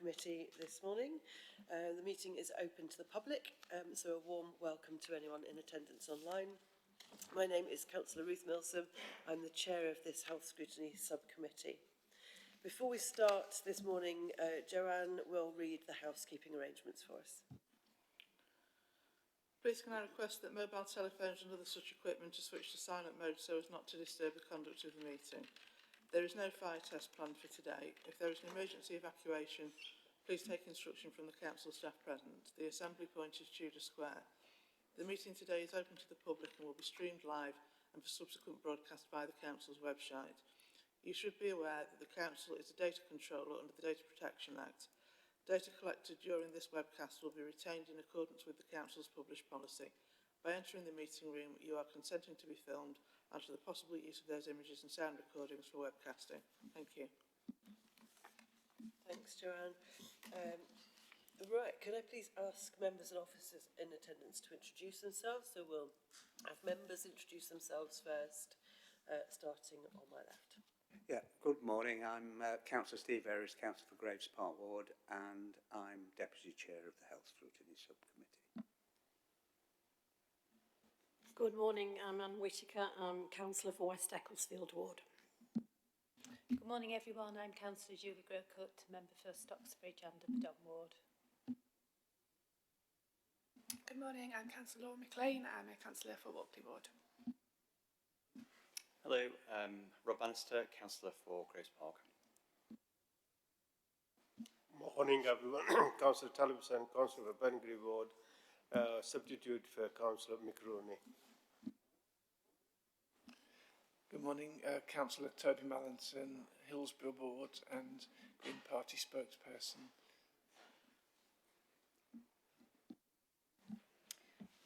Subcommittee this morning. The meeting is open to the public, so a warm welcome to anyone in attendance online. My name is Councillor Ruth Milsom. I'm the chair of this Health Scrutiny Subcommittee. Before we start this morning, Joanne will read the housekeeping arrangements for us. Please can I request that mobile telephones and other such equipment are switched to silent mode so as not to disturb the conduct of the meeting. There is no fire test planned for today. If there is an emergency evacuation, please take instruction from the council staff present. The assembly point is Tudor Square. The meeting today is open to the public and will be streamed live and for subsequent broadcast via the council's website. You should be aware that the council is a data controller under the Data Protection Act. Data collected during this webcast will be retained in accordance with the council's published policy. By entering the meeting room, you are consenting to be filmed and to the possible use of those images and sound recordings for webcasting. Thank you. Thanks, Joanne. Right, can I please ask members and officers in attendance to introduce themselves? So we'll have members introduce themselves first, starting on my left. Yeah, good morning. I'm Councillor Steve Ayris, Councillor for Graves Park Ward, and I'm Deputy Chair of the Health Scrutiny SubCommittee. Good morning, I'm Anne Whittaker, I'm Councillor for West Ecclesfield Ward. Good morning everyone, I'm Councillor Julie Grocutt, Member for Stocksbridge and Upton Ward. Good morning, I'm Councillor Laura McLean, I'm a Councillor for Walkley Ward. Hello, Rob Bannister, Councillor for Graves Park. Morning everyone, Councillor Talibson, Councillor for Bannister Ward, substitute for Councillor McRooney. Good morning, Councillor Toby Mallinson, Hillsborough Board and Green Party Spokesperson.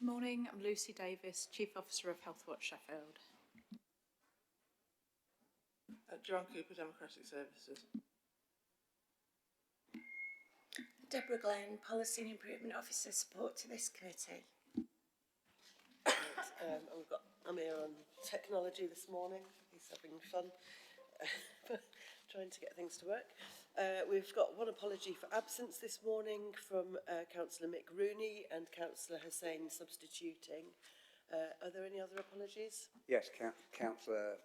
Morning, I'm Lucy Davies, Chief Officer of Healthwatch Sheffield. John Cooper, Democratic Services. Deborah Glen, Policy and Improvement Officer, support to this committee. We've got Amir on technology this morning. He's having fun trying to get things to work. We've got one apology for absence this morning from Councillor Mick Rooney and Councillor Hussain substituting. Are there any other apologies? Yes, Councillor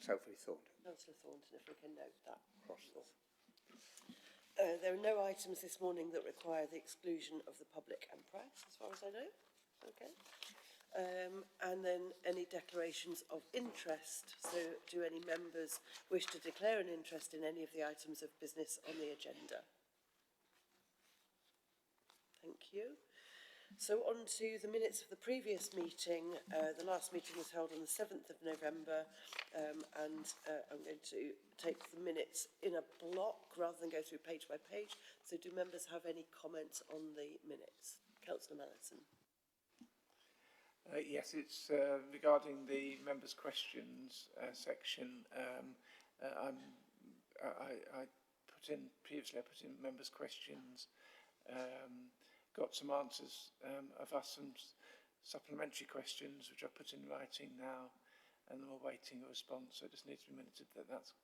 Sophie Thornton. Councillor Thornton, if we can note that. There are no items this morning that require the exclusion of the public and press, as far as I know. Okay. And then any declarations of interest. So do any members wish to declare an interest in any of the items of business on the agenda? Thank you. So on to the minutes of the previous meeting. The last meeting was held on the 7th of November and I'm going to take the minutes in a block rather than go through page by page. So do members have any comments on the minutes? Councillor Mallinson. Yes, it's regarding the members' questions section. I put in members' questions, got some answers. I've asked some supplementary questions which I put in writing now, and we're awaiting a response. So it just needs to be minuted that that's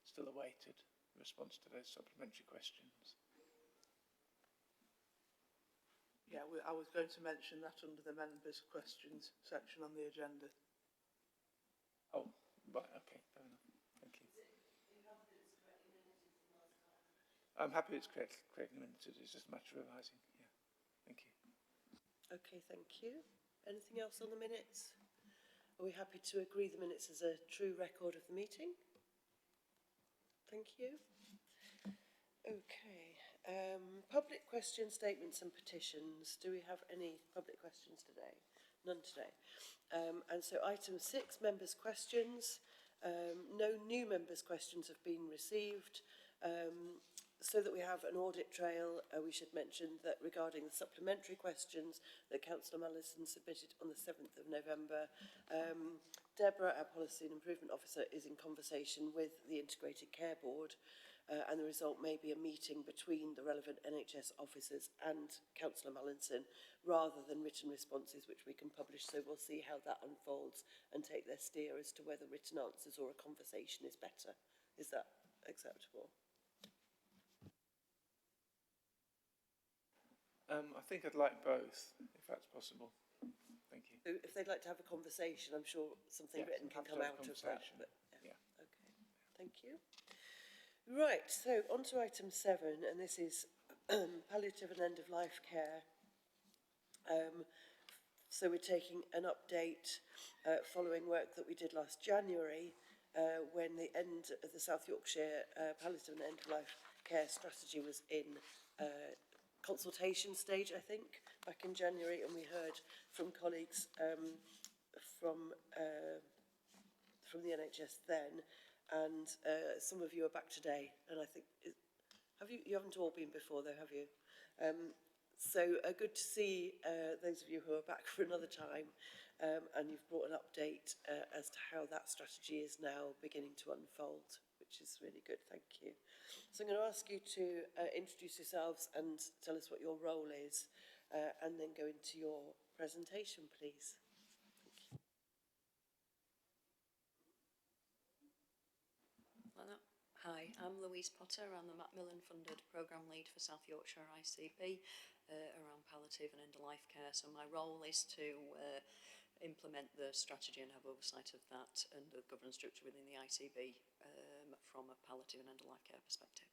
still awaited, the response to those supplementary questions. Yeah, I was going to mention that under the members' questions section on the agenda. Oh, right, okay, fair enough. Thank you. I'm happy it's correctly minuted, it's just a matter of revising. Yeah, thank you. Okay, thank you. Anything else on the minutes? Are we happy to agree the minutes as a true record of the meeting? Thank you. Okay. Public questions, statements and petitions. Do we have any public questions today? None today. And so item 6, members' questions. No new members' questions have been received. So that we have an audit trail, we should mention that regarding the supplementary questions that Councillor Mallinson submitted on the 7th of November, Deborah, our Policy and Improvement Officer, is in conversation with the Integrated Care Board, and the result may be a meeting between the relevant NHS officers and Councillor Mallinson, rather than written responses which we can publish. So we'll see how that unfolds and take their steer as to whether written answers or a conversation is better. Is that acceptable? I think I'd like both, if that's possible. Thank you. So if they'd like to have a conversation, I'm sure something Yes, written I'm can happy to come have a out of that. conversation. But, Yeah. Okay, thank you. Right, so on to item 7, and this is palliative and end-of-life care. So we're taking an update following work that we did last January when the end of the South Yorkshire palliative and end-of-life care strategy was in consultation stage, I think, back in January, and we heard from colleagues from the NHS then, and some of you are back today, and I think, you haven't all been before though, have you? So good to see those of you who are back for another time, and you've brought an update as to how that strategy is now beginning to unfold, which is really good, thank you. So I'm going to ask you to introduce yourselves and tell us what your role is, and then go into your presentation, please. Hi, I'm Louise Potter. I'm the Macmillan funded programme lead for South Yorkshire ICB around palliative and end-of-life care. So my role is to implement the strategy and have oversight of that and the governance structure within the ICB from a palliative and end-of-life care perspective.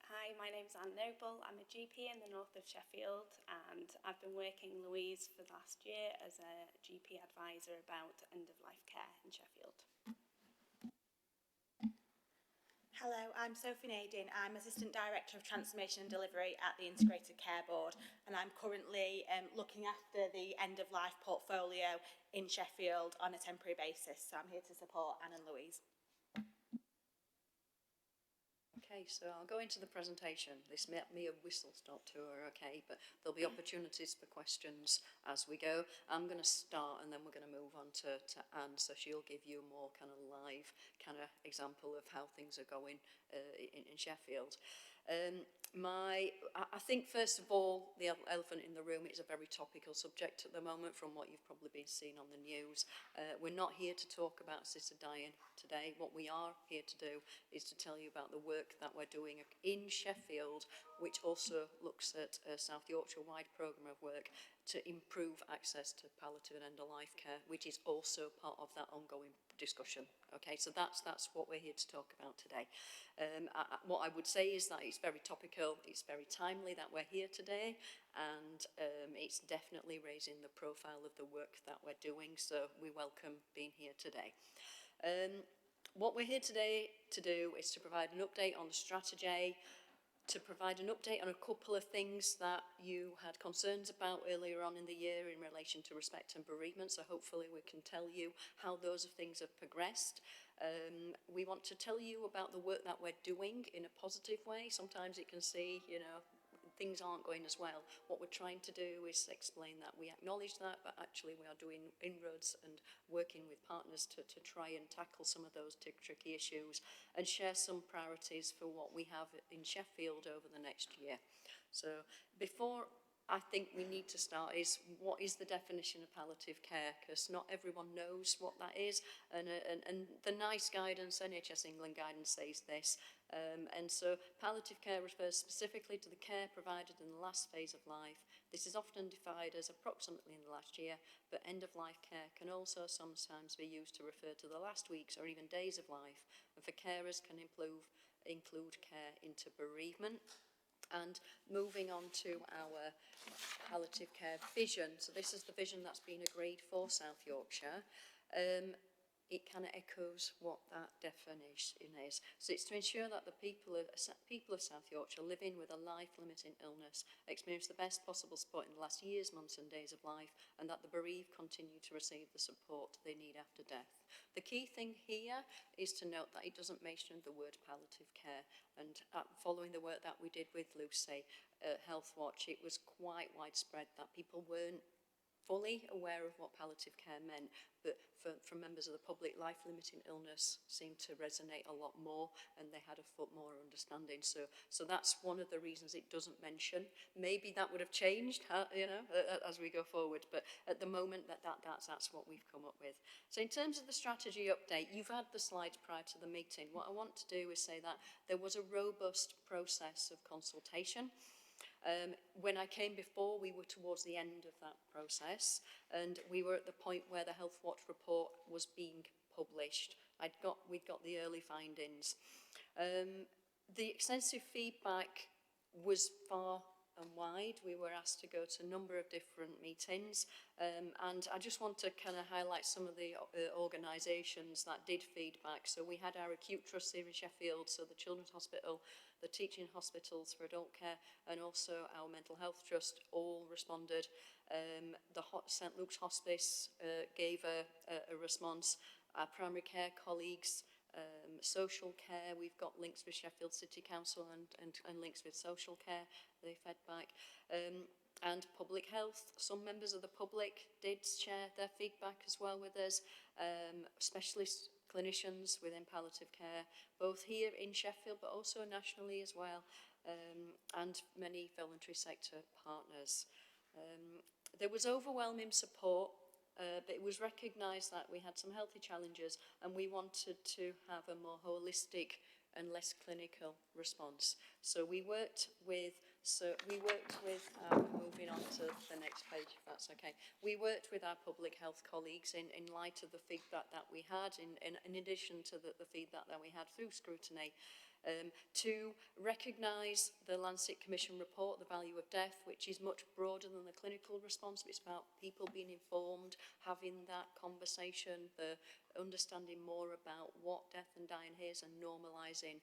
Hi, my name's Anne Noble. I'm a GP in the north of Sheffield, and I've been working Louise for the last year as a GP advisor about end-of-life care in Sheffield. Hello, I'm Sophie Nadine. I'm Assistant Director of Transformation and Delivery at the Integrated Care Board, and I'm currently looking after the end-of-life portfolio in Sheffield on a temporary basis. So I'm here to support Anne and Louise. Okay, so I'll go into the presentation. This may be a whistle-stop tour, okay, but there'll be opportunities for questions as we go. I'm going to start and then we're going to move on to Anne, so she'll give you a more kind of live kind of example of how things are going in Sheffield. I think, first of all, the elephant in the room is a very topical subject at the moment from what you've probably been seeing on the news. We're not here to talk about assisted dying today. What we are here to do is to tell you about the work that we're doing in Sheffield, which also looks at a South Yorkshire-wide programme of work to improve access to palliative and end-of-life care, which is also part of that ongoing discussion. Okay, so that's what we're here to talk about today. What I would say is that it's very topical, it's very timely that we're here today, and it's definitely raising the profile of the work that we're doing, so we welcome being here today. What we're here today to do is to provide an update on the strategy, to provide an update on a couple of things that you had concerns about earlier on in the year in relation to respect and bereavement, so hopefully we can tell you how those things have progressed. We want to tell you about the work that we're doing in a positive way. Sometimes it can see, you know, things aren't going as well. What we're trying to do is explain that we acknowledge that, but actually we are doing inroads and working with partners to try and tackle some of those tricky issues and share some priorities for what we have in Sheffield over the next year. So before I think we need to start is, what is the definition of palliative care? Because not everyone knows what that is, and the NICE guidance, NHS England guidance says this, and so palliative care refers specifically to the care provided in the last phase of life. This is often defined as approximately in the last year, but end-of-life care can also sometimes be used to refer to the last weeks or even days of life, and for carers can include care into bereavement. And moving on to our palliative care vision. So this is the vision that's been agreed for South Yorkshire. It kind of echoes what that definition is. So it's to ensure that the people of South Yorkshire living with a life-limiting illness experience the best possible support in the last years, months and days of life, and that the bereaved continue to receive the support they need after death. The key thing here is to note that it doesn't mention the word palliative care, and following the work that we did with Lucy, Healthwatch, it was quite widespread that people weren't fully aware of what palliative care meant, but for members of the public, life-limiting illness seemed to resonate a lot more, and they had a more understanding. So that's one of the reasons it doesn't mention. Maybe that would have changed, as we go forward, but at the moment, that's what we've come up with. So in terms of the strategy update, you've had the slides prior to the meeting. What I want to do is say that there was a robust process of consultation. When I came before, we were towards the end of that process, and we were at the point where the Healthwatch report was being published. We'd got the early findings. The extensive feedback was far and wide. We were asked to go to a number of different meetings, and I just want to kind of highlight some of the organisations that did feedback. So we had our acute trust here in Sheffield, so the Children's Hospital, the teaching hospitals for adult care, and also our mental health trust all responded. The St Luke's Hospice gave a response. Our primary care colleagues, social care, we've got links with Sheffield City Council and links with social care, they fed back. And public health, some members of the public did share their feedback as well with us. Specialist clinicians within palliative care, both here in Sheffield but also nationally as well, and many voluntary sector partners. There was overwhelming support, but it was recognised that we had some healthy challenges, and we wanted to have a more holistic and less clinical response. So we worked with, moving on to the next page if that's okay. We worked with our public health colleagues in light of the feedback that we had, in addition to the feedback that we had through scrutiny, to recognise the Lancet Commission report, The Value of Death, which is much broader than the clinical response. It's about people being informed, having that conversation, the understanding more about what death and dying is, and normalising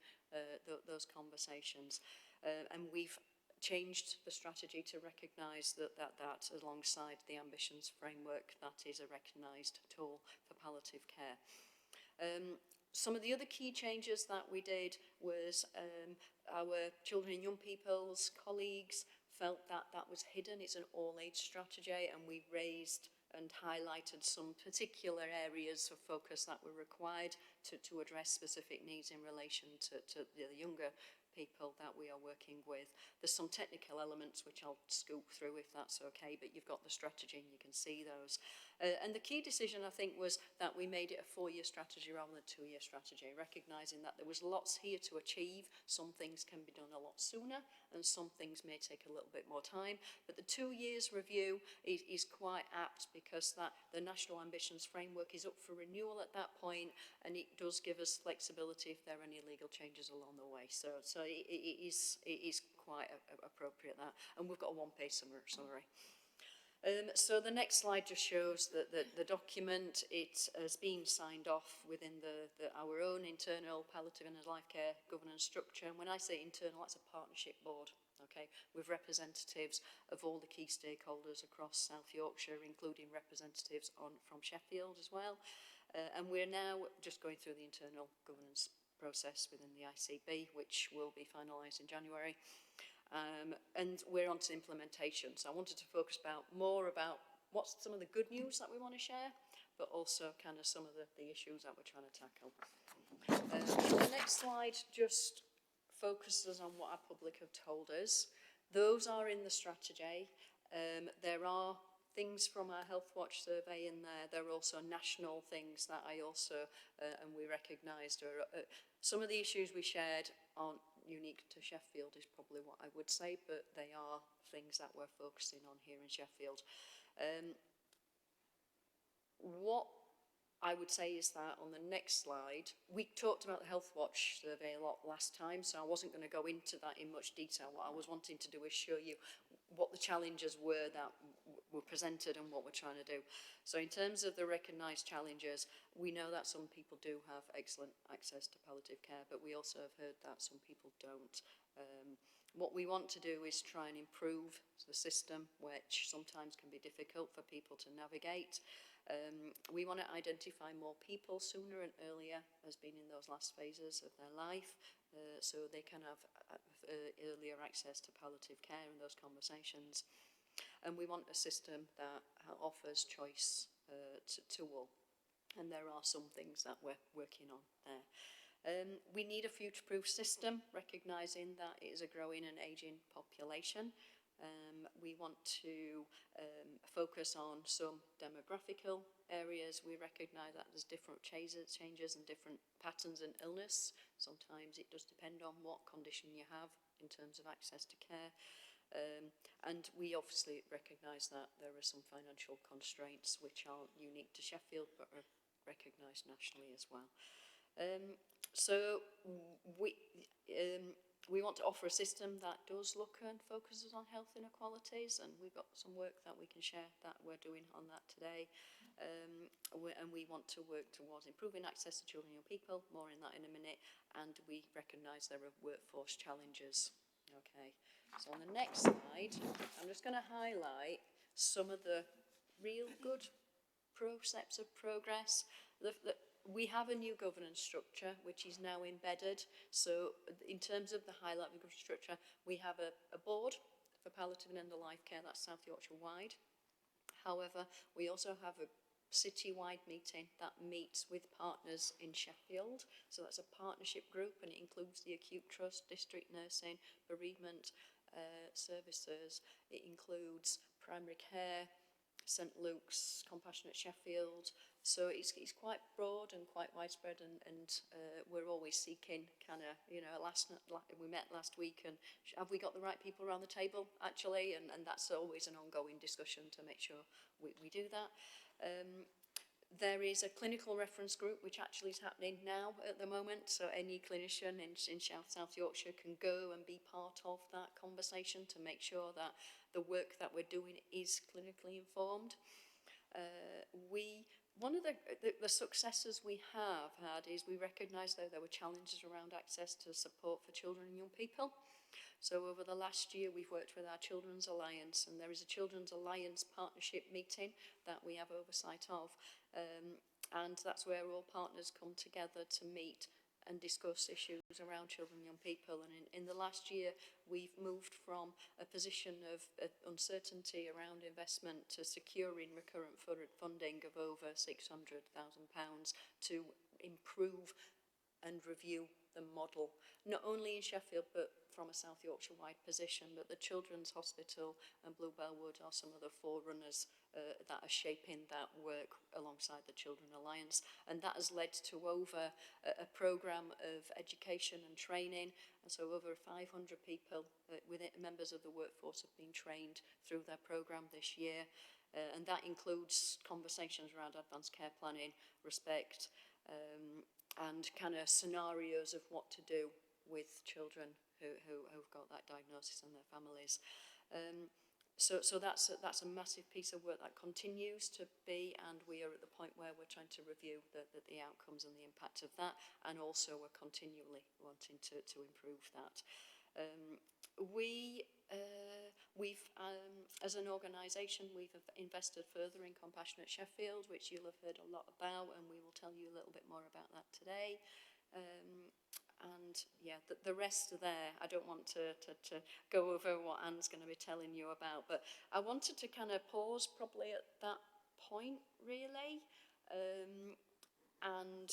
those conversations. And we've changed the strategy to recognise that alongside the ambitions framework, that is a recognised tool for palliative care. Some of the other key changes that we did was our children and young people's colleagues felt that was hidden. It's an all-age strategy, and we raised and highlighted some particular areas of focus that were required to address specific needs in relation to the younger people that we are working with. There's some technical elements which I'll scoop through if that's okay, but you've got the strategy and you can see those. And the key decision, I think, was that we made it a 4-year strategy rather than a 2-year strategy, recognising that there was lots here to achieve. Some things can be done a lot sooner, and some things may take a little bit more time. But the 2 years review is quite apt, because the National Ambitions Framework is up for renewal at that point, and it does give us flexibility if there are any legal changes along the way. So it is quite appropriate, that. And we've got a one-page summary. So the next slide just shows that the document, it has been signed off within our own internal palliative and life care governance structure. And when I say internal, that's a partnership board, okay, with representatives of all the key stakeholders across South Yorkshire, including representatives from Sheffield as well. And we're now just going through the internal governance process within the ICB, which will be finalised in January. And we're on to implementation. So I wanted to focus more about what's some of the good news that we want to share, but also kind of some of the issues that we're trying to tackle. The next slide just focuses on what our public have told us. Those are in the strategy. There are things from our Healthwatch survey in there. There are also national things that I also, and we recognised, some of the issues we shared aren't unique to Sheffield, is probably what I would say, but they are things that we're focusing on here in Sheffield. What I would say is that on the next slide, we talked about the Healthwatch survey a lot last time, so I wasn't going to go into that in much detail. What I was wanting to do is show you what the challenges were that were presented and what we're trying to do. So in terms of the recognised challenges, we know that some people do have excellent access to palliative care, but we also have heard that some people don't. What we want to do is try and improve the system, which sometimes can be difficult for people to navigate. We want to identify more people sooner and earlier as being in those last phases of their life, so they can have earlier access to palliative care in those conversations. And we want a system that offers choice to all. And there are some things that we're working on there. We need a future-proof system, recognising that it is a growing and ageing population. We want to focus on some demographical areas. We recognise that there's different changes and different patterns in illness. Sometimes it does depend on what condition you have in terms of access to care. And we obviously recognise that there are some financial constraints which aren't unique to Sheffield but are recognised nationally as well. So we want to offer a system that does look and focuses on health inequalities, and we've got some work that we can share that we're doing on that today. And we want to work towards improving access to children and young people, more in that in a minute, and we recognise there are workforce challenges. Okay, so on the next slide, I'm just going to highlight some of the real good steps of progress. We have a new governance structure which is now embedded. So in terms of the highlight of the governance structure, we have a board for palliative and end-of-life care, that's South Yorkshire wide. However, we also have a city-wide meeting that meets with partners in Sheffield. So that's a partnership group, and it includes the Acute Trust, District Nursing, Bereavement Services. It includes primary care, St Luke's, Compassionate Sheffield. So it's quite broad and quite widespread, and we're always seeking kind of, you know, we met last week, and have we got the right people around the table actually, and that's always an ongoing discussion to make sure we do that. There is a clinical reference group which actually is happening now at the moment, so any clinician in South Yorkshire can go and be part of that conversation to make sure that the work that we're doing is clinically informed. One of the successes we have had is we recognise though there were challenges around access to support for children and young people. So over the last year we've worked with our Children's Alliance, and there is a Children's Alliance partnership meeting that we have oversight of, and that's where all partners come together to meet and discuss issues around children and young people. And in the last year we've moved from a position of uncertainty around investment to securing recurrent funding of over £600,000 to improve and review the model, not only in Sheffield but from a South Yorkshire wide position. But the Children's Hospital and Bluebell Wood are some of the forerunners that are shaping that work alongside the Children Alliance, and that has led to over a programme of education and training, and so over 500 people within members of the workforce have been trained through their programme this year, and that includes conversations around advanced care planning, respect, and kind of scenarios of what to do with children who've got that diagnosis and their families. So that's a massive piece of work that continues to be, and we are at the point where we're trying to review the outcomes and the impact of that, and also we're continually wanting to improve that. As an organisation, we've invested further in Compassionate Sheffield, which you'll have heard a lot about, and we will tell you a little bit more about that today. And yeah, the rest are there. I don't want to go over what Anne's going to be telling you about, but I wanted to kind of pause probably at that point really, and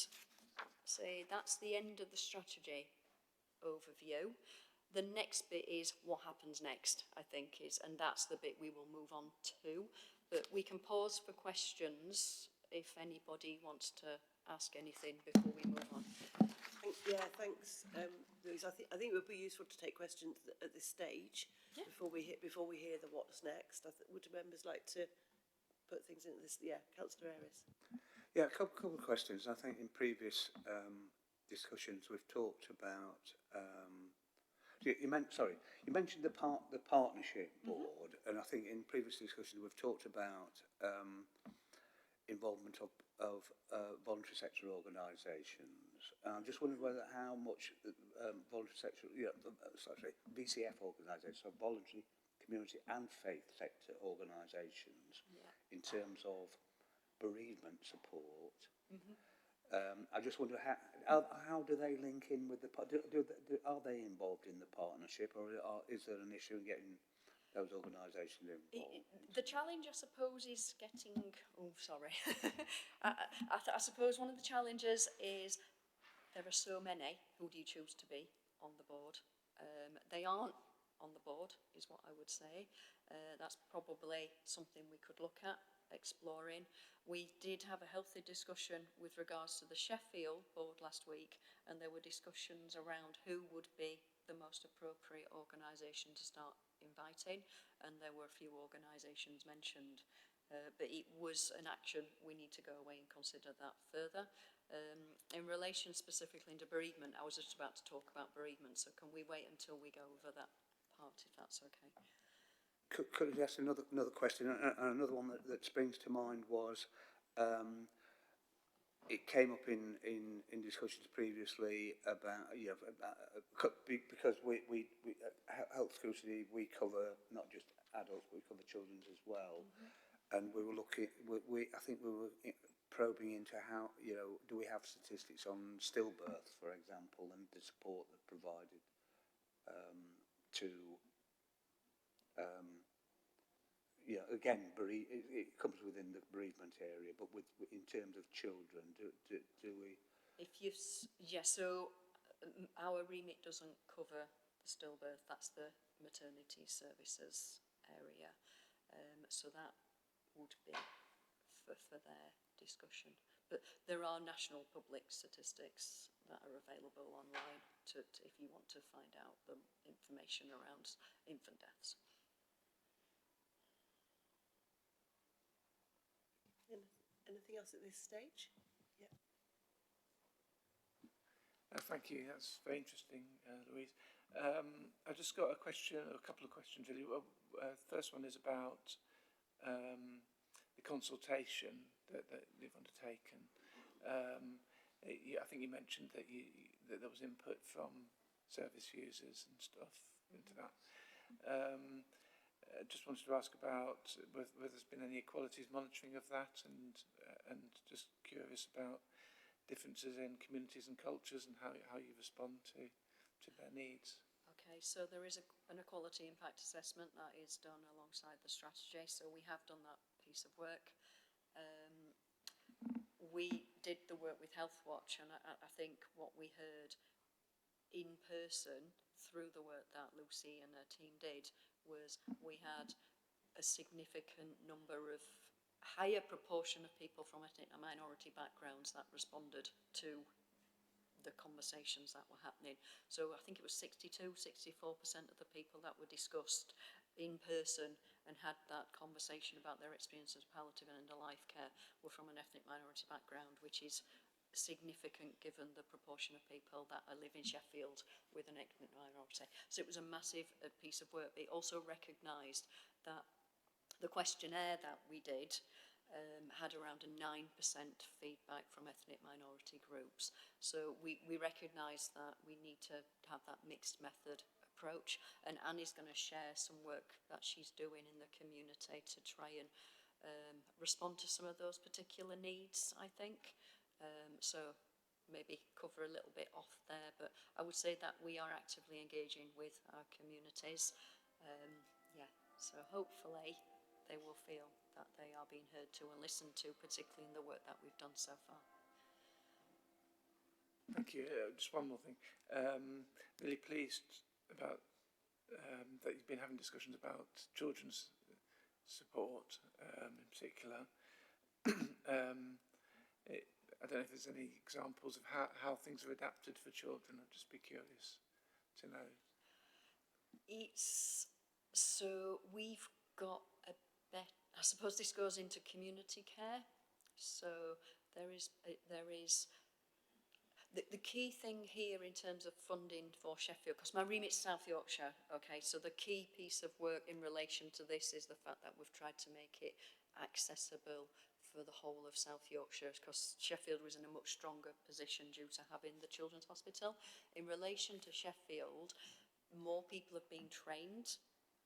say that's the end of the strategy overview. The next bit is what happens next, I think, and that's the bit we will move on to. But we can pause for questions if anybody wants to ask anything before we move on. Yeah, thanks, Louise. I think it would be useful to take questions at this stage, yeah, before we hear the what's next. Would members like to put things into this? Yeah, Councillor Ayris. Yeah, a couple of questions. I think in previous discussions we've talked about. You mentioned the partnership board, and I think in previous discussions we've talked about involvement of voluntary sector organisations. I'm just wondering how much voluntary sector, VCF organisations, so voluntary community and faith sector organisations, yeah, in terms of bereavement support. I just wonder how do they link in with the are they involved in the partnership, or is there an issue in getting those organisations involved? The challenge, I suppose, is getting... Oh, sorry. I suppose one of the challenges is there are so many. Who do you choose to be on the board? They aren't on the board, is what I would say. That's probably something we could look at exploring. We did have a healthy discussion with regards to the Sheffield board last week, and there were discussions around who would be the most appropriate organisation to start inviting, and there were a few organisations mentioned. But it was an action. We need to go away and consider that further. In relation specifically to bereavement, I was just about to talk about bereavement, so can we wait until we go over that part, if that's okay? Could I ask another question? And another one that springs to mind was, it came up in discussions previously about, because we Health Scrutiny, we cover not just adults, but we cover children as well. And we were looking, I think we were probing into how, do we have statistics on stillbirths, for example, and the support that provided to, again, it comes within the bereavement area, but in terms of children, do we? So our remit doesn't cover the stillbirth. That's the maternity services area. So that would be for their discussion. But there are national public statistics that are available online if you want to find out the information around infant deaths. Anything else at this stage? Yeah. Thank you. That's very interesting, Louise. I just got a couple of questions really. First one is about the consultation that you've undertaken. I think you mentioned that there was input from service users and stuff into that. I just wanted to ask about whether there's been any equalities monitoring of that, and just curious about differences in communities and cultures and how you respond to their needs. Okay, so there is an equality impact assessment that is done alongside the strategy, so we have done that piece of work. We did the work with Healthwatch, and I think what we heard in person through the work that Lucy and her team did was we had a significant number of higher proportion of people from ethnic and minority backgrounds that responded to the conversations that were happening. So I think it was 64% of the people that were discussed in person and had that conversation about their experiences of palliative and end-of-life care were from an ethnic minority background, which is significant given the proportion of people that live in Sheffield with an ethnic minority. So it was a massive piece of work. It also recognised that the questionnaire that we did had around a 9% feedback from ethnic minority groups. So we recognise that we need to have that mixed method approach, and Annie's going to share some work that she's doing in the community to try and respond to some of those particular needs, I think. So maybe cover a little bit off there, but I would say that we are actively engaging with our communities. So hopefully they will feel that they are being heard to and listened to, particularly in the work that we've done so far. Thank you. Just one more thing. Really pleased about that you've been having discussions about children's support in particular. I don't know if there's any examples of how things are adapted for children. I'd just be curious to know. So we've got I suppose this goes into community care. So there is the key thing here in terms of funding for Sheffield, because my remit's South Yorkshire, okay, so the key piece of work in relation to this is the fact that we've tried to make it accessible for the whole of South Yorkshire, because Sheffield was in a much stronger position due to having the Children's Hospital. In relation to Sheffield, more people have been trained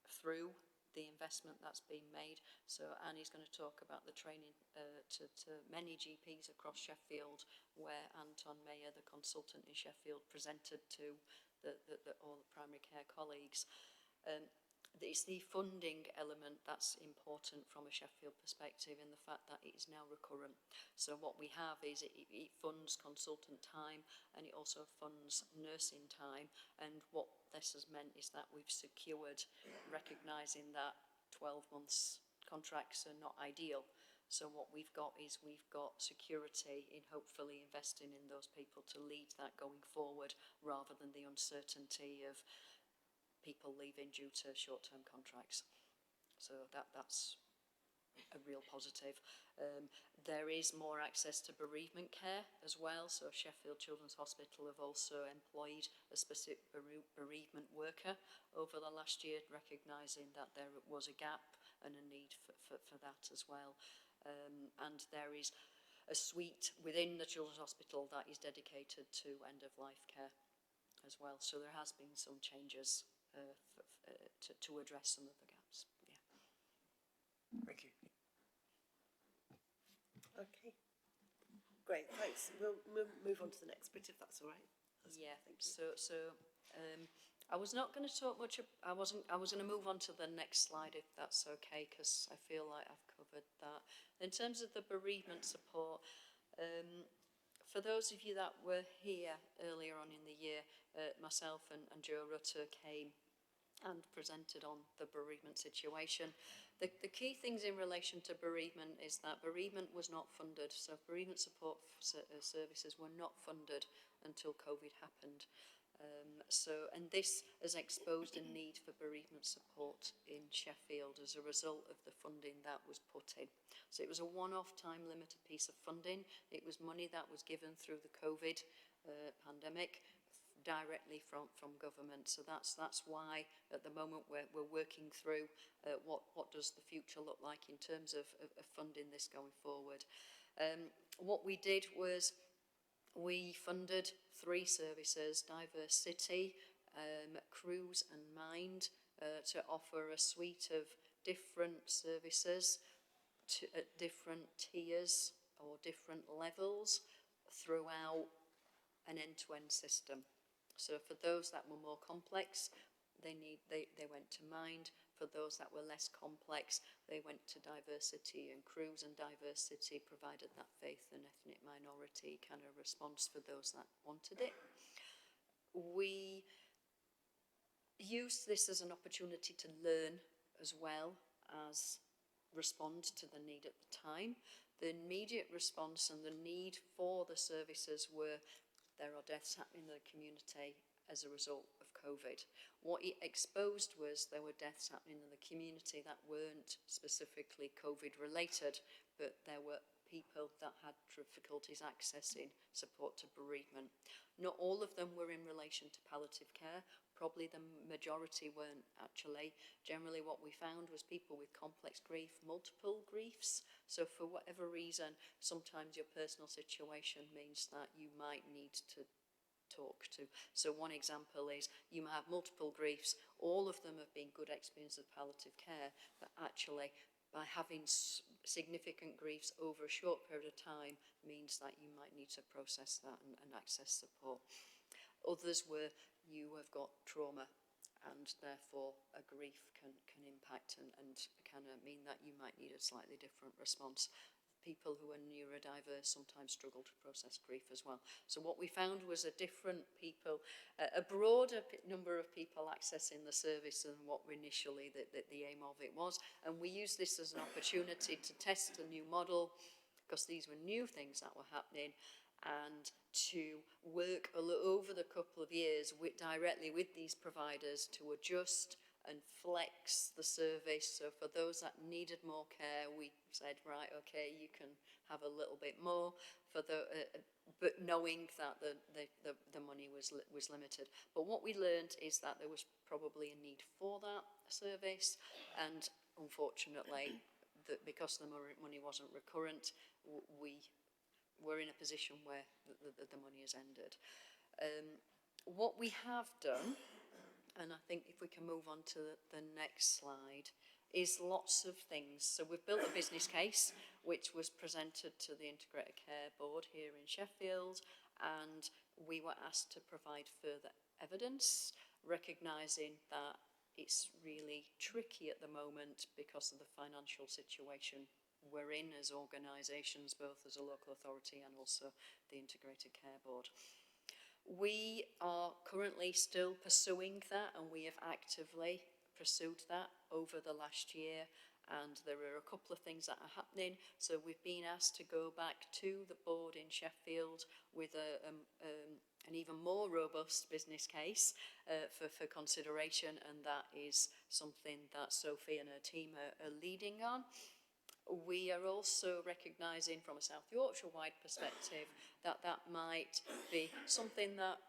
through the investment that's been made. So Annie's going to talk about the training to many GPs across Sheffield, where Anton Mayer, the consultant in Sheffield, presented to all the primary care colleagues. it's the funding element that's important from a Sheffield perspective, in the fact that it is now recurrent. So what we have is it funds consultant time, and it also funds nursing time. And what this has meant is that we've secured, recognising that 12 months contracts are not ideal. So what we've got is we've got security in hopefully investing in those people to lead that going forward, rather than the uncertainty of people leaving due to short-term contracts. So that's a real positive. There is more access to bereavement care as well. So Sheffield Children's Hospital have also employed a specific bereavement worker over the last year, recognising that there was a gap and a need for that as well. And there is a suite within the Children's Hospital that is dedicated to end-of-life care as well. So there has been some changes to address some of the gaps. Yeah. Thank you. Okay. Great, thanks. We'll move on to the next bit, if that's all right. Yeah. I was not going to talk much. I was going to move on to the next slide, if that's okay, because I feel like I've covered that. In terms of the bereavement support, for those of you that were here earlier on in the year, myself and Joe Rutter came and presented on the bereavement situation. The key things in relation to bereavement is that bereavement was not funded. So bereavement support services were not funded until COVID happened. And this has exposed a need for bereavement support in Sheffield as a result of the funding that was put in. So it was a one-off time limited piece of funding. It was money that was given through the COVID pandemic directly from government. So that's why at the moment we're working through what does the future look like in terms of funding this going forward. What we did was we funded 3 services: Diversity, Cruise and Mind, to offer a suite of different services at different tiers or different levels throughout an end-to-end system. So for those that were more complex, they went to Mind. For those that were less complex, they went to Diversity and Cruise, and Diversity provided that faith and ethnic minority kind of response for those that wanted it. We used this as an opportunity to learn as well as respond to the need at the time. The immediate response and the need for the services were, there are deaths happening in the community as a result of COVID. What it exposed was there were deaths happening in the community that weren't specifically COVID related, but there were people that had difficulties accessing support to bereavement. Not all of them were in relation to palliative care. Probably the majority weren't actually. Generally what we found was people with complex grief, multiple griefs. So for whatever reason, sometimes your personal situation means that you might need to talk to. So one example is you might have multiple griefs. All of them have been good experience of palliative care, but actually by having significant griefs over a short period of time means that you might need to process that and access support. Others were, you have got trauma, and therefore a grief can impact and kind of mean that you might need a slightly different response. People who are neurodiverse sometimes struggle to process grief as well. So what we found was a broader number of people accessing the service than what initially the aim of it was. And we used this as an opportunity to test a new model, because these were new things that were happening, and to work over the couple of years directly with these providers to adjust and flex the service. So for those that needed more care, we said, right, okay, you can have a little bit more, but knowing that the money was limited. But what we learned is that there was probably a need for that service, and unfortunately, because the money wasn't recurrent, we were in a position where the money has ended. What we have done, and I think if we can move on to the next slide, is lots of things. So we've built a business case which was presented to the Integrated Care Board here in Sheffield, and we were asked to provide further evidence, recognising that it's really tricky at the moment because of the financial situation we're in as organisations, both as a local authority and also the Integrated Care Board. We are currently still pursuing that, and we have actively pursued that over the last year, and there are a couple of things that are happening. So we've been asked to go back to the board in Sheffield with an even more robust business case for consideration, and that is something that Sophie and her team are leading on. We are also recognising from a South Yorkshire-wide perspective that that might be something that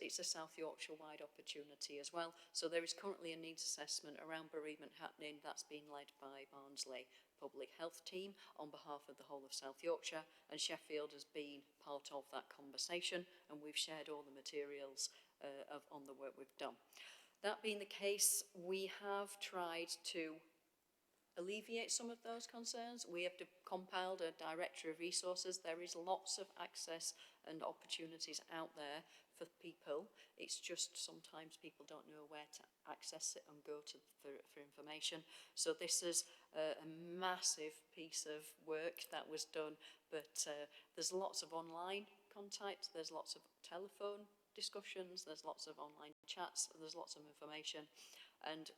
it's a South Yorkshire-wide opportunity as well. So there is currently a needs assessment around bereavement happening that's been led by Barnsley Public Health Team on behalf of the whole of South Yorkshire, and Sheffield has been part of that conversation, and we've shared all the materials on the work we've done. That being the case, we have tried to alleviate some of those concerns. We have compiled a directory of resources. There is lots of access and opportunities out there for people. It's just sometimes people don't know where to access it and go to for information. So this is a massive piece of work that was done, but there's lots of online contact, there's lots of telephone discussions, there's lots of online chats, there's lots of information. And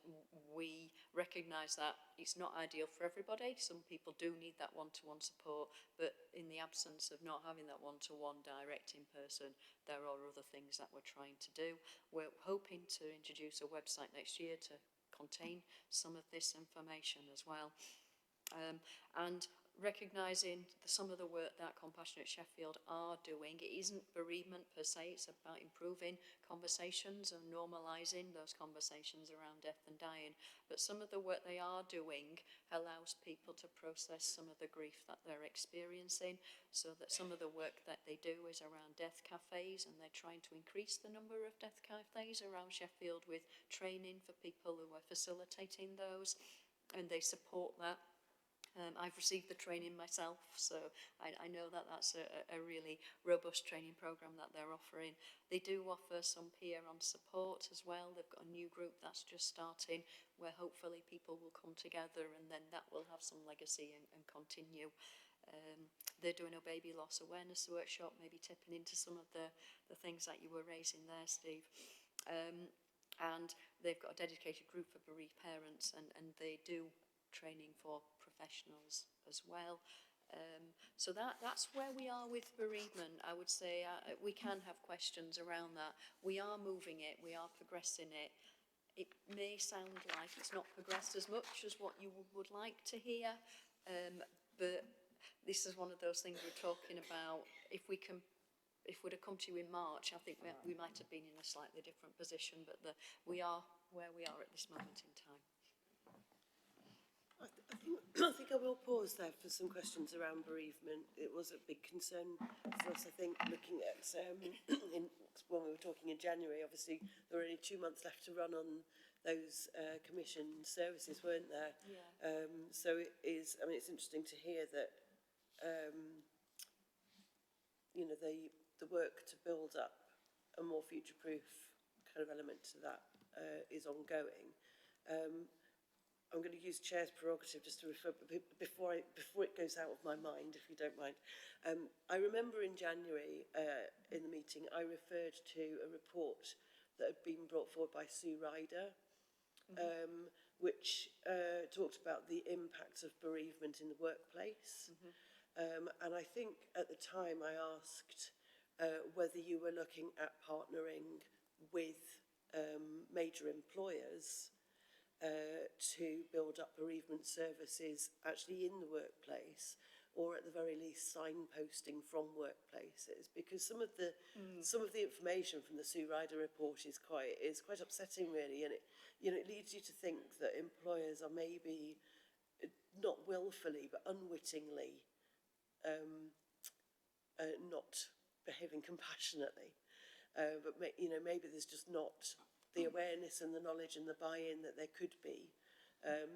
we recognise that it's not ideal for everybody. Some people do need that one-to-one support, but in the absence of not having that one-to-one direct in person, there are other things that we're trying to do. We're hoping to introduce a website next year to contain some of this information as well. And recognising some of the work that Compassionate Sheffield are doing, it isn't bereavement per se, it's about improving conversations and normalising those conversations around death and dying. But some of the work they are doing allows people to process some of the grief that they're experiencing, so that some of the work that they do is around death cafes, and they're trying to increase the number of death cafes around Sheffield with training for people who are facilitating those, and they support that. I've received the training myself, so I know that that's a really robust training programme that they're offering. They do offer some peer-on support as well. They've got a new group that's just starting, where hopefully people will come together, and then that will have some legacy and continue. They're doing a baby loss awareness workshop, maybe tipping into some of the things that you were raising there, Steve. And they've got a dedicated group for bereaved parents, and they do training for professionals as well. So that's where we are with bereavement. I would say we can have questions around that. We are moving it, we are progressing it. It may sound like it's not progressed as much as what you would like to hear, but this is one of those things we're talking about. If we'd have come to you in March, I think we might have been in a slightly different position, but we are where we are at this moment in time. I think I will pause there for some questions around bereavement. It was a big concern for us, I think, looking at when we were talking in January. Obviously, there were only 2 months left to run on those commissioned services, weren't there? Yeah. So it is. I mean, it's interesting to hear that you know, the work to build up a more future-proof kind of element to that is ongoing. I'm going to use Chair's prerogative just to refer, before it goes out of my mind, if you don't mind. I remember in January, in the meeting, I referred to a report that had been brought forward by Sue Ryder, which talked about the impact of bereavement in the workplace. And I think at the time I asked whether you were looking at partnering with major employers to build up bereavement services actually in the workplace, or at the very least signposting from workplaces, because some of the information from the Sue Ryder report is quite upsetting, really, and it leads you to think that employers are maybe not willfully but unwittingly not behaving compassionately, but maybe there's just not the awareness and the knowledge and the buy-in that there could be.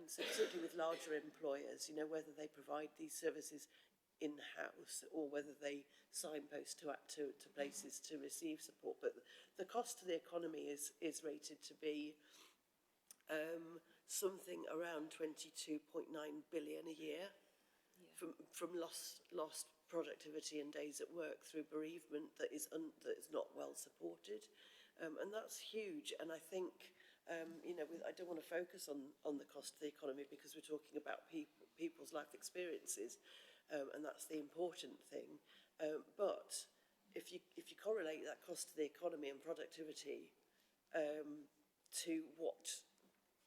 So particularly with larger employers, whether they provide these services in-house or whether they signpost to places to receive support. But the cost to the economy is rated to be something around 22.9 billion a year from lost productivity and days at work through bereavement that is not well supported, and that's huge. And I think I don't want to focus on the cost of the economy because we're talking about people's life experiences, and that's the important thing. But if you correlate that cost to the economy and productivity to what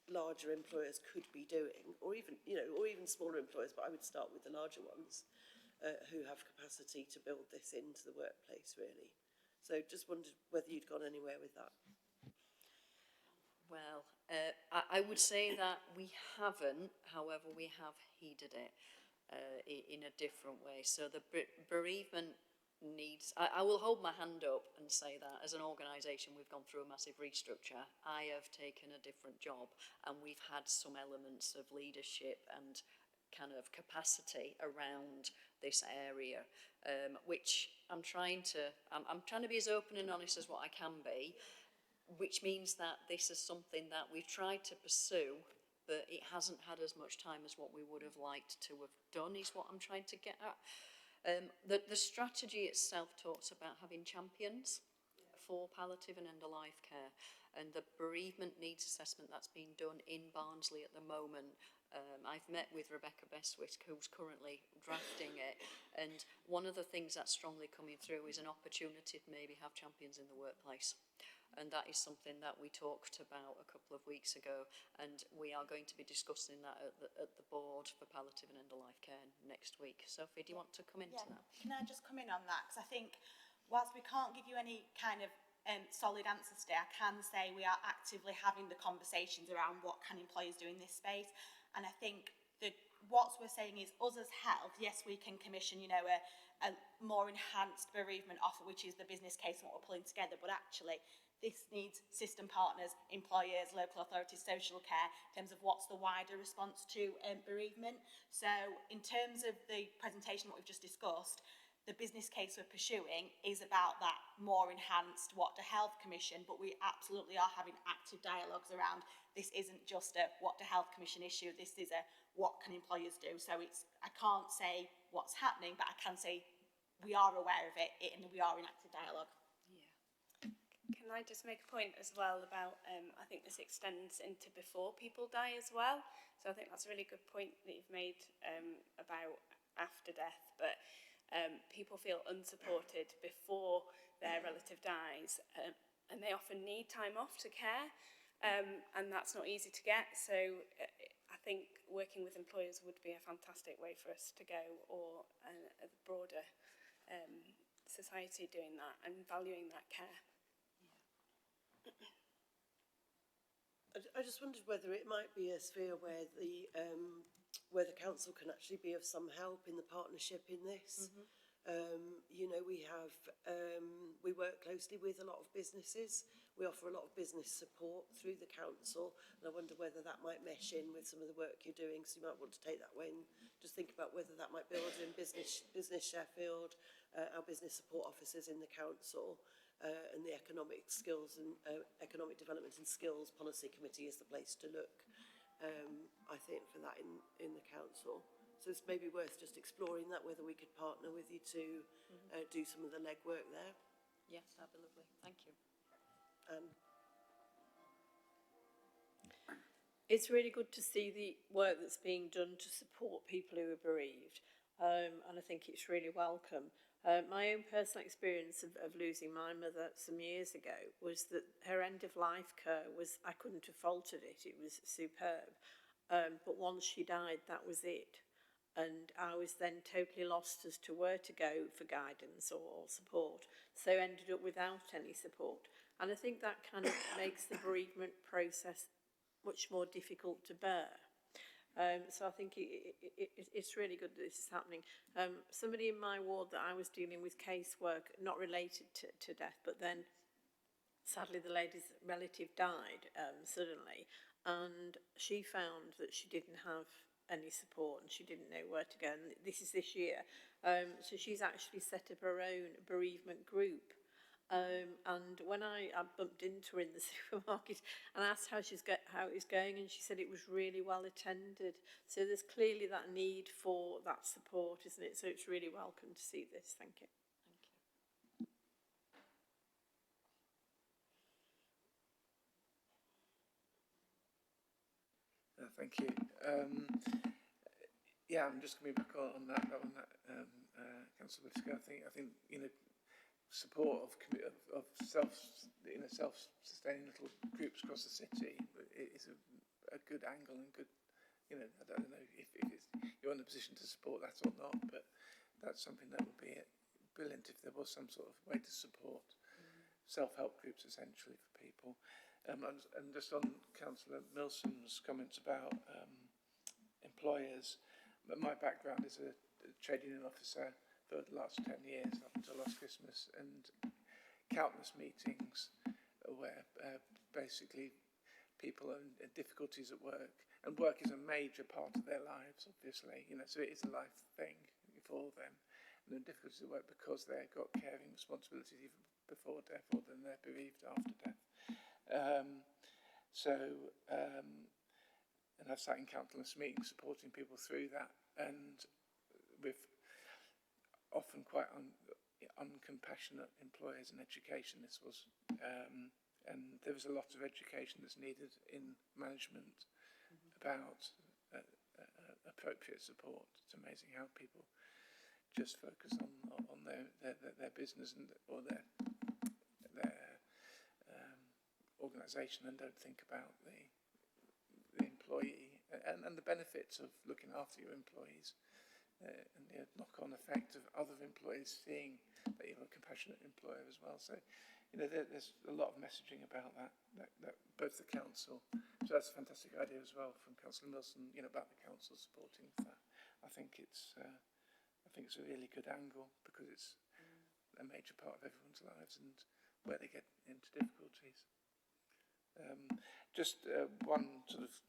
larger employers could be doing, or even smaller employers, but I would start with the larger ones who have capacity to build this into the workplace, really. So just wondered whether you'd gone anywhere with that. Well, I would say that we haven't, however, we have heeded it in a different way. So the bereavement needs, I will hold my hand up and say that as an organisation we've gone through a massive restructure. I have taken a different job and we've had some elements of leadership and kind of capacity around this area, which I'm trying to be as open and honest as what I can be, which means that this is something that we've tried to pursue, but it hasn't had as much time as what we would have liked to have done, is what I'm trying to get at. The strategy itself talks about having champions for palliative and end-of-life care, and the bereavement needs assessment that's being done in Barnsley at the moment. I've met with Rebecca Bestwick, who's currently drafting it, and one of the things that's strongly coming through is an opportunity to maybe have champions in the workplace. And that is something that we talked about a couple of weeks ago, and we are going to be discussing that at the board for palliative and end-of-life care next week. Sophie, do you want to come into that? Can I just come in on that? Because I think whilst we can't give you any kind of solid answers today, I can say we are actively having the conversations around what can employers do in this space. And I think that what we're saying is, us as health, yes, we can commission, a more enhanced bereavement offer, which is the business case and what we're pulling together, but actually this needs system partners, employers, local authorities, social care, in terms of what's the wider response to bereavement. So in terms of the presentation, what we've just discussed, the business case we're pursuing is about that more enhanced What to Health Commission, but we absolutely are having active dialogues around this isn't just a What to Health Commission issue, this is a what can employers do. So I can't say what's happening, but I can say we are aware of it and we are in active dialogue. Can I just make a point as well about, I think this extends into before people die as well. So I think that's a really good point that you've made about after death, but people feel unsupported before their relative dies, and they often need time off to care, and that's not easy to get. So I think working with employers would be a fantastic way for us to go, or a broader society doing that and valuing that care. I just wondered whether it might be a sphere where the council can actually be of some help in the partnership in this. We work closely with a lot of businesses. We offer a lot of business support through the council, and I wonder whether that might mesh in with some of the work you're doing. So you might want to take that way and just think about whether that might build in Business Sheffield, our business support officers in the council. And the Economic Skills and Economic Development and Skills Policy Committee is the place to look, I think, for that in the council. So it's maybe worth just exploring that, whether we could partner with you to do some of the legwork there. Yes, that'd be lovely. Thank you. It's really good to see the work that's being done to support people who are bereaved, and I think it's really welcome. My own personal experience of losing my mother some years ago was that her end-of-life care was, I couldn't have faulted it, it was superb. But once she died, that was it. And I was then totally lost as to where to go for guidance or support, so ended up without any support. And I think that kind of makes the bereavement process much more difficult to bear. So I think it's really good that this is happening. Somebody in my ward that I was dealing with casework, not related to death, but then sadly the lady's relative died suddenly, and she found that she didn't have any support and she didn't know where to go, and this is this year. So she's actually set up her own bereavement group, And when I bumped into her in the supermarket and asked how it was going, and she said it was really well attended. So there's clearly that need for that support, isn't it? So it's really welcome to see this. Thank you. Thank you. Yeah, I'm just coming back on that Councillor Whittaker. I think support of self-sustaining little groups across the city is a good angle and good. I don't know if you're in a position to support that or not, but that's something that would be brilliant if there was some sort of way to support self-help groups essentially for people. And just on Councillor Milsom's comments about employers, my background is a trade union officer for the last 10 years, up until last Christmas, and countless meetings where basically people are in difficulties at work, and work is a major part of their lives, obviously, so it is a life thing for them, and they're in difficulties at work because they've got caring responsibilities even before death, or then they're bereaved after death. And I've sat in countless meetings supporting people through that, and with often quite uncompassionate employers and education. This was, and there was a lot of education that's needed in management about appropriate support. It's amazing how people just focus on their business or their organisation and don't think about the employee and the benefits of looking after your employees. And the knock-on effect of other employees seeing that you're a compassionate employer as well. So, there's a lot of messaging about that both the council. So that's a fantastic idea as well from Councillor Milsom. About the council supporting that. I think it's a really good angle because it's a major part of everyone's lives and where they get into difficulties. Just one sort of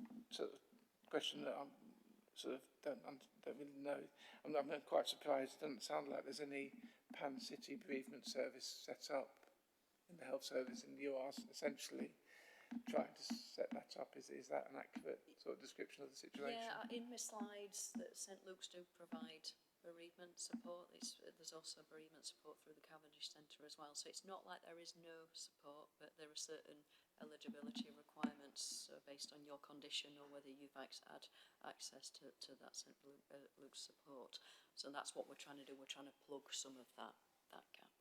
question that I'm don't really know. I'm quite surprised. It doesn't sound like there's any pan-city bereavement service set up in the health service, and you are essentially trying to set that up. Is that an accurate sort of description of the situation? Yeah, in my slides that St Luke's do provide bereavement support. There's also bereavement support through the Cavendish Centre as well. So it's not like there is no support, but there are certain eligibility requirements based on your condition or whether you've had access to that St Luke's support. So that's what we're trying to do. We're trying to plug some of that gap.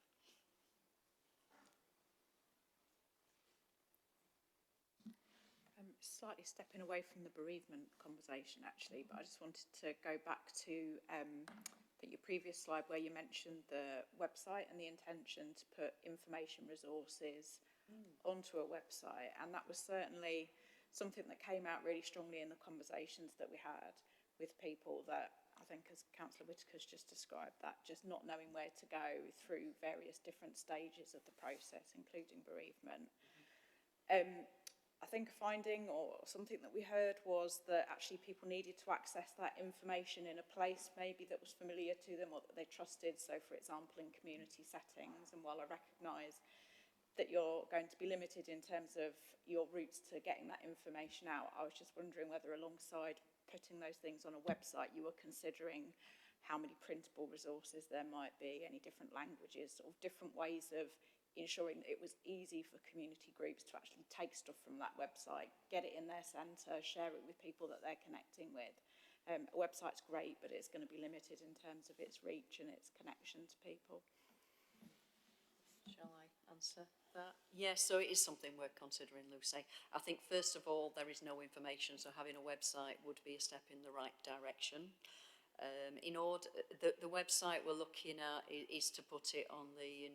Slightly stepping away from the bereavement conversation actually, but I just wanted to go back to your previous slide where you mentioned the website and the intention to put information resources onto a website, and that was certainly something that came out really strongly in the conversations that we had with people, that I think, as Councillor Whittaker's just described, that just not knowing where to go through various different stages of the process, including bereavement. I think a finding or something that we heard was that actually people needed to access that information in a place maybe that was familiar to them or that they trusted. So, for example, in community settings. And while I recognise that you're going to be limited in terms of your routes to getting that information out, I was just wondering whether alongside putting those things on a website, you were considering how many printable resources there might be, any different languages, sort of different ways of ensuring that it was easy for community groups to actually take stuff from that website, get it in their centre, share it with people that they're connecting with. A website's great, but it's going to be limited in terms of its reach and its connection to people. Shall I answer that? Yes, so it is something we're considering, Lucy. I think first of all, there is no information, so having a website would be a step in the right direction. In order, the website we're looking at is to put it on the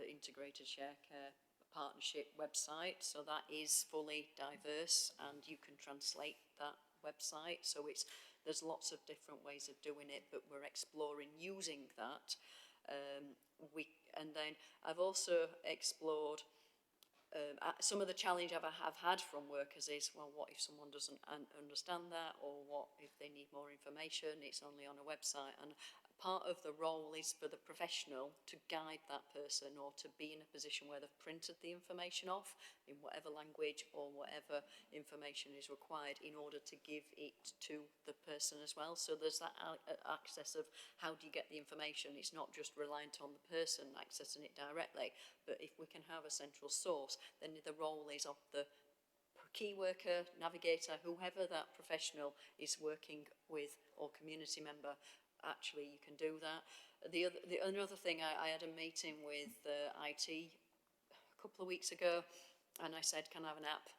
Integrated Share Care Partnership website, so that is fully diverse and you can translate that website. So there's lots of different ways of doing it, but we're exploring using that. And then I've also explored some of the challenge I've had from workers is, well, what if someone doesn't understand that, or what if they need more information, it's only on a website. And part of the role is for the professional to guide that person or to be in a position where they've printed the information off in whatever language or whatever information is required in order to give it to the person as well. So there's that access of how do you get the information. It's not just reliant on the person accessing it directly, but if we can have a central source, then the role is of the key worker, navigator, whoever that professional is working with or community member. Actually, you can do that. Another thing, I had a meeting with IT a couple of weeks ago, and I said, can I have an app?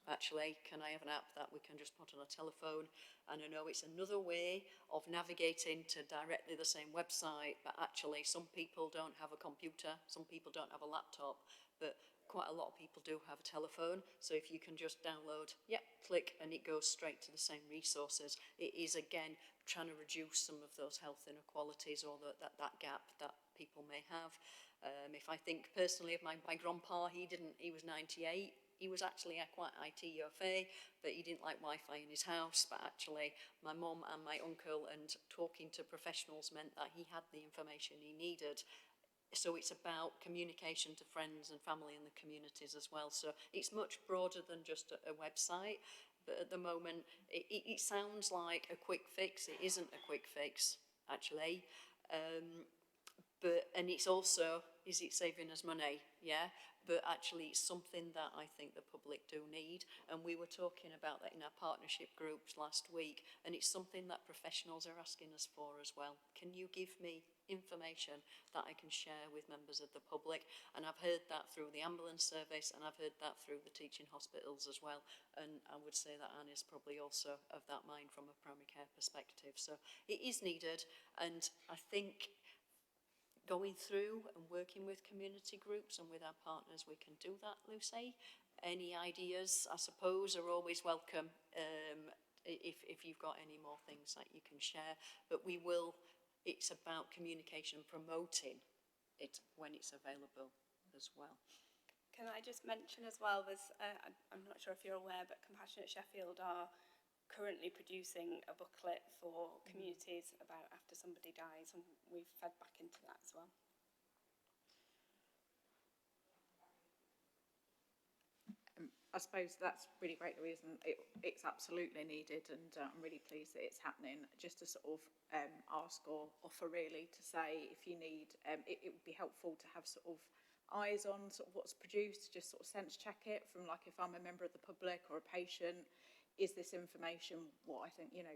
Actually, can I have an app that we can just put on a telephone? And I know it's another way of navigating to directly the same website, but actually some people don't have a computer, some people don't have a laptop, but quite a lot of people do have a telephone. So if you can just download, click, and it goes straight to the same resources. It is, again, trying to reduce some of those health inequalities or that gap that people may have. If I think personally of my grandpa, he was 98. He was actually quite IT UFA, but he didn't like Wi-Fi in his house. But actually, my mum and my uncle and talking to professionals meant that he had the information he needed. So it's about communication to friends and family in the communities as well. So it's much broader than just a website. But at the moment, it sounds like a quick fix. It isn't a quick fix, actually. And it's also, is it saving us money? Yeah. But actually it's something that I think the public do need. And we were talking about that in our partnership groups last week. And it's something that professionals are asking us for as well. Can you give me information that I can share with members of the public? And I've heard that through the ambulance service, and I've heard that through the teaching hospitals as well. And I would say that Anne is probably also of that mind from a primary care perspective. So it is needed, and I think going through and working with community groups and with our partners, we can do that, Lucy. Any ideas, I suppose, are always welcome if you've got any more things that you can share. But we will, it's about communication, promoting it when it's available as well. Can I just mention as well, there's, I'm not sure if you're aware, but Compassionate Sheffield are currently producing a booklet for communities about after somebody dies, and we've fed back into that as well. I suppose that's really great, Louise, and it's absolutely needed, and I'm really pleased that it's happening. Just to sort of ask or offer really to say, if you need, it would be helpful to have sort of eyes on sort of what's produced, just sort of sense check it from, like, if I'm a member of the public or a patient, is this information what I think, you know,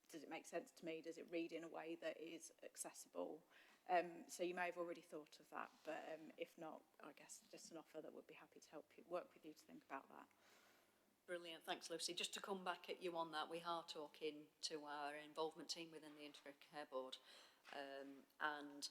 does it make sense to me? Does it read in a way that is accessible? So you may have already thought of that, but if not, I guess just an offer that would be happy to help you, work with you to think about that. Brilliant, thanks Lucy. Just to come back at you on that, we are talking to our involvement team within the Integrated Care Board, and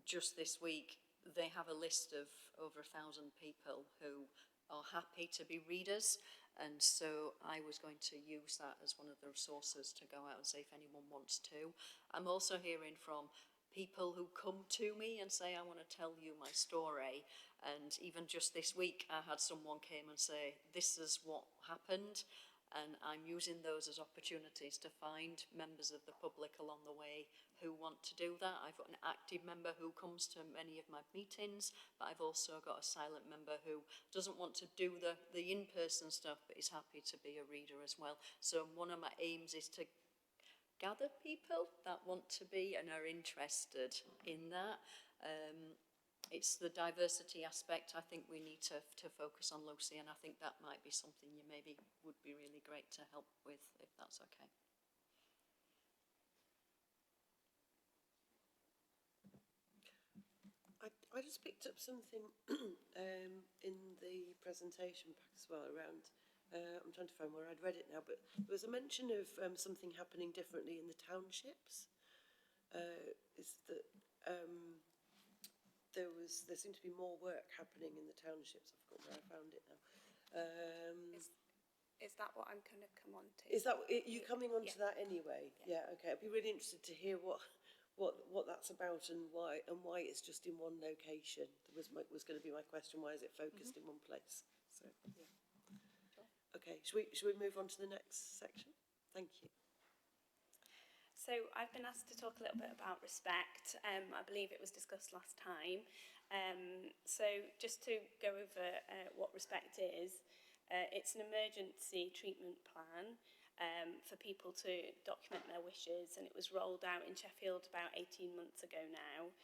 just this week they have a list of over 1,000 people who are happy to be readers. And so I was going to use that as one of the resources to go out and say if anyone wants to. I'm also hearing from people who come to me and say, I want to tell you my story. And even just this week, I had someone came and say, this is what happened. And I'm using those as opportunities to find members of the public along the way who want to do that. I've got an active member who comes to many of my meetings, but I've also got a silent member who doesn't want to do the in-person stuff, but is happy to be a reader as well. So one of my aims is to gather people that want to be and are interested in that. It's the diversity aspect I think we need to focus on, Lucy, and I think that might be something you maybe would be really great to help with, if that's okay. I just picked up something in the presentation pack as well around, I'm trying to find where I'd read it now, but there was a mention of something happening differently in the townships. Is that there seemed to be more work happening in the townships. I've forgotten where I found it now. Is that what I'm going to come on to? Is that you coming on to that anyway? Yeah. Okay. I'd be really interested to hear what that's about and why it's just in one location. That was going to be my question. Why is it focused in one place? So yeah. Sure. Okay. Should we move on to the next section? Thank you. So I've been asked to talk a little bit about respect. I believe it was discussed last time. So just to go over what respect is, it's an emergency treatment plan for people to document their wishes, and it was rolled out in Sheffield about 18 months ago now.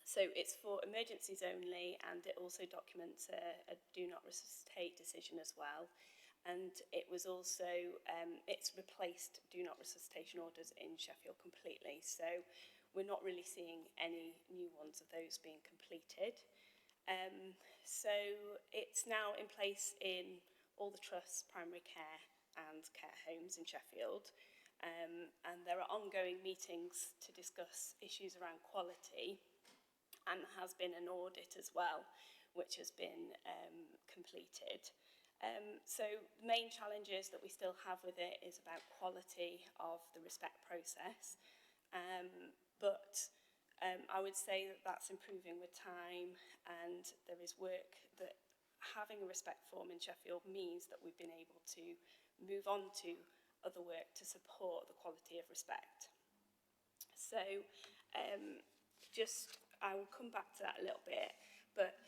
So it's for emergencies only, and it also documents a do not resuscitate decision as well. And it was also, it's replaced do not resuscitation orders in Sheffield completely. So we're not really seeing any new ones of those being completed. So it's now in place in all the trusts, primary care and care homes in Sheffield. And there are ongoing meetings to discuss issues around quality. And there has been an audit as well, which has been completed. So the main challenges that we still have with it is about quality of the respect process. But I would say that that's improving with time, and there is work that having a respect form in Sheffield means that we've been able to move on to other work to support the quality of respect. So I will come back to that a little bit, but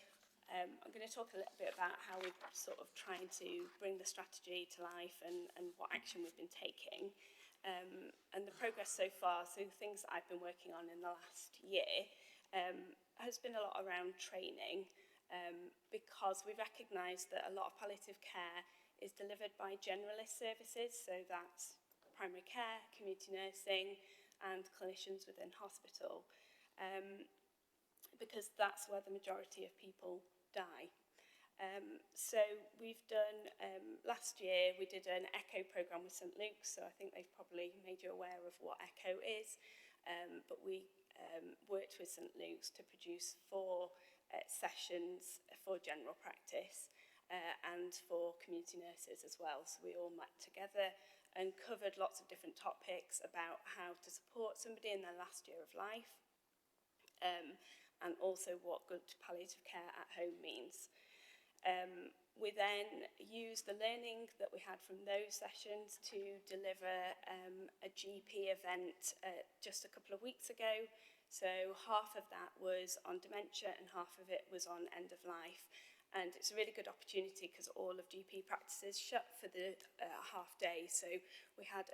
I'm going to talk a little bit about how we're sort of trying to bring the strategy to life and what action we've been taking. And the progress so far, so things that I've been working on in the last year, has been a lot around training, because we recognise that a lot of palliative care is delivered by generalist services, so that's primary care, community nursing and clinicians within hospital, because that's where the majority of people die. So we've done, last year we did an ECHO programme with St Luke's, so I think they've probably made you aware of what ECHO is, but we worked with St Luke's to produce 4 sessions for general practice and for community nurses as well. So we all met together and covered lots of different topics about how to support somebody in their last year of life, and also what good palliative care at home means. We then used the learning that we had from those sessions to deliver a GP event just a couple of weeks ago. So half of that was on dementia and half of it was on end of life. And it's a really good opportunity because all of GP practices shut for the half day. So we had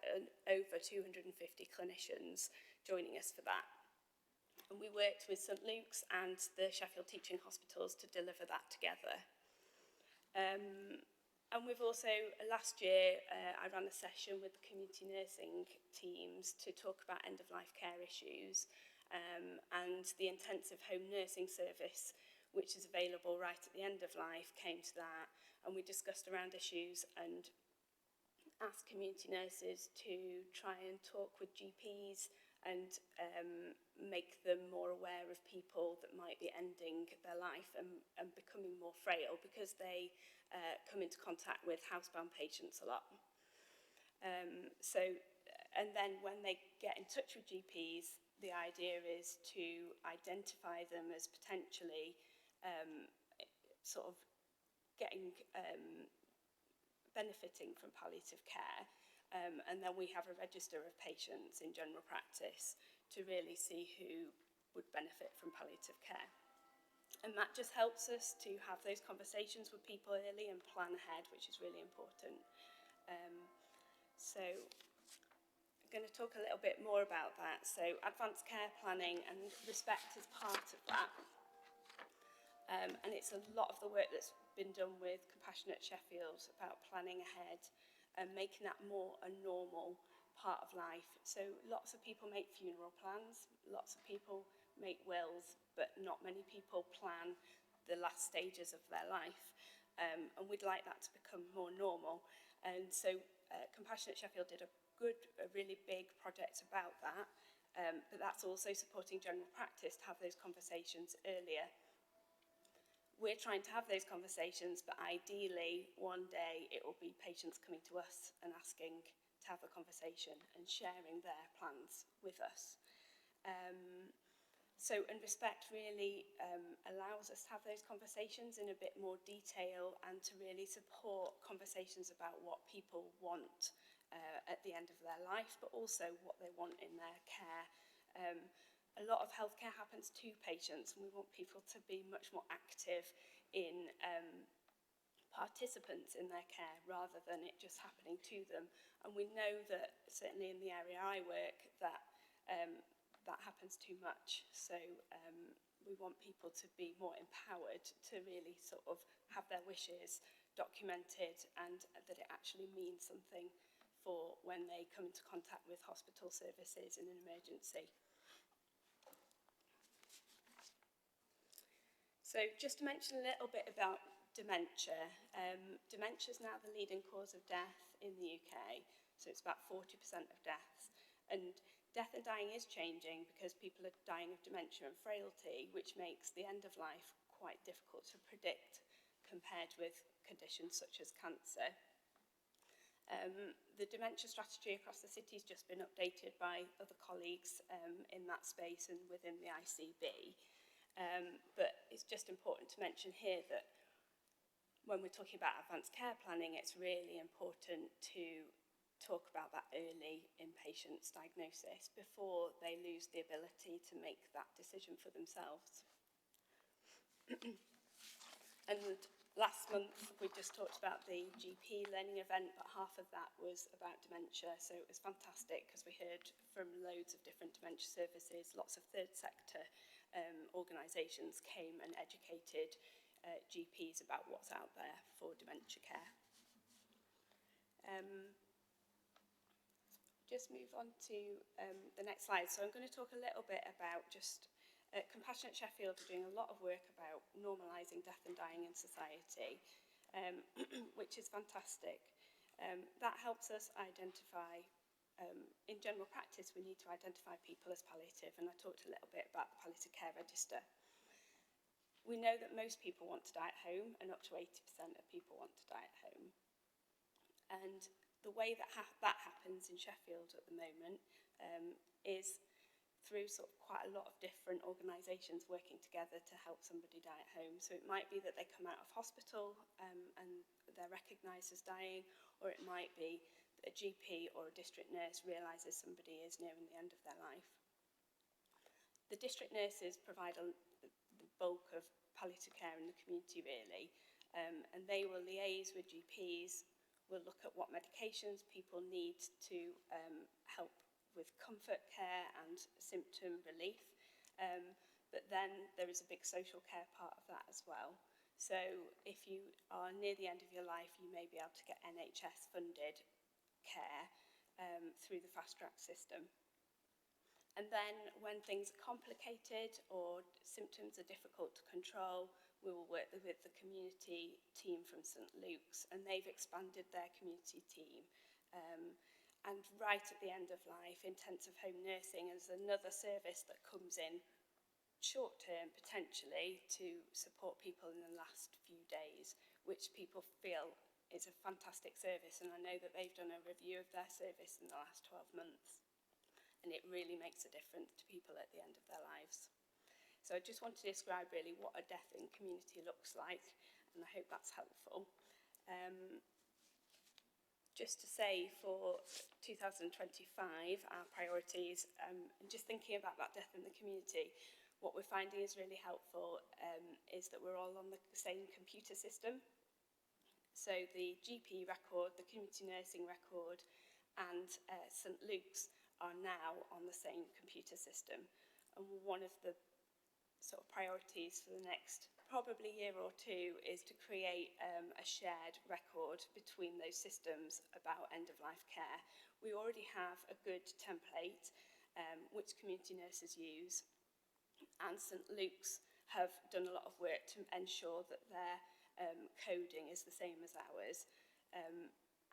over 250 clinicians joining us for that. And we worked with St Luke's and the Sheffield Teaching Hospitals to deliver that together. And we've also, last year, I ran a session with the community nursing teams to talk about end-of-life care issues, and the intensive home nursing service, which is available right at the end of life, came to that, and we discussed around issues and asked community nurses to try and talk with GPs and make them more aware of people that might be ending their life and becoming more frail, because they come into contact with housebound patients a lot. And then when they get in touch with GPs, the idea is to identify them as potentially sort of getting benefiting from palliative care. And then we have a register of patients in general practice to really see who would benefit from palliative care. And that just helps us to have those conversations with people early and plan ahead, which is really important. So I'm going to talk a little bit more about that. So advanced care planning and respect is part of that. And it's a lot of the work that's been done with Compassionate Sheffield about planning ahead and making that more a normal part of life. So lots of people make funeral plans, lots of people make wills, but not many people plan the last stages of their life. And we'd like that to become more normal. And so Compassionate Sheffield did a really big project about that, but that's also supporting general practice to have those conversations earlier. We're trying to have those conversations, but ideally one day it will be patients coming to us and asking to have a conversation and sharing their plans with us. And respect really allows us to have those conversations in a bit more detail and to really support conversations about what people want at the end of their life, but also what they want in their care. A lot of healthcare happens to patients, and we want people to be much more active in participants in their care rather than it just happening to them. And we know that certainly in the area I work that that happens too much. So we want people to be more empowered to really sort of have their wishes documented, and that it actually means something for when they come into contact with hospital services in an emergency. So just to mention a little bit about dementia. Dementia is now the leading cause of death in the UK, so it's about 40% of deaths. And death and dying is changing because people are dying of dementia and frailty, which makes the end of life quite difficult to predict compared with conditions such as cancer. The dementia strategy across the city has just been updated by other colleagues in that space and within the ICB. But it's just important to mention here that when we're talking about advanced care planning, it's really important to talk about that early in patients' diagnosis before they lose the ability to make that decision for themselves. And last month we just talked about the GP learning event, but half of that was about dementia, so it was fantastic because we heard from loads of different dementia services. Lots of third sector organisations came and educated GPs about what's out there for dementia care. Just move on to the next slide. So I'm going to talk a little bit about just Compassionate Sheffield are doing a lot of work about normalising death and dying in society, which is fantastic. That helps us identify, in general practice, we need to identify people as palliative, and I talked a little bit about the palliative care register. We know that most people want to die at home, and up to 80% of people want to die at home. And the way that that happens in Sheffield at the moment is through sort of quite a lot of different organisations working together to help somebody die at home. So it might be that they come out of hospital and they're recognised as dying, or it might be that a GP or a district nurse realises somebody is nearing the end of their life. The district nurses provide the bulk of palliative care in the community, really, and they will liaise with GPs, will look at what medications people need to help with comfort care and symptom relief, but then there is a big social care part of that as well. So if you are near the end of your life, you may be able to get NHS funded care through the fast track system. And then when things are complicated or symptoms are difficult to control, we will work with the community team from St Luke's, and they've expanded their community team. And right at the end of life, intensive home nursing is another service that comes in short term, potentially, to support people in the last few days, which people feel is a fantastic service. And I know that they've done a review of their service in the last 12 months. And it really makes a difference to people at the end of their lives. So I just want to describe really what a death in community looks like, and I hope that's helpful. Just to say, for 2025, our priorities, and just thinking about that death in the community, what we're finding is really helpful is that we're all on the same computer system. So the GP record, the community nursing record, and St Luke's are now on the same computer system. And one of the sort of priorities for the next probably year or two is to create a shared record between those systems about end-of-life care. We already have a good template which community nurses use, and St Luke's have done a lot of work to ensure that their coding is the same as ours.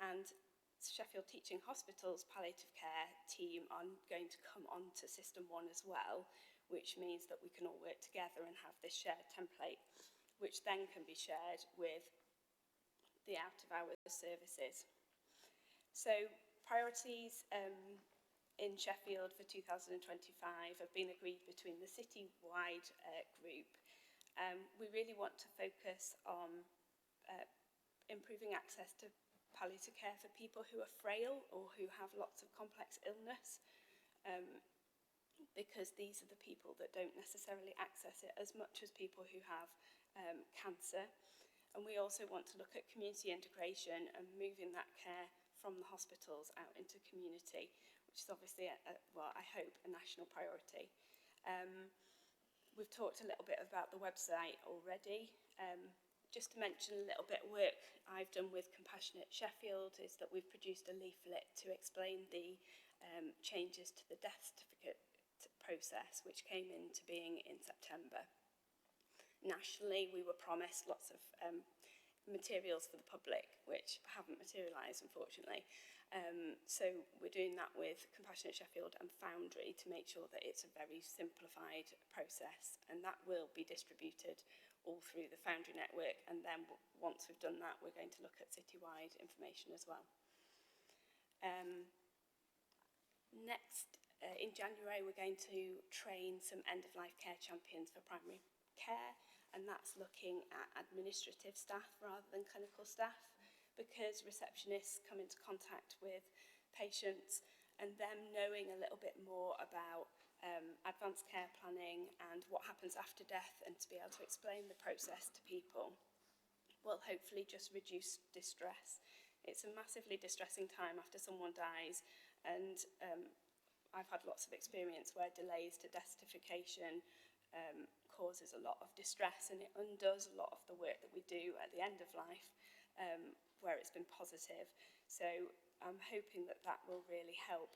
And Sheffield Teaching Hospital's palliative care team are going to come onto System 1 as well, which means that we can all work together and have this shared template, which then can be shared with the out-of-hours services. So priorities in Sheffield for 2025 have been agreed between the city-wide group. We really want to focus on improving access to palliative care for people who are frail or who have lots of complex illness, because these are the people that don't necessarily access it as much as people who have cancer. And we also want to look at community integration and moving that care from the hospitals out into community, which is obviously, well, I hope, a national priority. We've talked a little bit about the website already. Just to mention a little bit of work I've done with Compassionate Sheffield is that we've produced a leaflet to explain the changes to the death certificate process, which came into being in September. Nationally, we were promised lots of materials for the public, which haven't materialised, unfortunately. So we're doing that with Compassionate Sheffield and Foundry to make sure that it's a very simplified process, and that will be distributed all through the Foundry network, and then once we've done that, we're going to look at citywide information as well. Next, in January, we're going to train some end-of-life care champions for primary care, and that's looking at administrative staff rather than clinical staff, because receptionists come into contact with patients, and them knowing a little bit more about advanced care planning and what happens after death, and to be able to explain the process to people will hopefully just reduce distress. It's a massively distressing time after someone dies, and I've had lots of experience where delays to death certification causes a lot of distress, and it undoes a lot of the work that we do at the end of life where it's been positive. So I'm hoping that that will really help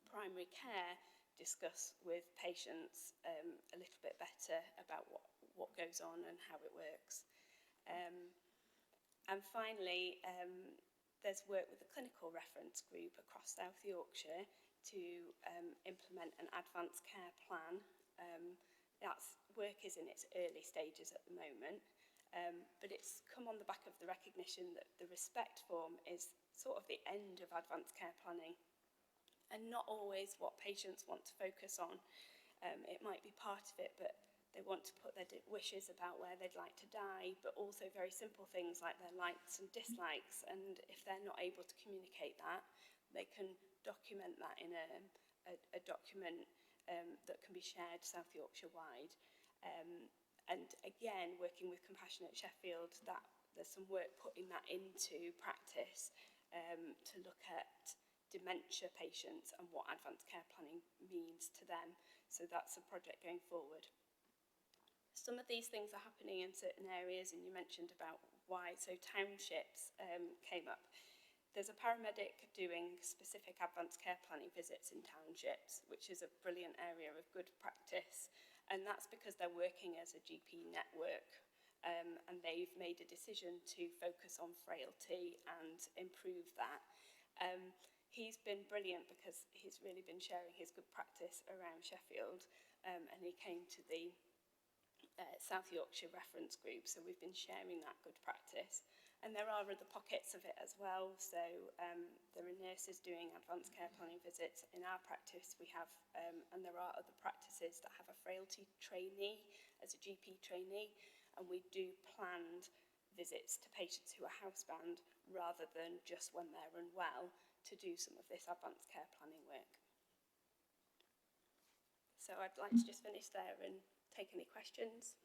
primary care discuss with patients a little bit better about what goes on and how it works. And finally, there's work with the clinical reference group across South Yorkshire to implement an advanced care plan. That work is in its early stages at the moment, but it's come on the back of the recognition that the respect form is sort of the end of advanced care planning, and not always what patients want to focus on. It might be part of it, but they want to put their wishes about where they'd like to die, but also very simple things like their likes and dislikes, and if they're not able to communicate that, they can document that in a document that can be shared South Yorkshire wide. And again, working with Compassionate Sheffield, that there's some work putting that into practice to look at dementia patients and what advanced care planning means to them. So that's a project going forward. Some of these things are happening in certain areas, and you mentioned about why. So townships came up. There's a paramedic doing specific advanced care planning visits in townships, which is a brilliant area of good practice. And that's because they're working as a GP network, and they've made a decision to focus on frailty and improve that. He's been brilliant because he's really been sharing his good practice around Sheffield, and he came to the South Yorkshire reference group, so we've been sharing that good practice. And there are other pockets of it as well, so there are nurses doing advanced care planning visits. In our practice we have, and there are other practices that have a frailty trainee as a GP trainee, and we do planned visits to patients who are housebound rather than just when they're unwell to do some of this advanced care planning work. So I'd like to just finish there and take any questions.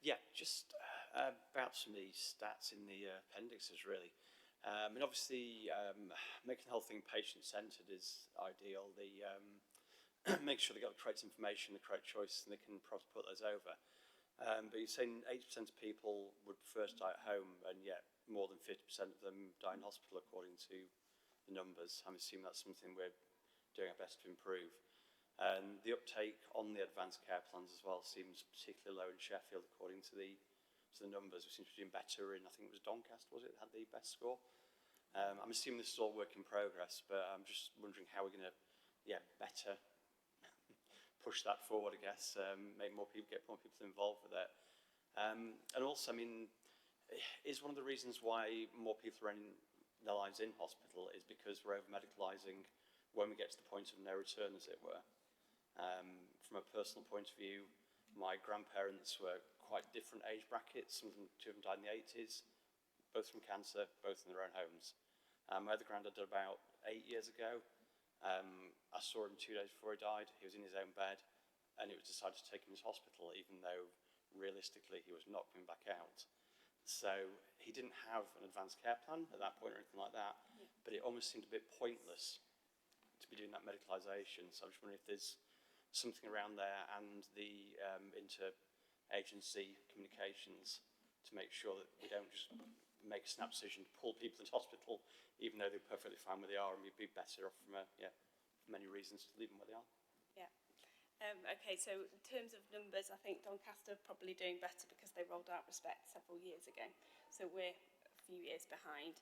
Yeah, just about some of these stats in the appendixes, really. And obviously, making the whole thing patient-centred is ideal. Make sure they got the correct information, the correct choices, and they can put those over. But you're saying 80% of people would prefer to die at home, and yet more than 50% of them die in hospital, according to the numbers. I'm assuming that's something we're doing our best to improve. And the uptake on the advanced care plans as well seems particularly low in Sheffield, according to the numbers. We seem to be doing better in, I think it was Doncaster, was it, that had the best score? I'm assuming this is all work in progress, but I'm just wondering how we're going to, better push that forward, I guess, make get more people involved with it. And also, I mean, is one of the reasons why more people are ending their lives in hospital is because we're over-medicalising when we get to the point of no return, as it were. From a personal point of view, My grandparents were quite different age brackets. Two of them died in the 80s, both from cancer, both in their own homes. My other granddad died about 8 years ago. I saw him 2 days before he died. He was in his own bed, and it was decided to take him to hospital, even though realistically he was not coming back out. So he didn't have an advanced care plan at that point or anything like that, but it almost seemed a bit pointless to be doing that medicalisation. So I'm just wondering if there's something around there and the inter-agency communications to make sure that we don't just make a snap decision to pull people into hospital, even though they're perfectly fine where they are, and we'd be better off for many reasons to leave them where they are. Yeah. Okay, so in terms of numbers, I think Doncaster are probably doing better because they rolled out Respect several years ago. So we're a few years behind.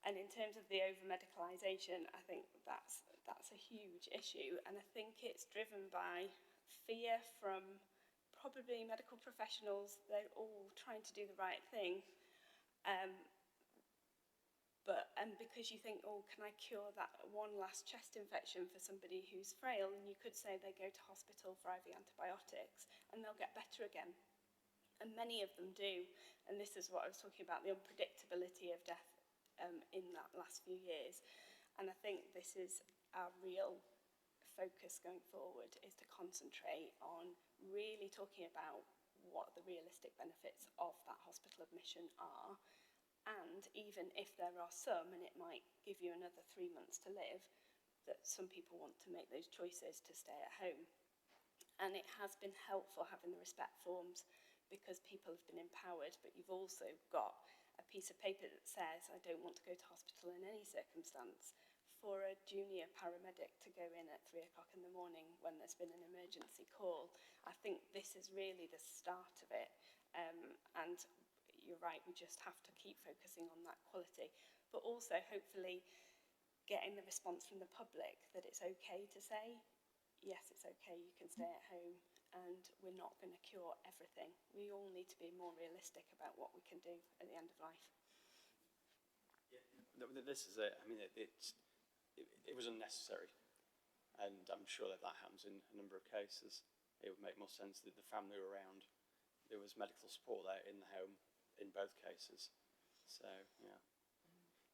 And in terms of the over-medicalisation, I think that's a huge issue. And I think it's driven by fear from probably medical professionals. They're all trying to do the right thing. And because you think, oh, can I cure that one last chest infection for somebody who's frail? And you could say they go to hospital for IV antibiotics and they'll get better again. And many of them do. And this is what I was talking about, the unpredictability of death in that last few years. And I think this is our real focus going forward, is to concentrate on really talking about what the realistic benefits of that hospital admission are. And even if there are some, and it might give you another 3 months to live, that some people want to make those choices to stay at home. And it has been helpful having the Respect forms because people have been empowered, but you've also got a piece of paper that says, I don't want to go to hospital in any circumstance. For a junior paramedic to go in at 3 o'clock in the morning when there's been an emergency call, I think this is really the start of it. And you're right, we just have to keep focusing on that quality, but also hopefully getting the response from the public that it's okay to say, yes, it's okay, you can stay at home, and we're not going to cure everything. We all need to be more realistic about what we can do at the end of life. Yeah, this is it. I mean, it was unnecessary, and I'm sure that happens in a number of cases. It would make more sense that the family were around, there was medical support there in the home, in both cases. So yeah,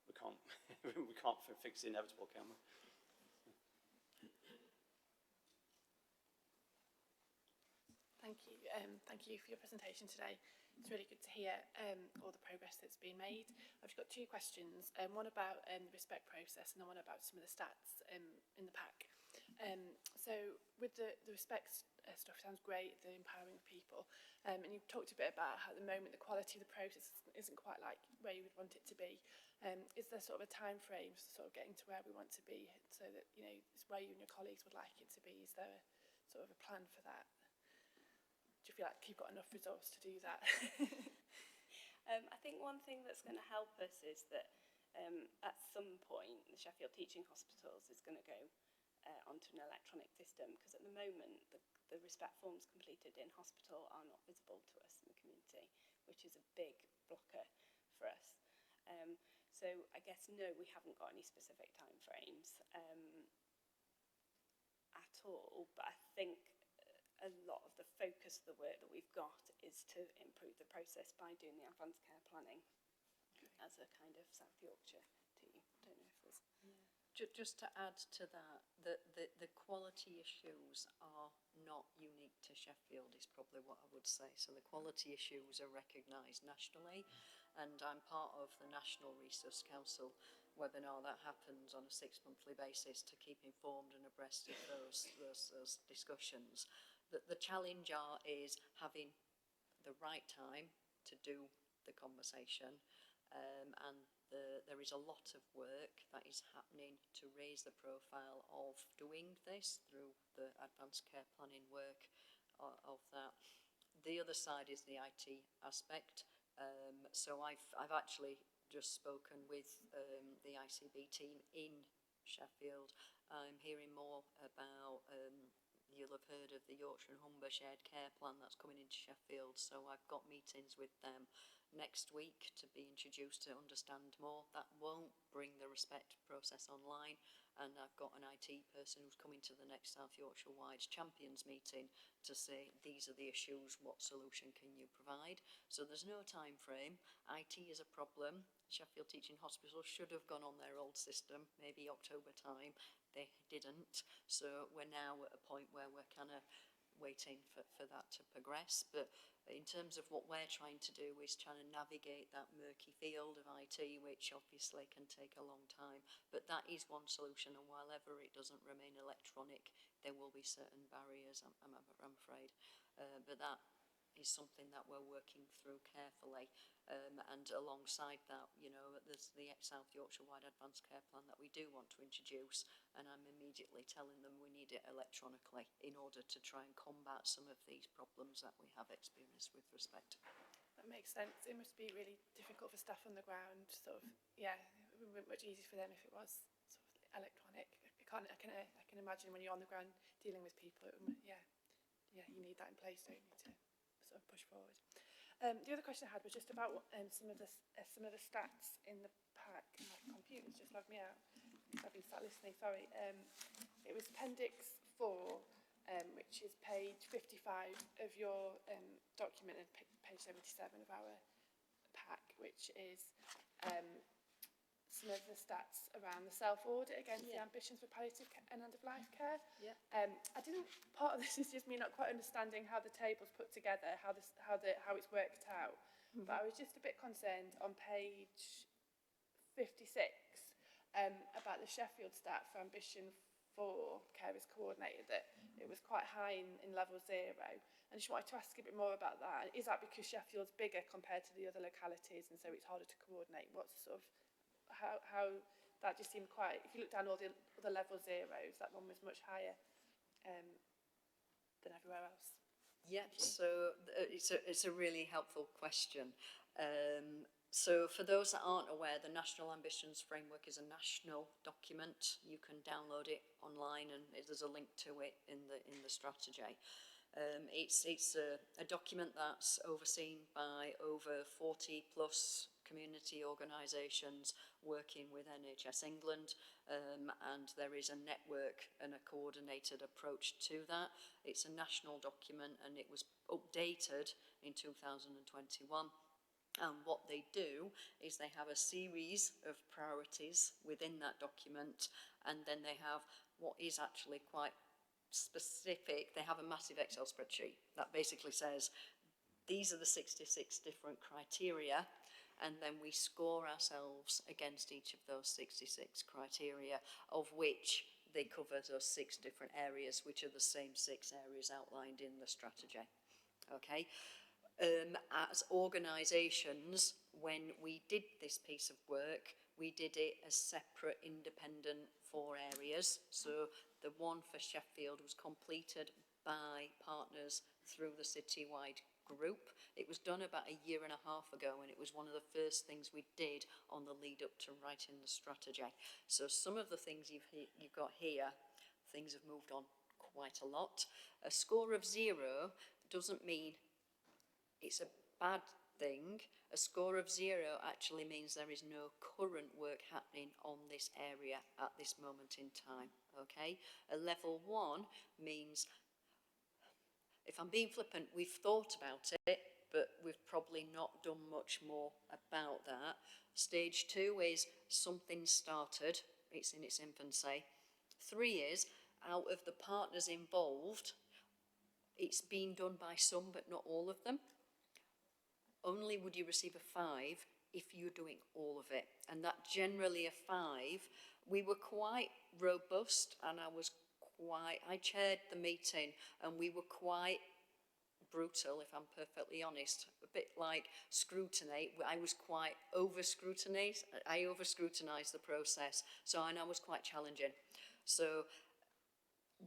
we can't fix the inevitable, can we? Thank you for your presentation today. It's really good to hear all the progress that's been made. I've got 2 questions, one about the Respect process and then one about some of the stats in the pack. So with the Respect stuff, sounds great, the empowering of people, and you've talked a bit about how at the moment the quality of the process isn't quite like where you would want it to be. Is there sort of a time frame for sort of getting to where we want to be, so that, you know, it's where you and your colleagues would like it to be? Is there sort of a plan for that? Do you feel like you've got enough resource to do that? I think one thing that's going to help us is that at some point the Sheffield Teaching Hospitals is going to go onto an electronic system, because at the moment the Respect forms completed in hospital are not visible to us in the community, which is a big blocker for us. So I guess no, we haven't got any specific time frames at all, but I think a lot of the focus of the work that we've got is to improve the process by doing the advanced care planning as a kind of South Yorkshire team. I don't know if there's... Just to add to that, the quality issues are not unique to Sheffield, is probably what I would say. So the quality issues are recognised nationally, and I'm part of the National Resource Council webinar that happens on a 6-monthly basis to keep informed and abreast of those discussions. The challenge is having the right time to do the conversation, and there is a lot of work that is happening to raise the profile of doing this through the advanced care planning work of that. The other side is the IT aspect. So I've actually just spoken with the ICB team in Sheffield. I'm hearing more about, you'll have heard of the Yorkshire and Humber Shared Care Plan that's coming into Sheffield, so I've got meetings with them next week to be introduced to understand more. That won't bring the respect process online, and I've got an IT person who's coming to the next South Yorkshire Wide Champions meeting to say these are the issues, what solution can you provide? So there's no time frame. IT is a problem. Sheffield Teaching Hospital should have gone on their old system, maybe October time. They didn't. So we're now at a point where we're kind of waiting for that to progress. But in terms of what we're trying to do is trying to navigate that murky field of IT, which obviously can take a long time. But that is one solution, and while ever it doesn't remain electronic, there will be certain barriers, I'm afraid. But that is something that we're working through carefully. And alongside that, you know, there's the South Yorkshire Wide Advanced Care Plan that we do want to introduce, and I'm immediately telling them we need it electronically in order to try and combat some of these problems that we have experienced with respect. That makes sense. It must be really difficult for staff on the ground, sort of, yeah, it would be much easier for them if it was sort of electronic. I can imagine when you're on the ground dealing with people, yeah, you need that in place, don't you, to sort of push forward. The other question I had was just about some of the stats in the pack. My computer's just logged me out. I've been sat listening, sorry. It was Appendix 4, which is page 55 of your document and page 77 of our pack, which is some of the stats around the self-audit against the ambitions for palliative and end-of-life care. I didn't, part of this is just me not quite understanding how the table's put together, how it's worked out. But I was just a bit concerned on page 56 about the Sheffield stat for ambition for carers coordinated, that it was quite high in level 0. I just wanted to ask a bit more about that. Is that because Sheffield's bigger compared to the other localities and so it's harder to coordinate? What's sort of how that just seemed quite, if you look down all the other level 0s, that one was much higher than everywhere else. Yeah, so it's a really helpful question. So for those that aren't aware, the National Ambitions Framework is a national document. You can download it online and there's a link to it in the strategy. It's a document that's overseen by over 40 plus community organisations working with NHS England, and there is a network and a coordinated approach to that. It's a national document and it was updated in 2021. And what they do is they have a series of priorities within that document, and then they have what is actually quite specific. They have a massive Excel spreadsheet that basically says these are the 66 different criteria, and then we score ourselves against each of those 66 criteria, of which they cover those 6 different areas, which are the same 6 areas outlined in the strategy. Okay. As organisations, when we did this piece of work, we did it as separate, independent 4 areas. So the one for Sheffield was completed by partners through the citywide group. It was done about a year and a half ago, and it was one of the first things we did on the lead up to writing the strategy. So some of the things you've got here, things have moved on quite a lot. A score of 0 doesn't mean it's a bad thing. A score of 0 actually means there is no current work happening on this area at this moment in time. Okay? A level 1 means, if I'm being flippant, we've thought about it, but we've probably not done much more about that. Stage 2 is something started, it's in its infancy. 3 is, out of the partners involved, it's been done by some but not all of them. Only would you receive a 5 if you're doing all of it. And that generally a 5, we were quite robust, and I chaired the meeting, and we were quite brutal, if I'm perfectly honest, a bit like scrutiny. I was quite over-scrutinised. I over-scrutinised the process, and I was quite challenging. So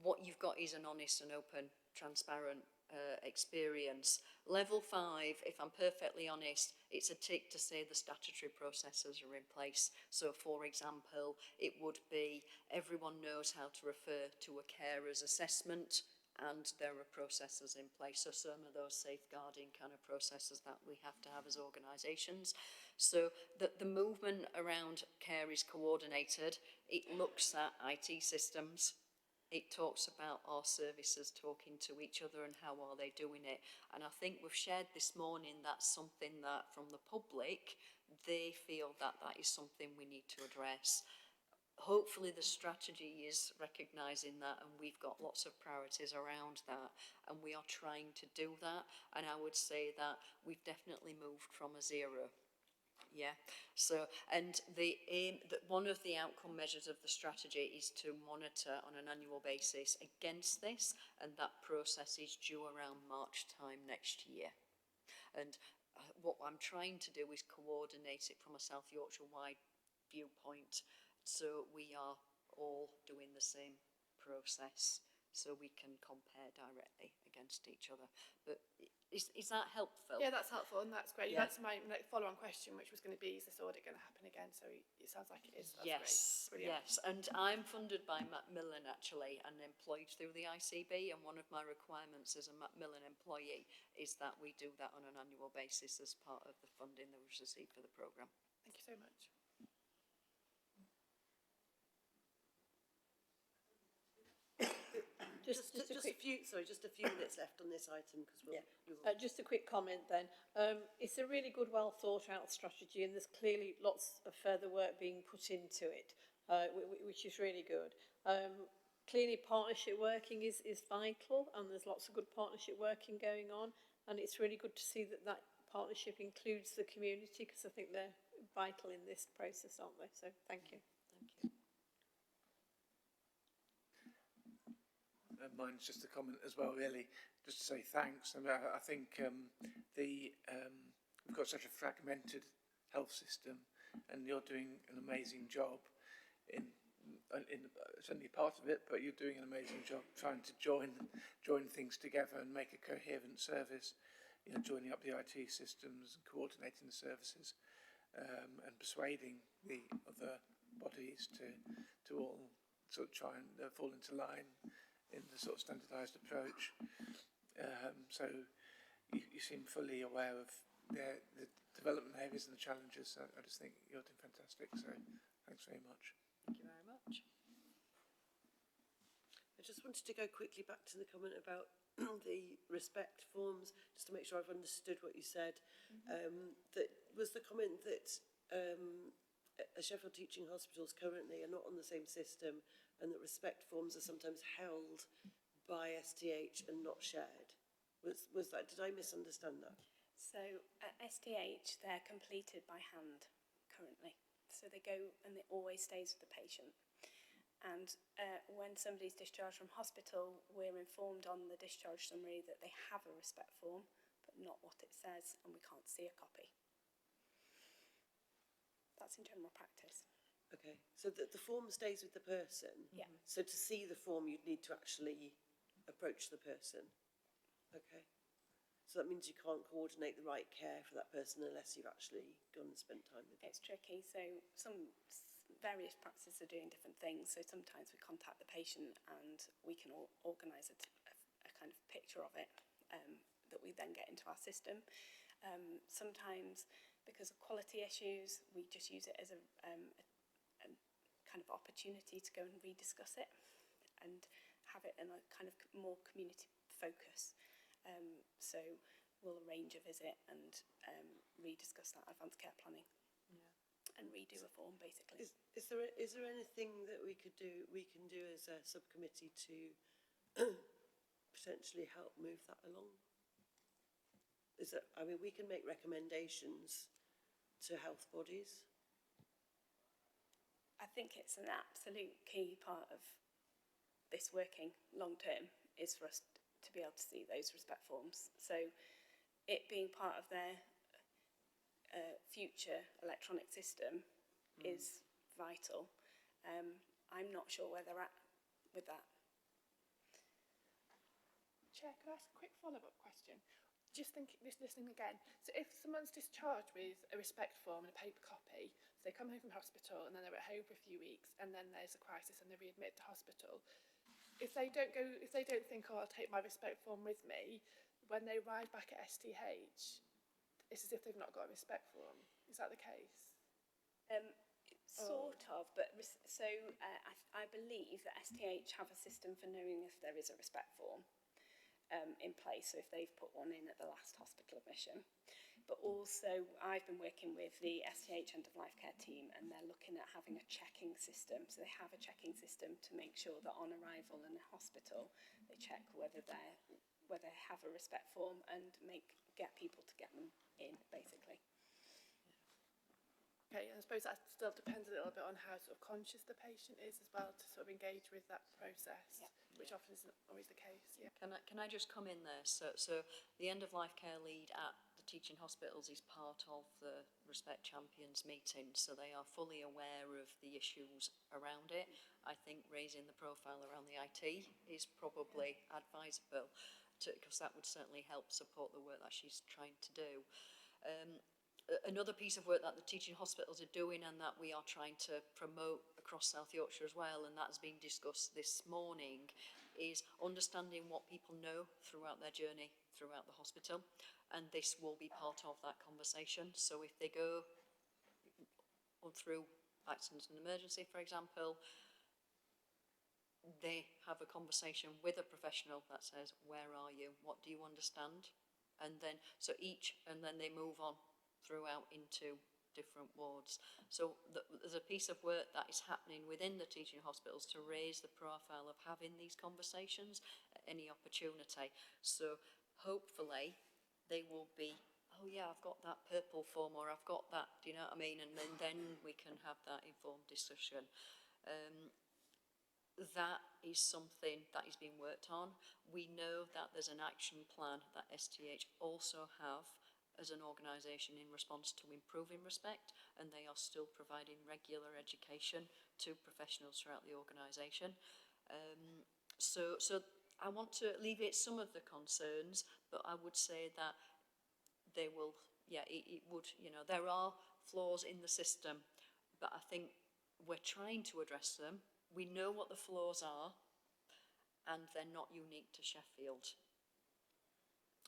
what you've got is an honest and open, transparent experience. Level 5, if I'm perfectly honest, it's a tick to say the statutory processes are in place. So for example, it would be everyone knows how to refer to a carer's assessment and there are processes in place. So some of those safeguarding kind of processes that we have to have as organisations. So the movement around care is coordinated. It looks at IT systems. It talks about our services talking to each other and how are they doing it. And I think we've shared this morning that's something that from the public, they feel that that is something we need to address. Hopefully the strategy is recognising that, and we've got lots of priorities around that, and we are trying to do that. And I would say that we've definitely moved from a zero. Yeah, so, and the aim, that one of the outcome measures of the strategy is to monitor on an annual basis against this, and that process is due around March time next year. And what I'm trying to do is coordinate it from a South Yorkshire wide viewpoint, so we are all doing the same process, so we can compare directly against each other. But is that helpful? Yeah, that's helpful, and that's great. Yeah. That's my follow-on question, which was going to be, is this audit going to happen again? So it sounds like it is. That's Yes, great. Brilliant. yes, and I'm funded by Macmillan actually, and employed through the ICB, and one of my requirements as a Macmillan employee is that we do that on an annual basis as part of the funding that was received for the programme. Thank you so much. Just a few minutes left on this item because just a quick comment then. It's a really good, well thought out strategy, and there's clearly lots of further work being put into it, which is really good. Clearly partnership working is vital, and there's lots of good partnership working going on, and it's really good to see that that partnership includes the community, because I think they're vital in this process, aren't they? So thank you. Thank you. Mine's just a comment as well, really, just to say thanks. And I think we've got such a fragmented health system, and you're doing an amazing job in certainly part of it, but you're doing an amazing job trying to join things together and make a coherent service. You know, joining up the IT systems and coordinating the services, and persuading the other bodies to all sort of try and fall into line in the sort of standardised approach. So you seem fully aware of the development areas and the challenges. So I just think you're doing fantastic. So thanks very much. Thank you very much. I just wanted to go quickly back to the comment about the respect forms, just to make sure I've understood what you said. That was the comment that Sheffield teaching hospitals currently are not on the same system, and that respect forms are sometimes held by STH and not shared. Was that, did I misunderstand that? So at STH, they're completed by hand currently. So they go and it always stays with the patient. And when somebody's discharged from hospital, we're informed on the discharge summary that they have a respect form, but not what it says, and we can't see a copy. That's in general practice. Okay, so the form stays with the person? Yeah. So to see the form, you'd need to actually approach the person? Okay. So that means you can't coordinate the right care for that person unless you've actually gone and spent time with them? It's tricky. So various practices are doing different things. So sometimes we contact the patient and we can organise a kind of picture of it that we then get into our system. Sometimes, because of quality issues, we just use it as a kind of opportunity to go and rediscuss it and have it in a kind of more community focus. So we'll arrange a visit and rediscuss that advanced care planning. And redo a form, basically. Is there anything that we can do as a subcommittee to potentially help move that along? I mean, we can make recommendations to health bodies. I think it's an absolute key part of this working long term is for us to be able to see those respect forms. So it being part of their future electronic system is vital. I'm not sure where they're at with that. Chair, can I ask a quick follow-up question? Just listening again. So if someone's discharged with a respect form and a paper copy, so they come home from hospital and then they're at home for a few weeks, and then there's a crisis and they're readmitted to hospital, if they don't think, oh, I'll take my respect form with me, when they arrive back at STH, it's as if they've not got a respect form. Is that the case? Sort of, but I believe that STH have a system for knowing if there is a respect form in place, so if they've put one in at the last hospital admission. But also, I've been working with the STH end-of-life care team, and they're looking at having a checking system. So they have a checking system to make sure that on arrival in a hospital, they check whether they have a respect form and get people to get them in, basically. Okay, and I suppose that still depends a little bit on how sort of conscious the patient is as well to sort of engage with that process, which often isn't always the case. Yeah. Can I just come in there? So the end-of-life care lead at the teaching hospitals is part of the Respect Champions meeting, so they are fully aware of the issues around it. I think raising the profile around the IT is probably advisable, because that would certainly help support the work that she's trying to do. Another piece of work that the teaching hospitals are doing and that we are trying to promote across South Yorkshire as well, and that's been discussed this morning, is understanding what people know throughout their journey throughout the hospital, and this will be part of that conversation. So if they go through accident and emergency, for example, they have a conversation with a professional that says, where are you? What do you understand? And then, and then they move on throughout into different wards. So there's a piece of work that is happening within the teaching hospitals to raise the profile of having these conversations at any opportunity. So hopefully they will be, oh yeah, I've got that purple form, or I've got that, do you know what I mean? And then we can have that informed discussion. That is something that is being worked on. We know that there's an action plan that STH also have as an organisation in response to improving respect, and they are still providing regular education to professionals throughout the organisation. So I want to alleviate some of the concerns, but I would say that they will, it would, there are flaws in the system, but I think we're trying to address them. We know what the flaws are, and they're not unique to Sheffield,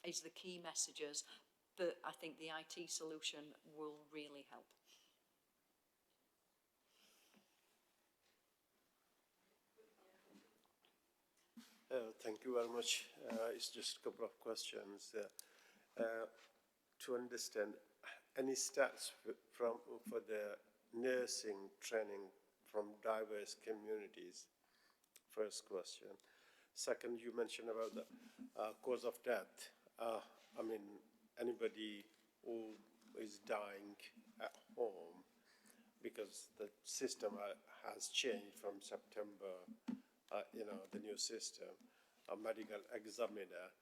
is the key messages. But I think the IT solution will really help. Thank you very much. It's just a couple of questions. To understand, any stats for the nursing training from diverse communities? First question. Second, you mentioned about the cause of death. I mean, anybody who is dying at home, because the system has changed from September, the new system, a medical examiner,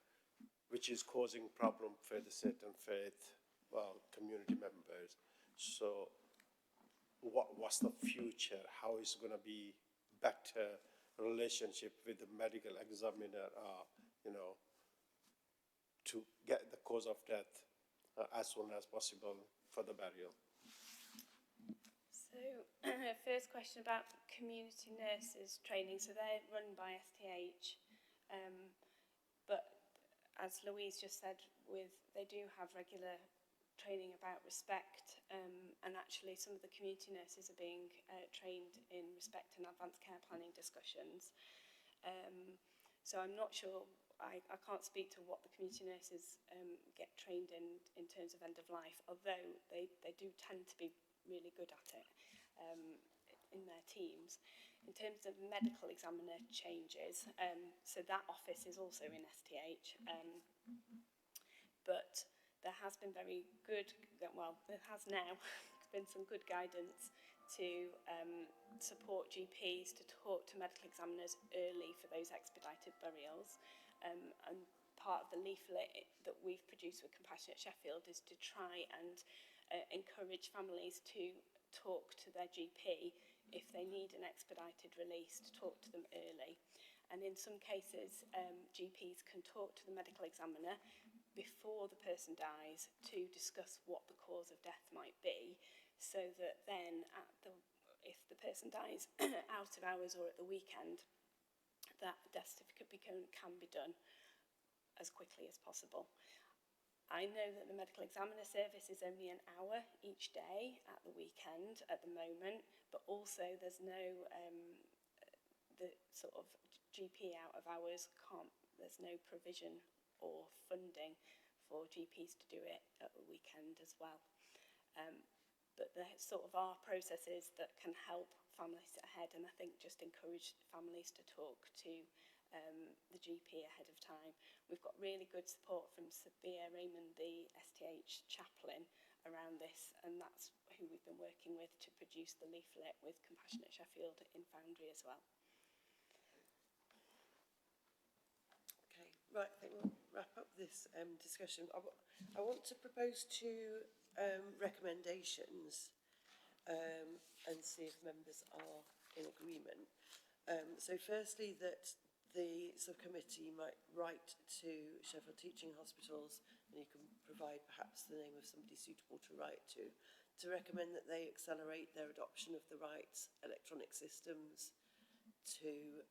which is causing problem for the certain faith, community members. So what's the future? How is going to be better relationship with the medical examiner, to get the cause of death as soon as possible for the burial? So, first question about community nurses training. So they're run by STH, but as Louise just said, they do have regular training about respect, and actually some of the community nurses are being trained in respect and advanced care planning discussions. So I'm not sure, I can't speak to what the community nurses get trained in terms of end of life, although they do tend to be really good at it in their teams. In terms of medical examiner changes, so that office is also in STH, but there has been there has now been some good guidance to support GPs to talk to medical examiners early for those expedited burials. And part of the leaflet that we've produced with Compassionate Sheffield is to try and encourage families to talk to their GP if they need an expedited release, to talk to them early. And in some cases, GPs can talk to the medical examiner before the person dies to discuss what the cause of death might be, so that then if the person dies out of hours or at the weekend, that death certificate can be done as quickly as possible. I know that the medical examiner service is only an hour each day at the weekend at the moment, but also there's no the sort of GP out of hours there's no provision or funding for GPs to do it at the weekend as well. But there sort of are processes that can help families ahead, and I think just encourage families to talk to the GP ahead of time. We've got really good support from Sophia Raymond, the STH chaplain, around this, and that's who we've been working with to produce the leaflet with Compassionate Sheffield in Foundry as well. Okay, right, I think we'll wrap up this discussion. I want to propose two recommendations and see if members are in agreement. So firstly, that the subcommittee might write to Sheffield Teaching Hospitals, and you can provide perhaps the name of somebody suitable to write to recommend that they accelerate their adoption of the right electronic systems to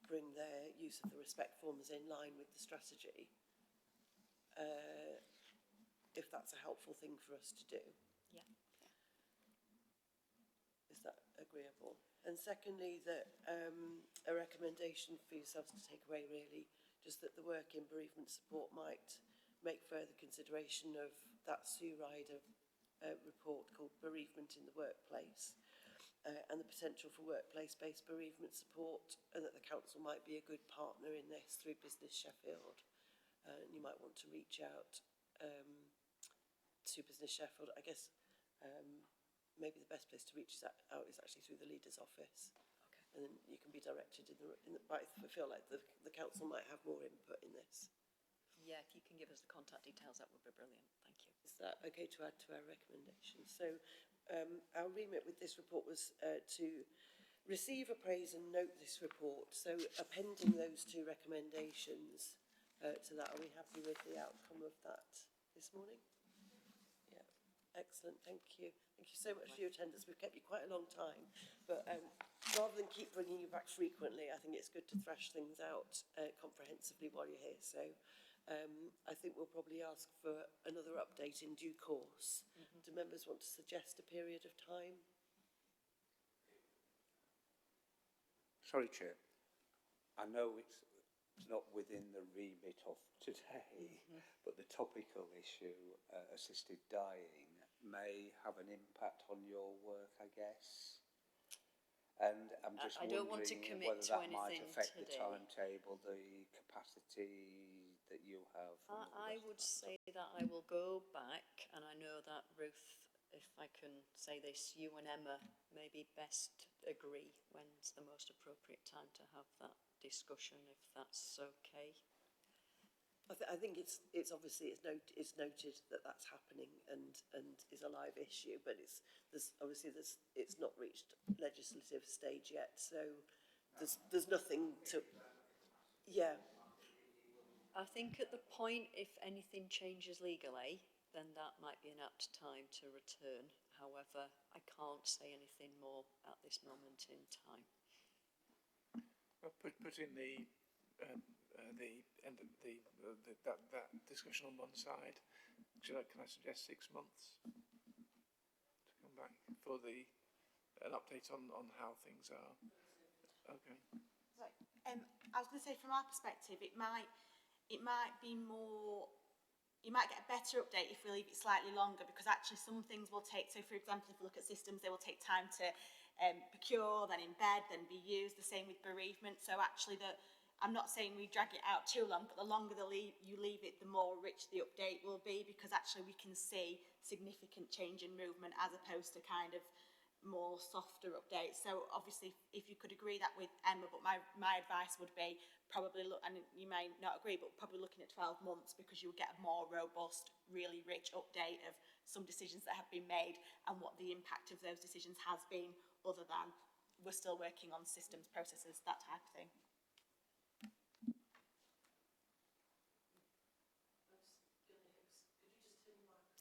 bring their use of the respect forms in line with the strategy, if that's a helpful thing for us to do. Yeah. Is that agreeable? And secondly, that a recommendation for yourselves to take away, really, just that the work in bereavement support might make further consideration of that Sue Ryder report called Bereavement in the Workplace, and the potential for workplace-based bereavement support, and that the council might be a good partner in this through Business Sheffield. And you might want to reach out to Business Sheffield. I guess maybe the best place to reach out is actually through the leader's office. Okay. And then you can be directed in the I feel like the council might have more input in this. Yeah, if you can give us the contact details, that would be brilliant. Thank you. Is that okay to add to our recommendation? So our remit with this report was to receive, appraise and note this report. So appending those two recommendations to that, are we happy with the outcome of that this morning? Yeah, excellent, thank you. Thank you so much for your attendance. We've kept you quite a long time, but rather than keep bringing you back frequently, I think it's good to thrash things out comprehensively while you're here. So I think we'll probably ask for another update in due course. Mm-hmm. Do members want to suggest a period of time? Sorry, Chair. I know it's not within the remit of today, but the topical issue, assisted dying, may have an impact on your work, I guess. And I'm just I don't want to commit whether to that might anything affect today. the timetable, the capacity that you have. I would say that I will go back, and I know that Ruth, if I can say this, you and Emma maybe best agree when's the most appropriate time to have that discussion, if that's okay. I think it's obviously it's noted that that's happening and is a live issue, but it's not reached legislative stage yet, so there's nothing to. Yeah. I think at the point, if anything changes legally, then that might be an apt time to return. However, I can't say anything more at this moment in time. Well, put in the end of that discussion on one side. Can I suggest 6 months to come back for an update on how things are? Okay. So, I was going to say, from our perspective, it might be more. You might get a better update if we leave it slightly longer, because actually some things will take. So, for example, if we look at systems, they will take time to procure, then embed, then be used. The same with bereavement. So actually, I'm not saying we drag it out too long, but the longer you leave it, the more rich the update will be, because actually we can see significant change in movement as opposed to kind of more softer updates. So obviously, if you could agree that with Emma, but my advice would be probably look, and you may not agree, but probably looking at 12 months, because you'll get a more robust, really rich update of some decisions that have been made and what the impact of those decisions has been, other than we're still working on systems, processes, that type of thing.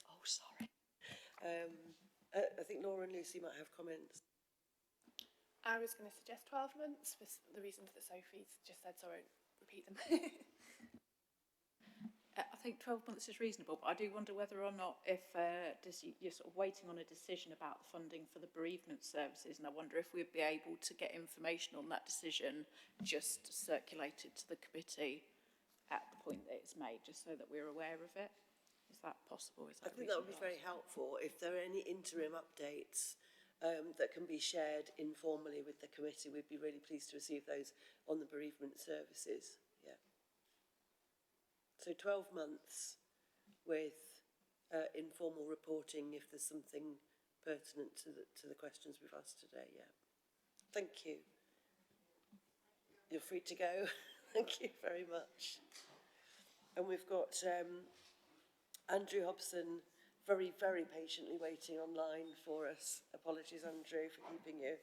Oh, sorry. I think Laura and Lucy might have comments. I was going to suggest 12 months for the reasons that Sophie's just said, so I won't repeat them. I think 12 months is reasonable, but I do wonder whether or not if you're sort of waiting on a decision about the funding for the bereavement services, and I wonder if we'd be able to get information on that decision just circulated to the committee at the point that it's made, just so that we're aware of it. Is that possible? Is that I think that would be very helpful if there are any interim updates that can be shared informally with the committee. We'd be really pleased to receive those on the bereavement services. Yeah. So 12 months with informal reporting if there's something pertinent to the questions we've asked today. Yeah. Thank you. You're free to go. Thank you very much. And we've got Andrew Hobson very, very patiently waiting online for us. Apologies, Andrew, for keeping you.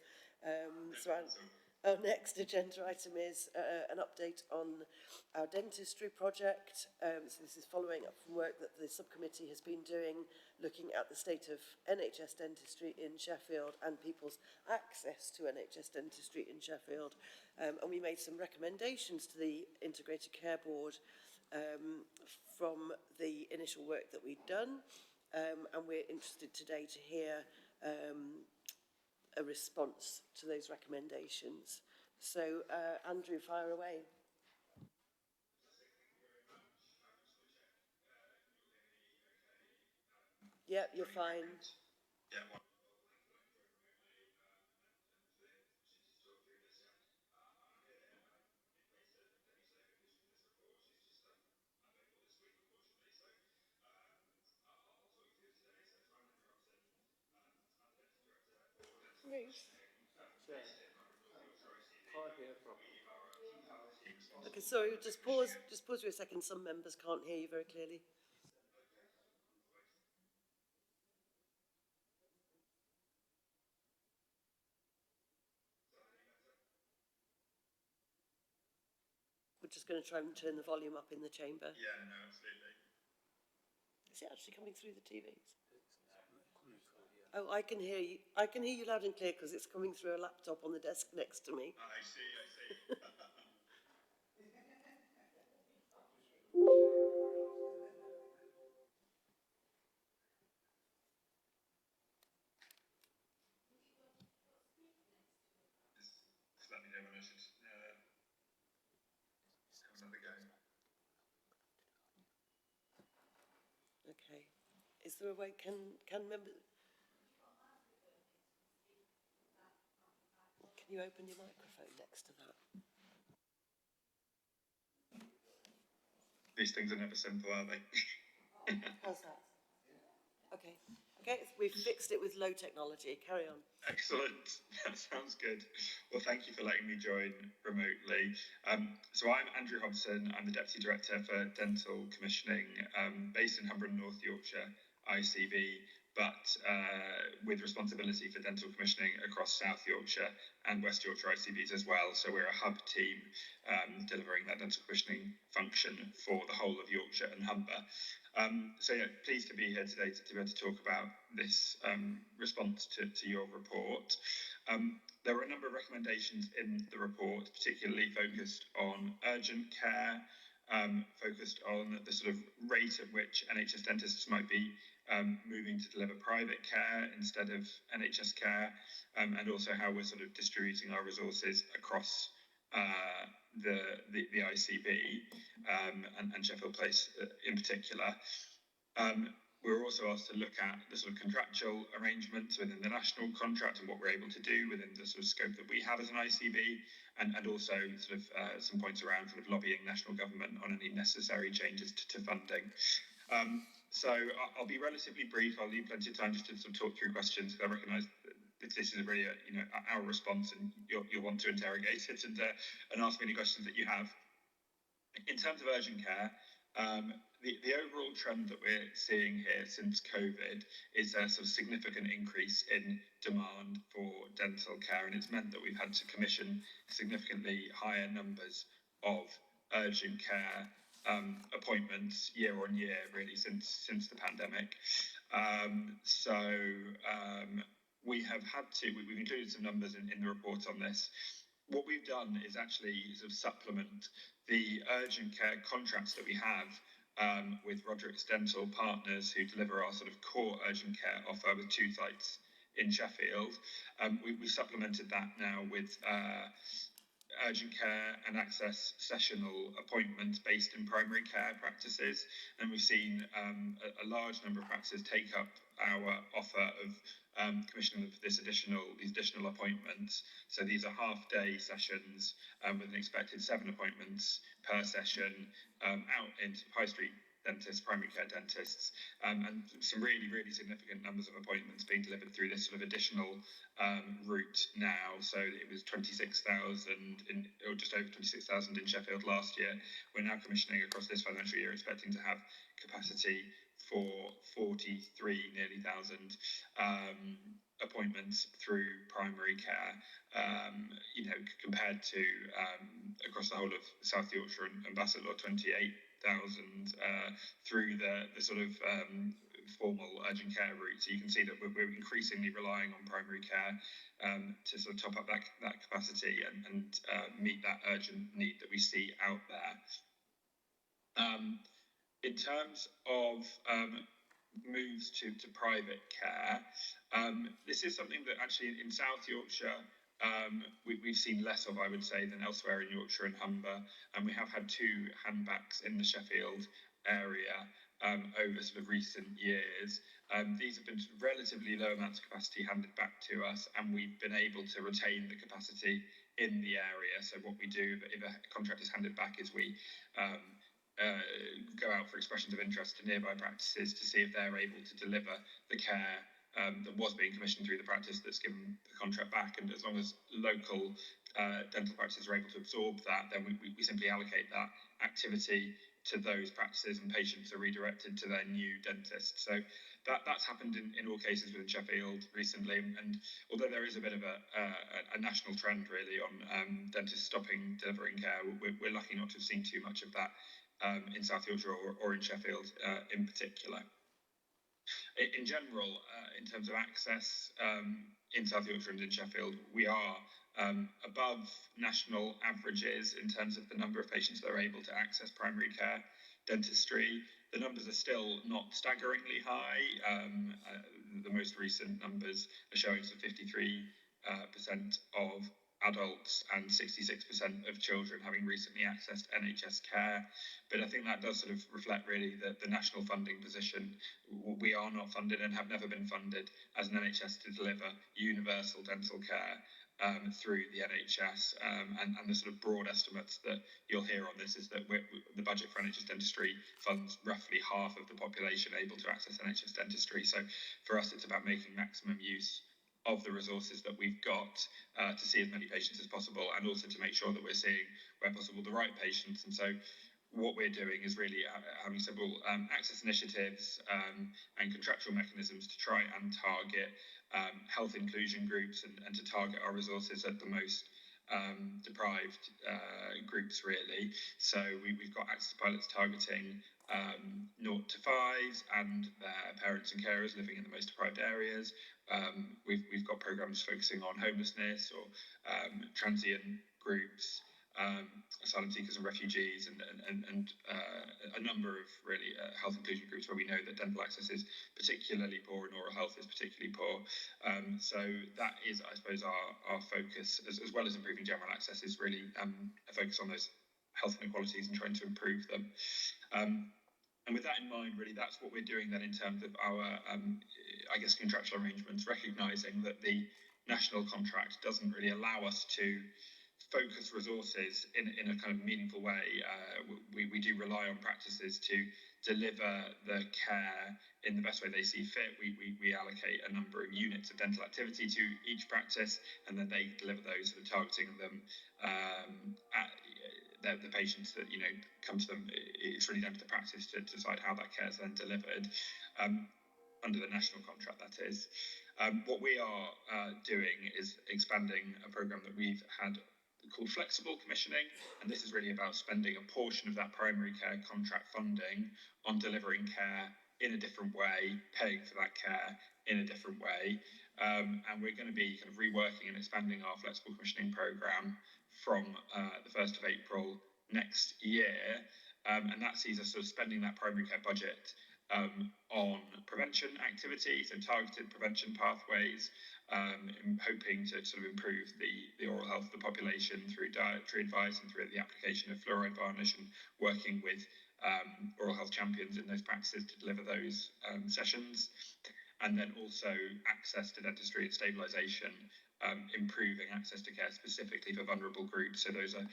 Our next agenda item is an update on our dentistry project. So this is following up from work that the subcommittee has been doing, looking at the state of NHS dentistry in Sheffield and people's access to NHS dentistry in Sheffield. And we made some recommendations to the Integrated Care Board from the initial work that we'd done. And we're interested today to hear a response to those recommendations. So, Andrew, fire away. Yep, you're fine. Ruth? Okay, sorry, just pause for a second. Some members can't hear you very clearly. We're just going to try and turn the volume up in the chamber. Yeah, no, absolutely. Is it actually coming through the TVs? Oh, I can hear you. I can hear you loud and clear because it's coming through a laptop on the desk next to me. I see. Just let me know when I should have another go. Okay. Is there a way? Can members? Can you open your microphone next to that? These things are never simple, are they? How's that? Okay. Okay, we've fixed it with low technology. Carry on. Excellent. That sounds good. Well, thank you for letting me join remotely. So I'm Andrew Hobson. I'm the Deputy Director for Dental Commissioning based in Humber, North Yorkshire, ICB, but with responsibility for dental commissioning across South Yorkshire and West Yorkshire ICBs as well. So we're a hub team delivering that dental commissioning function for the whole of Yorkshire and Humber. So yeah, pleased to be here today to be able to talk about this response to your report. There were a number of recommendations in the report, particularly focused on urgent care, focused on the sort of rate at which NHS dentists might be moving to deliver private care instead of NHS care, and also how we're sort of distributing our resources across the ICB and Sheffield Place in particular. We were also asked to look at the sort of contractual arrangements within the national contract and what we're able to do within the sort of scope that we have as an ICB, and also sort of some points around sort of lobbying national government on any necessary changes to funding. So I'll be relatively brief. I'll leave plenty of time just to sort of talk through questions, because I recognise that this is really our response, and you'll want to interrogate it and ask me any questions that you have. In terms of urgent care, the overall trend that we're seeing here since COVID is a sort of significant increase in demand for dental care, and it's meant that we've had to commission significantly higher numbers of urgent care appointments year on year, really, since the pandemic. So we have had to, we've included some numbers in the report on this. What we've done is actually sort of supplement the urgent care contracts that we have with Roderick's Dental Partners, who deliver our sort of core urgent care offer with 2 sites in Sheffield. We supplemented that now with urgent care and access sessional appointments based in primary care practices, and we've seen a large number of practices take up our offer of commissioning for these additional appointments. So these are half-day sessions with an expected 7 appointments per session out into high street dentists, primary care dentists, and some really, really significant numbers of appointments being delivered through this sort of additional route now. So it was 26,000 or just over 26,000 in Sheffield last year. We're now commissioning across this financial year, expecting to have capacity for 43 nearly thousand appointments through primary care. You know, compared to across the whole of South Yorkshire and Bassetlaw, 28,000 through the sort of formal urgent care route. So you can see that we're increasingly relying on primary care to sort of top up that capacity and meet that urgent need that we see out there. In terms of moves to private care, this is something that actually in South Yorkshire we've seen less of, I would say, than elsewhere in Yorkshire and Humber, and we have had 2 handbacks in the Sheffield area over sort of recent years. These have been sort of relatively low amounts of capacity handed back to us, and we've been able to retain the capacity in the area. So what we do if a contract is handed back is we go out for expressions of interest to nearby practices to see if they're able to deliver the care that was being commissioned through the practice that's given the contract back. And as long as local dental practices are able to absorb that, then we simply allocate that activity to those practices, and patients are redirected to their new dentist. So that's happened in all cases within Sheffield recently, and although there is a bit of a national trend really on dentists stopping delivering care, we're lucky not to have seen too much of that in South Yorkshire or in Sheffield in particular. In general, in terms of access in South Yorkshire and in Sheffield, we are above national averages in terms of the number of patients that are able to access primary care dentistry. The numbers are still not staggeringly high. The most recent numbers are showing some 53% of adults and 66% of children having recently accessed NHS care. But I think that does sort of reflect really the national funding position. We are not funded and have never been funded as an NHS to deliver universal dental care through the NHS, and the sort of broad estimates that you'll hear on this is that the budget for NHS dentistry funds roughly half of the population able to access NHS dentistry. So for us, it's about making maximum use of the resources that we've got to see as many patients as possible, and also to make sure that we're seeing, where possible, the right patients. And so what we're doing is really having several access initiatives and contractual mechanisms to try and target health inclusion groups and to target our resources at the most deprived groups, really. So we've got access pilots targeting 0 to 5s and their parents and carers living in the most deprived areas. We've got programs focusing on homelessness or transient groups, asylum seekers and refugees, and a number of really health inclusion groups where we know that dental access is particularly poor and oral health is particularly poor. So that is, I suppose, our focus, as well as improving general access, is really a focus on those health inequalities and trying to improve them. And with that in mind, really, that's what we're doing then in terms of our, I guess, contractual arrangements, recognising that the national contract doesn't really allow us to focus resources in a kind of meaningful way. We do rely on practices to deliver the care in the best way they see fit. We allocate a number of units of dental activity to each practice, and then they deliver those, sort of targeting them at the patients that come to them. It's really down to the practice to decide how that care is then delivered under the national contract, that is. What we are doing is expanding a programme that we've had called flexible commissioning, and this is really about spending a portion of that primary care contract funding on delivering care in a different way, paying for that care in a different way. And we're going to be kind of reworking and expanding our flexible commissioning programme from the 1st of April next year. And that sees us sort of spending that primary care budget on prevention activity, so targeted prevention pathways, hoping to sort of improve the oral health of the population through dietary advice and through the application of fluoride varnish, and working with oral health champions in those practices to deliver those sessions. And then also access to dentistry and stabilisation, improving access to care specifically for vulnerable groups. So those are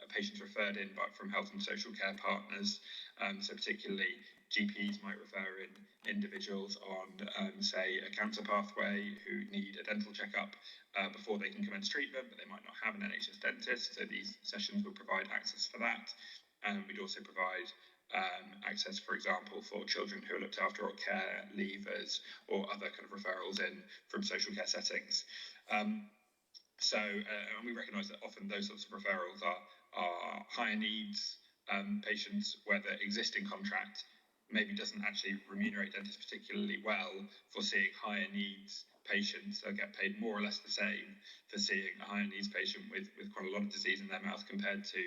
patients referred in from health and social care partners. So particularly GPs might refer in individuals on, say, a cancer pathway who need a dental checkup before they can commence treatment, but they might not have an NHS dentist. So these sessions will provide access for that. And we'd also provide access, for example, for children who are looked after or care leavers or other kind of referrals in from social care settings. And we recognise that often those sorts of referrals are higher needs patients where the existing contract maybe doesn't actually remunerate dentists particularly well for seeing higher needs patients. They'll get paid more or less the same for seeing a higher needs patient with quite a lot of disease in their mouth compared to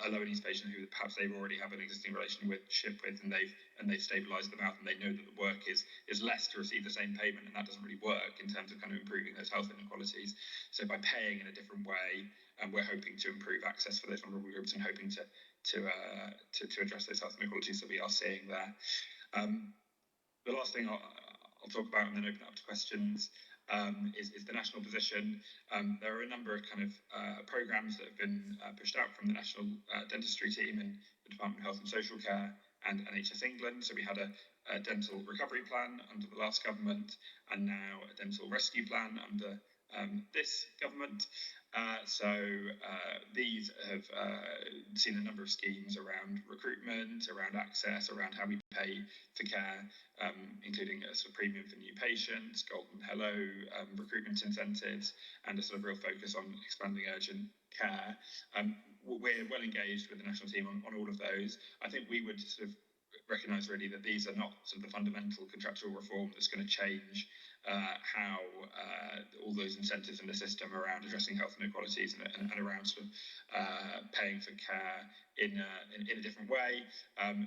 a lower needs patient who perhaps they've already have an existing relationship with, and they've stabilised the mouth, and they know that the work is less to receive the same payment, and that doesn't really work in terms of kind of improving those health inequalities. So by paying in a different way, we're hoping to improve access for those vulnerable groups and hoping to address those health inequalities that we are seeing there. The last thing I'll talk about and then open it up to questions is the national position. There are a number of kind of programmes that have been pushed out from the national dentistry team in the Department of Health and Social Care and NHS England. So we had a dental recovery plan under the last government, and now a dental rescue plan under this government. These have seen a number of schemes around recruitment, around access, around how we pay for care, including a sort of premium for new patients, Golden Hello recruitment incentives, and a sort of real focus on expanding urgent care. We're well engaged with the national team on all of those. I think we would sort of recognise really that these are not sort of the fundamental contractual reform that's going to change how all those incentives in the system around addressing health inequalities and around sort of paying for care in a different way.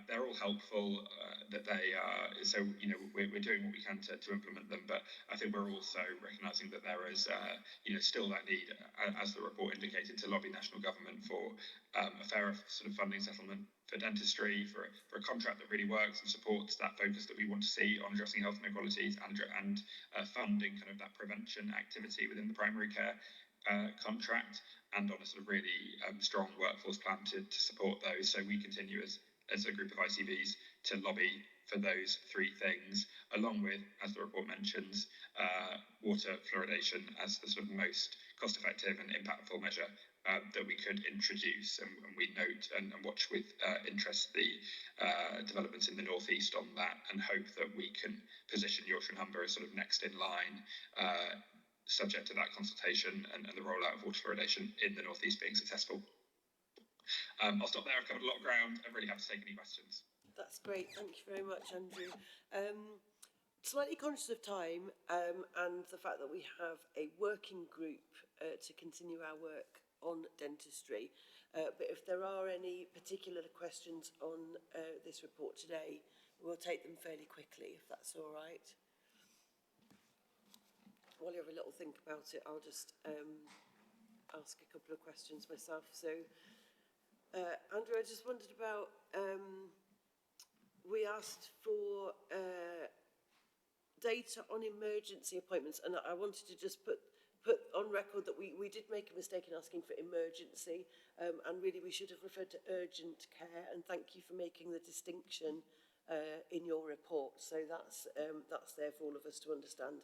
They're all helpful. That they are. So we're doing what we can to implement them. But I think we're also recognising that there is still that need, as the report indicated, to lobby national government for a fairer sort of funding settlement for dentistry, for a contract that really works and supports that focus that we want to see on addressing health inequalities and funding kind of that prevention activity within the primary care contract, and on a sort of really strong workforce plan to support those. So we continue as a group of ICBs to lobby for those three things, along with, as the report mentions, water fluoridation as the sort of most cost-effective and impactful measure that we could introduce, and we note and watch with interest the developments in the North East on that, and hope that we can position Yorkshire and Humber as sort of next in line, subject to that consultation and the rollout of water fluoridation in the North East being successful. I'll stop there. I've covered a lot of ground. I'm really happy to take any questions. That's great. Thank you very much, Andrew. Slightly conscious of time and the fact that we have a working group to continue our work on dentistry. But if there are any particular questions on this report today, we'll take them fairly quickly, if that's all right. While you have a little think about it, I'll just ask a couple of questions myself. So, Andrew, I just wondered about, we asked for data on emergency appointments, and I wanted to just put on record that we did make a mistake in asking for emergency, and really we should have referred to urgent care, and thank you for making the distinction in your report. So that's there for all of us to understand.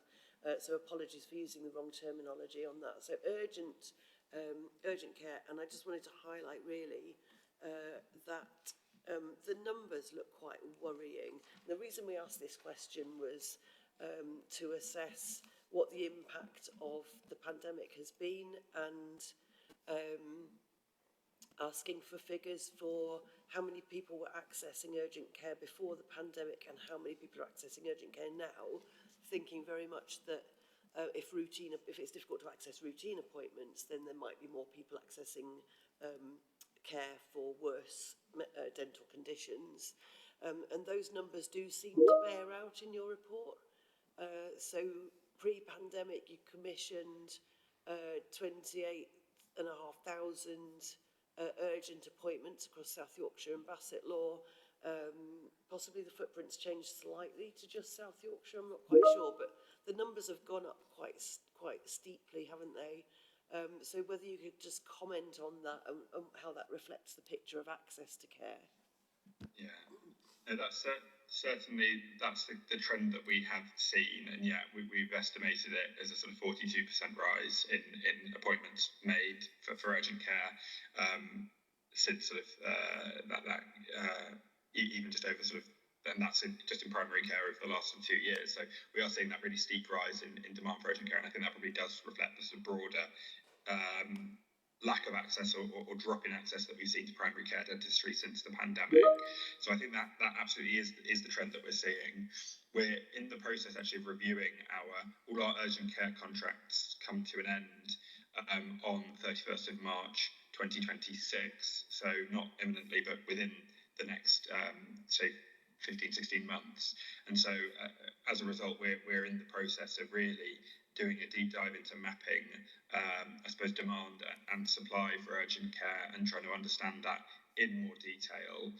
So apologies for using the wrong terminology on that. So urgent care, and I just wanted to highlight really that the numbers look quite worrying. The reason we asked this question was to assess what the impact of the pandemic has been, and asking for figures for how many people were accessing urgent care before the pandemic and how many people are accessing urgent care now, thinking very much that if it's difficult to access routine appointments, then there might be more people accessing care for worse dental conditions. And those numbers do seem to bear out in your report. So pre-pandemic, you commissioned 28,500 urgent appointments across South Yorkshire and Basset Law. Possibly the footprint's changed slightly to just South Yorkshire, I'm not quite sure, but the numbers have gone up quite steeply, haven't they? So whether you could just comment on that and how that reflects the picture of access to care. Yeah, no, that's certainly the trend that we have seen, and yeah, we've estimated it as a sort of 42% rise in appointments made for urgent care since sort of even just over sort of, and that's just in primary care over the last 2 years. So we are seeing that really steep rise in demand for urgent care, and I think that probably does reflect the sort of broader lack of access or drop in access that we've seen to primary care dentistry since the pandemic. So I think that absolutely is the trend that we're seeing. We're in the process actually of reviewing all our urgent care contracts come to an end on 31st of March 2026. So not imminently, but within the next, say, 15, 16 months. And so as a result, we're in the process of really doing a deep dive into mapping, I suppose, demand and supply for urgent care and trying to understand that in more detail.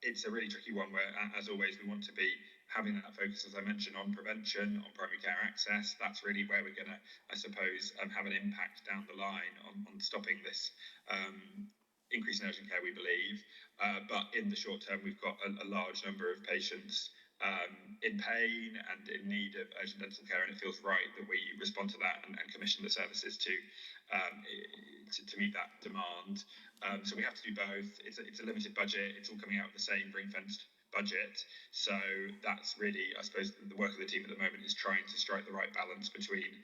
It's a really tricky one where, as always, we want to be having that focus, as I mentioned, on prevention, on primary care access. That's really where we're going to, I suppose, have an impact down the line on stopping this increase in urgent care, we believe. But in the short term, we've got a large number of patients in pain and in need of urgent dental care, and it feels right that we respond to that and commission the services to meet that demand. So we have to do both. It's a limited budget. It's all coming out of the same ring-fenced budget. So that's really, I suppose, the work of the team at the moment is trying to strike the right balance between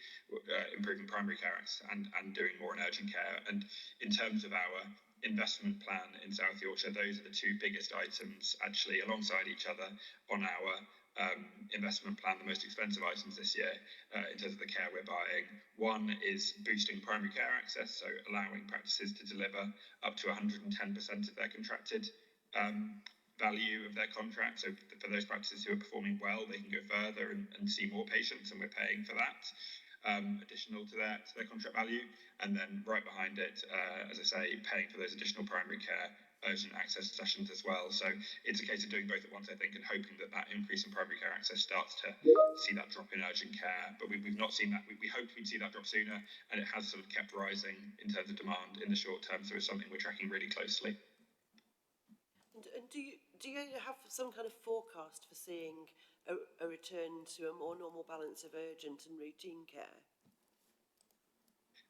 improving primary care and doing more in urgent care. And in terms of our investment plan in South Yorkshire, those are the two biggest items actually alongside each other on our investment plan, the most expensive items this year in terms of the care we're buying. One is boosting primary care access, so allowing practices to deliver up to 110% of their contracted value of their contract. So for those practices who are performing well, they can go further and see more patients, and we're paying for that. Additional to their contract value, and then right behind it, as I say, paying for those additional primary care urgent access sessions as well. So it's a case of doing both at once, I think, and hoping that increase in primary care access starts to see that drop in urgent care. But we've not seen that. We hoped we'd see that drop sooner, and it has sort of kept rising in terms of demand in the short term. So it's something we're tracking really closely. And do you have some kind of forecast for seeing a return to a more normal balance of urgent and routine care?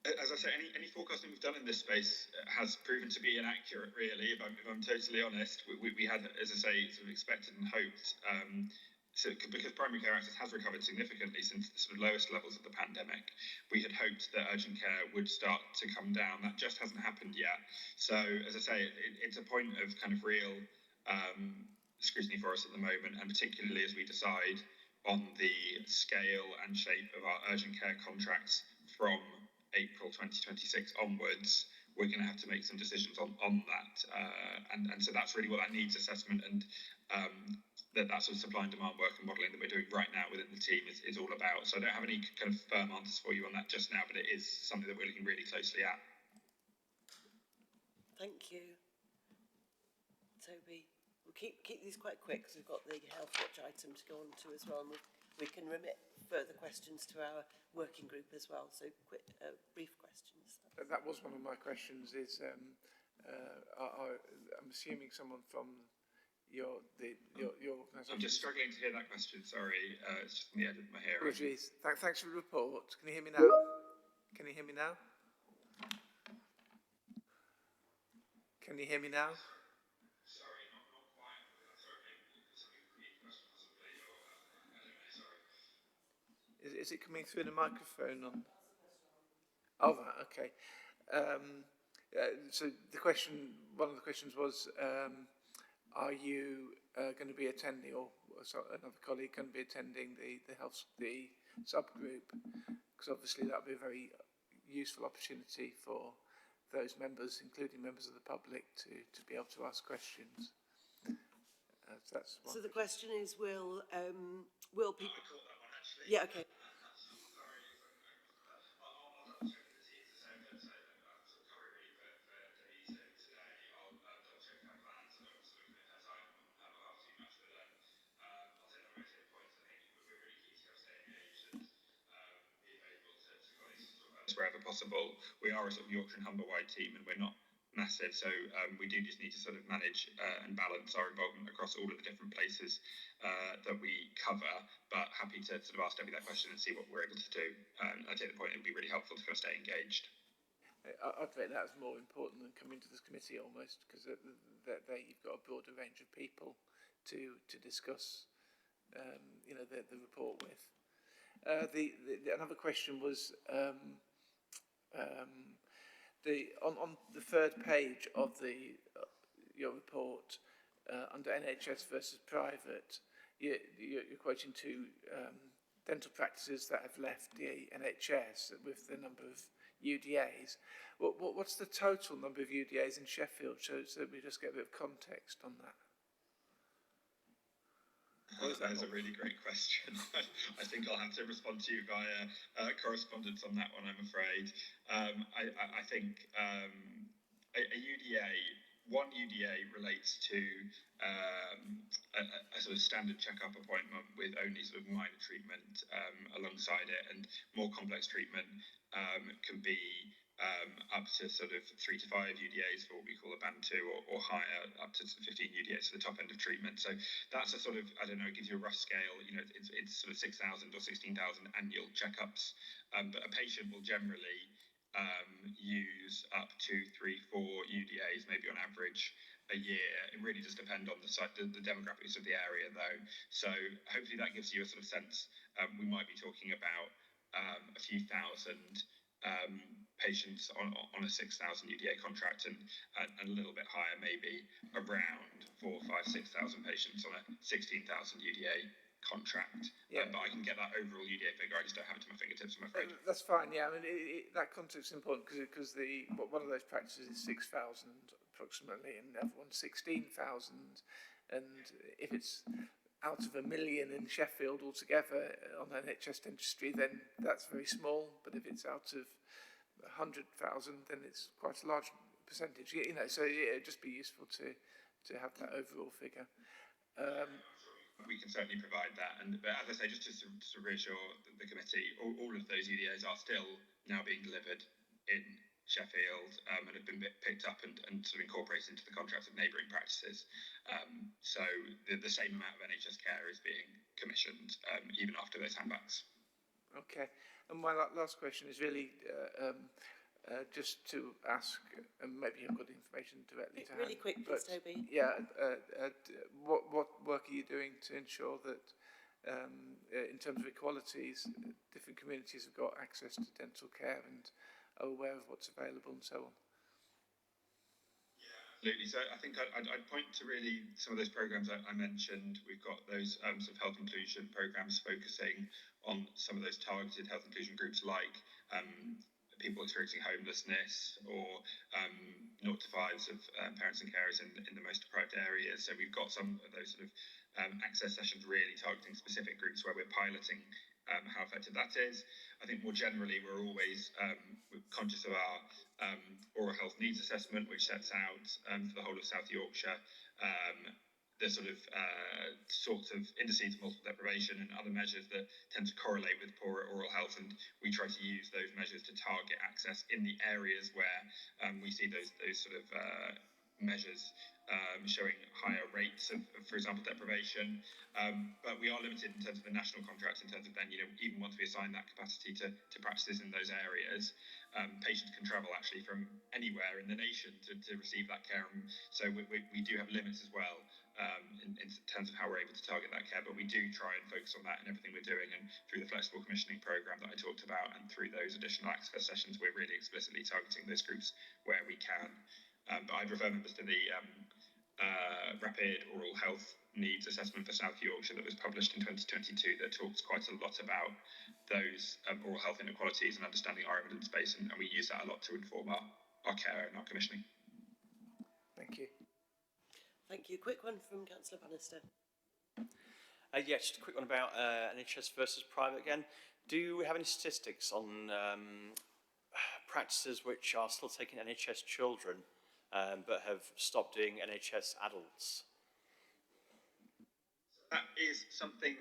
As I say, any forecasting we've done in this space has proven to be inaccurate, really, if I'm totally honest. We had, as I say, sort of expected and hoped, because primary care access has recovered significantly since the sort of lowest levels of the pandemic, we had hoped that urgent care would start to come down. That just hasn't happened yet. So, as I say, it's a point of kind of real scrutiny for us at the moment, and particularly as we decide on the scale and shape of our urgent care contracts from April 2026 onwards, we're going to have to make some decisions on that, and so that's really what that needs assessment and that sort of supply and demand work and modelling that we're doing right now within the team is all about. So I don't have any kind of firm answers for you on that just now, but it is something that we're looking really closely at. Thank you. Toby. We'll keep these quite quick because we've got the Healthwatch item to go on to as well, and we can remit further questions to our working group as well. So quick, brief questions. That was one of my questions. Is I'm assuming someone from your organisation. I'm just struggling to hear that question. Sorry, it's just in the end of my hearing. Apologies. Thanks for the report. Can you hear me now? Can you hear me now? Can you hear me now? Is it coming through the microphone on? Oh, right, okay. So one of the questions was, are you going to be attending, or another colleague going to be attending the subgroup? Because obviously that would be a very useful opportunity for those members, including members of the public, to be able to ask questions. So that's one. So the question is, will people? I caught that one actually. Yeah. Okay. Wherever possible. We are a sort of Yorkshire and Humber-wide team, and we're not massive, so we do just need to sort of manage and balance our involvement across all of the different places that we cover, but happy to sort of ask Debbie that question and see what we're able to do. I take the point, it would be really helpful to kind of stay engaged. I'd rate that as more important than coming to this committee almost, because there you've got a broader range of people to discuss the report with. Another question was on the third page of your report, under NHS versus private, you're quoting two dental practices that have left the NHS with the number of UDAs. What's the total number of UDAs in Sheffield, so we just get a bit of context on that? That is a really great question. I think I'll have to respond to you via correspondence on that one, I'm afraid. I think a UDA, one UDA relates to a sort of standard checkup appointment with only sort of minor treatment alongside it, and more complex treatment can be up to sort of 3 to 5 UDAs for what we call a band 2 or higher, up to 15 UDAs for the top end of treatment. So that's a sort of, I don't know, it gives you a rough scale. You know, it's sort of 6,000 or 16,000 annual checkups, but a patient will generally use up to 3, 4 UDAs, maybe on average a year. It really does depend on the demographics of the area, though. So hopefully that gives you a sort of sense. We might be talking about a few thousand patients on a 6,000 UDA contract, and a little bit higher, maybe around 4, 5, 6,000 patients on a 16,000 UDA contract. Yeah. But I can get that overall UDA figure. I just don't have it to my fingertips, I'm afraid. That's fine. Yeah, I mean that context is important because one of those practices is 6,000 approximately, and the other one's 16,000. And if it's out of 1 million in Sheffield altogether on NHS dentistry, then that's very small. But if it's out of 100,000, then it's quite a large percentage. You know, so it'd just be useful to have that overall figure. We can certainly provide that, but as I say, just to reassure the committee, all of those UDAs are still now being delivered in Sheffield and have been picked up and sort of incorporated into the contracts of neighbouring practices. So the same amount of NHS care is being commissioned even after those handbacks. Okay, and my last question is really just to ask, and maybe you've got the information directly to hand. Really quick, please, Toby. Yeah, what work are you doing to ensure that, in terms of equalities, different communities have got access to dental care and are aware of what's available and so on? Absolutely. So I think I'd point to really some of those programs I mentioned. We've got those sort of health inclusion programs focusing on some of those targeted health inclusion groups, like people experiencing homelessness, or 0 to 5s of parents and carers in the most deprived areas. So we've got some of those sort of access sessions really targeting specific groups where we're piloting how effective that is. I think more generally, we're always conscious of our oral health needs assessment, which sets out for the whole of South Yorkshire the sort of sorts of indices of multiple deprivation and other measures that tend to correlate with poorer oral health, and we try to use those measures to target access in the areas where we see those sort of measures showing higher rates of, for example, deprivation. But we are limited in terms of the national contracts, in terms of then, even once we assign that capacity to practices in those areas, patients can travel actually from anywhere in the nation to receive that care. So we do have limits as well in terms of how we're able to target that care, but we do try and focus on that in everything we're doing, and through the flexible commissioning programme that I talked about and through those additional access sessions, we're really explicitly targeting those groups where we can. But I'd refer members to the rapid oral health needs assessment for South Yorkshire that was published in 2022 that talks quite a lot about those oral health inequalities and understanding our evidence base, and we use that a lot to inform our care and our commissioning. Thank you. Thank you. Quick one from Councillor Bannister. Yeah, just a quick one about NHS versus private again. Do we have any statistics on practices which are still taking NHS children but have stopped doing NHS adults? That is something,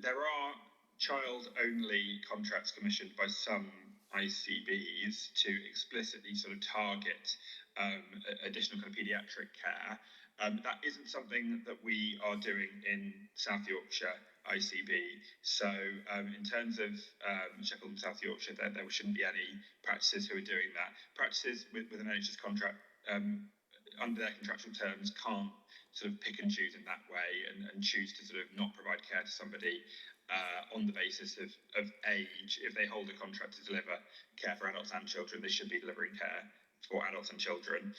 there are child-only contracts commissioned by some ICBs to explicitly sort of target additional kind of paediatric care. That isn't something that we are doing in South Yorkshire ICB. So in terms of Sheffield and South Yorkshire, there shouldn't be any practices who are doing that. Practices with an NHS contract under their contractual terms can't sort of pick and choose in that way and choose to sort of not provide care to somebody on the basis of age. If they hold a contract to deliver care for adults and children, they should be delivering care for adults and children.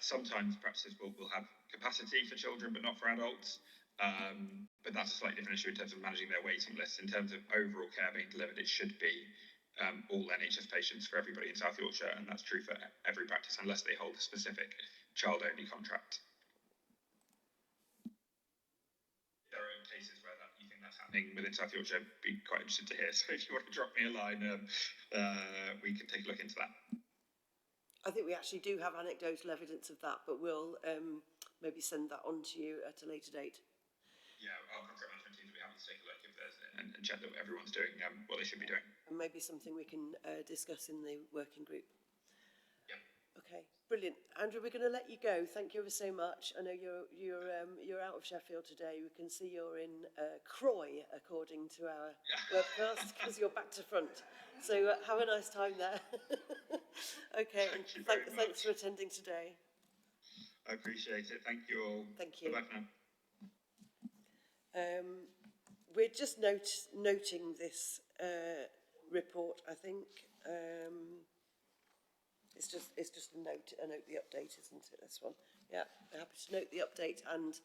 Sometimes practices will have capacity for children but not for adults, but that's a slightly different issue in terms of managing their waiting lists. In terms of overall care being delivered, it should be all NHS patients for everybody in South Yorkshire, and that's true for every practice unless they hold a specific child-only contract. There are cases where you think that's happening within South Yorkshire, I'd be quite interested to hear. So if you want to drop me a line, we can take a look into that. I think we actually do have anecdotal evidence of that, but we'll maybe send that on to you at a later date. Yeah, our contract management teams will be happy to take a look if there's and check that everyone's doing what they should be doing. And maybe something we can discuss in the working group. Yeah. Okay, brilliant. Andrew, we're going to let you go. Thank you ever so much. I know you're out of Sheffield today. We can see you're in Croy, according to our webcast, because you're back to front. So have a nice time there. Okay, thanks for attending today. I appreciate it. Thank you all. Thank you. Bye-bye now. We're just noting this report, I think. It's just a note the update, isn't it, this one? Yeah, I'm happy to note the update and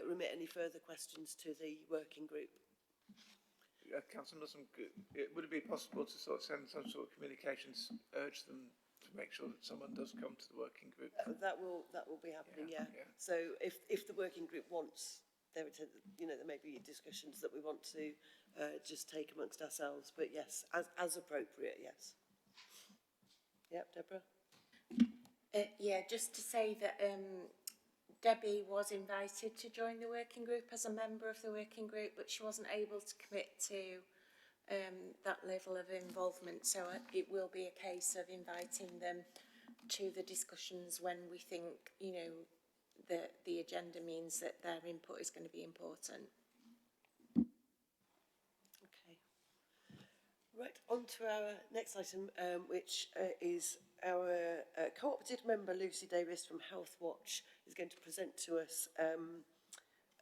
remit any further questions to the working group. Councillor Milsom, would it be possible to sort of send some sort of communications, urge them to make sure that someone does come to the working group? That will be happening, yeah. So if the working group wants, there may be discussions that we want to just take amongst ourselves, but yes, as appropriate, yes. Yep, Deborah? Yeah, just to say that Debbie was invited to join the working group as a member of the working group, but she wasn't able to commit to that level of involvement. So it will be a case of inviting them to the discussions when we think, that the agenda means that their input is going to be important. Okay. Right, on to our next item, which is our co-opted member Lucy Davies from Healthwatch is going to present to us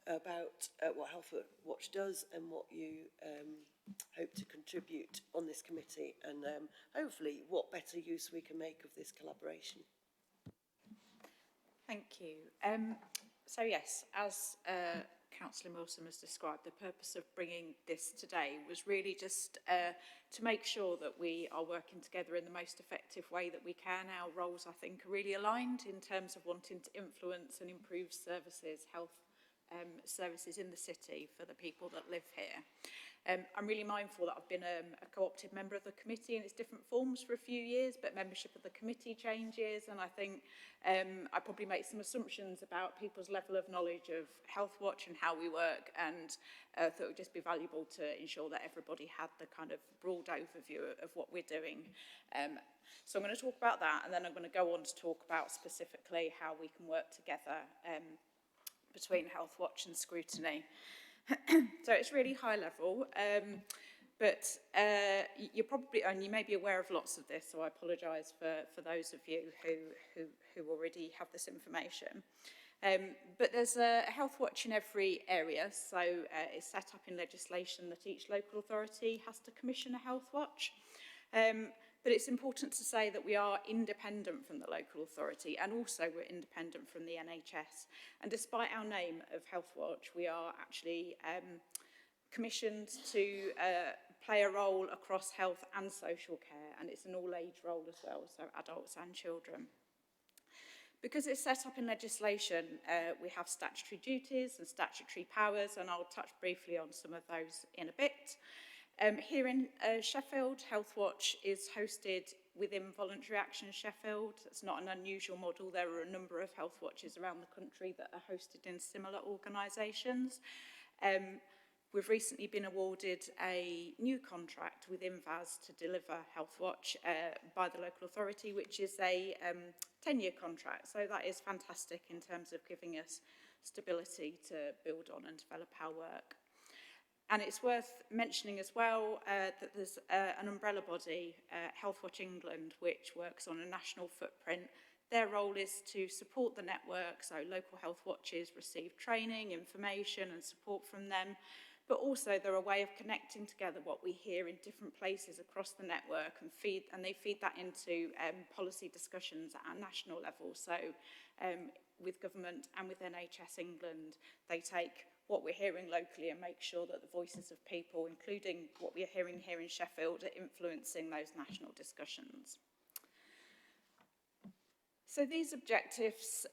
about what Healthwatch does and what you hope to contribute on this committee, and hopefully what better use we can make of this collaboration. Thank you. So yes, as Councillor Milsom has described, the purpose of bringing this today was really just to make sure that we are working together in the most effective way that we can. Our roles, I think, are really aligned in terms of wanting to influence and improve services, health services in the city for the people that live here. I'm really mindful that I've been a co-opted member of the committee in its different forms for a few years, but membership of the committee changes, and I think I probably make some assumptions about people's level of knowledge of Healthwatch and how we work, and thought it would just be valuable to ensure that everybody had the kind of broad overview of what we're doing. So I'm going to talk about that, and then I'm going to go on to talk about specifically how we can work together between Healthwatch and Scrutiny. So it's really high level, but you're probably, and you may be aware of lots of this, so I apologise for those of you who already have this information. But there's a Healthwatch in every area, so it's set up in legislation that each local authority has to commission a Healthwatch. But it's important to say that we are independent from the local authority, and also we're independent from the NHS. And despite our name of Healthwatch, we are actually commissioned to play a role across health and social care, and it's an all-age role as well, so adults and children. Because it's set up in legislation, we have statutory duties and statutory powers, and I'll touch briefly on some of those in a bit. Here in Sheffield, Healthwatch is hosted within Voluntary Action Sheffield. It's not an unusual model. There are a number of Healthwatches around the country that are hosted in similar organisations. We've recently been awarded a new contract with INVAS to deliver Healthwatch by the local authority, which is a 10-year contract. So that is fantastic in terms of giving us stability to build on and develop our work. And it's worth mentioning as well that there's an umbrella body, Healthwatch England, which works on a national footprint. Their role is to support the network, so local health watches receive training, information and support from them, but also they're a way of connecting together what we hear in different places across the network and they feed that into policy discussions at a national level. So with government and with NHS England, they take what we're hearing locally and make sure that the voices of people, including what we're hearing here in Sheffield, are influencing those national discussions. So these objectives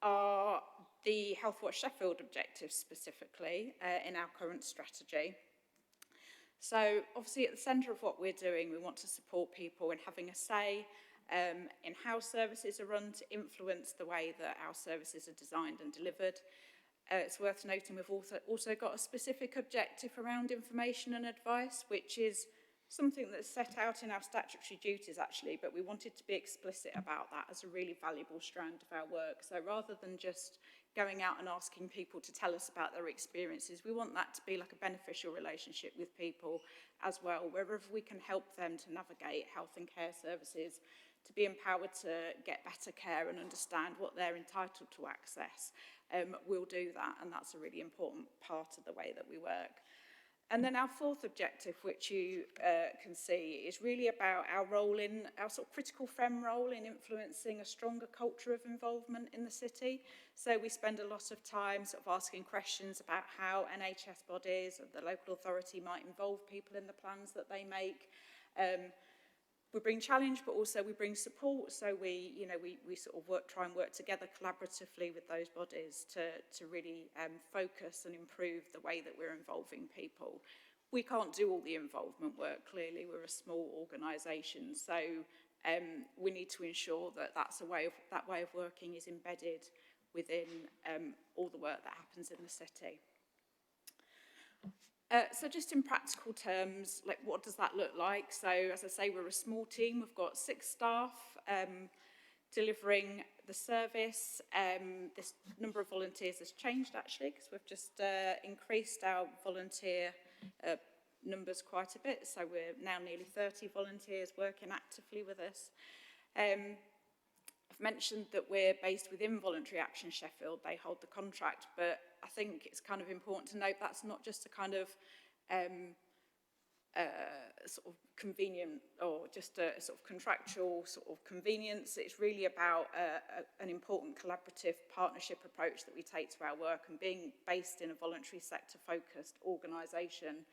are the Healthwatch Sheffield objectives specifically in our current strategy. So obviously at the centre of what we're doing, we want to support people in having a say in how services are run to influence the way that our services are designed and delivered. It's worth noting we've also got a specific objective around information and advice, which is something that's set out in our statutory duties actually, but we wanted to be explicit about that as a really valuable strand of our work. So rather than just going out and asking people to tell us about their experiences, we want that to be like a beneficial relationship with people as well, wherever we can help them to navigate health and care services, to be empowered to get better care and understand what they're entitled to access. We'll do that, and that's a really important part of the way that we work. And then our fourth objective, which you can see, is really about our role in, our sort of critical FREM role in influencing a stronger culture of involvement in the city. So we spend a lot of time sort of asking questions about how NHS bodies and the local authority might involve people in the plans that they make. We bring challenge, but also we bring support. So we sort of try and work together collaboratively with those bodies to really focus and improve the way that we're involving people. We can't do all the involvement work, clearly. We're a small organisation. So we need to ensure that that way of working is embedded within all the work that happens in the city. So just in practical terms, like what does that look like? So as I say, we're a small team. We've got 6 staff delivering the service. This number of volunteers has changed actually because we've just increased our volunteer numbers quite a bit. So we're now nearly 30 volunteers working actively with us. I've mentioned that we're based within Voluntary Action Sheffield. They hold the contract, but I think it's kind of important to note that's not just a kind of sort of convenient or just a sort of contractual sort of convenience. It's really about an important collaborative partnership approach that we take to our work, and being based in a voluntary sector focused organisation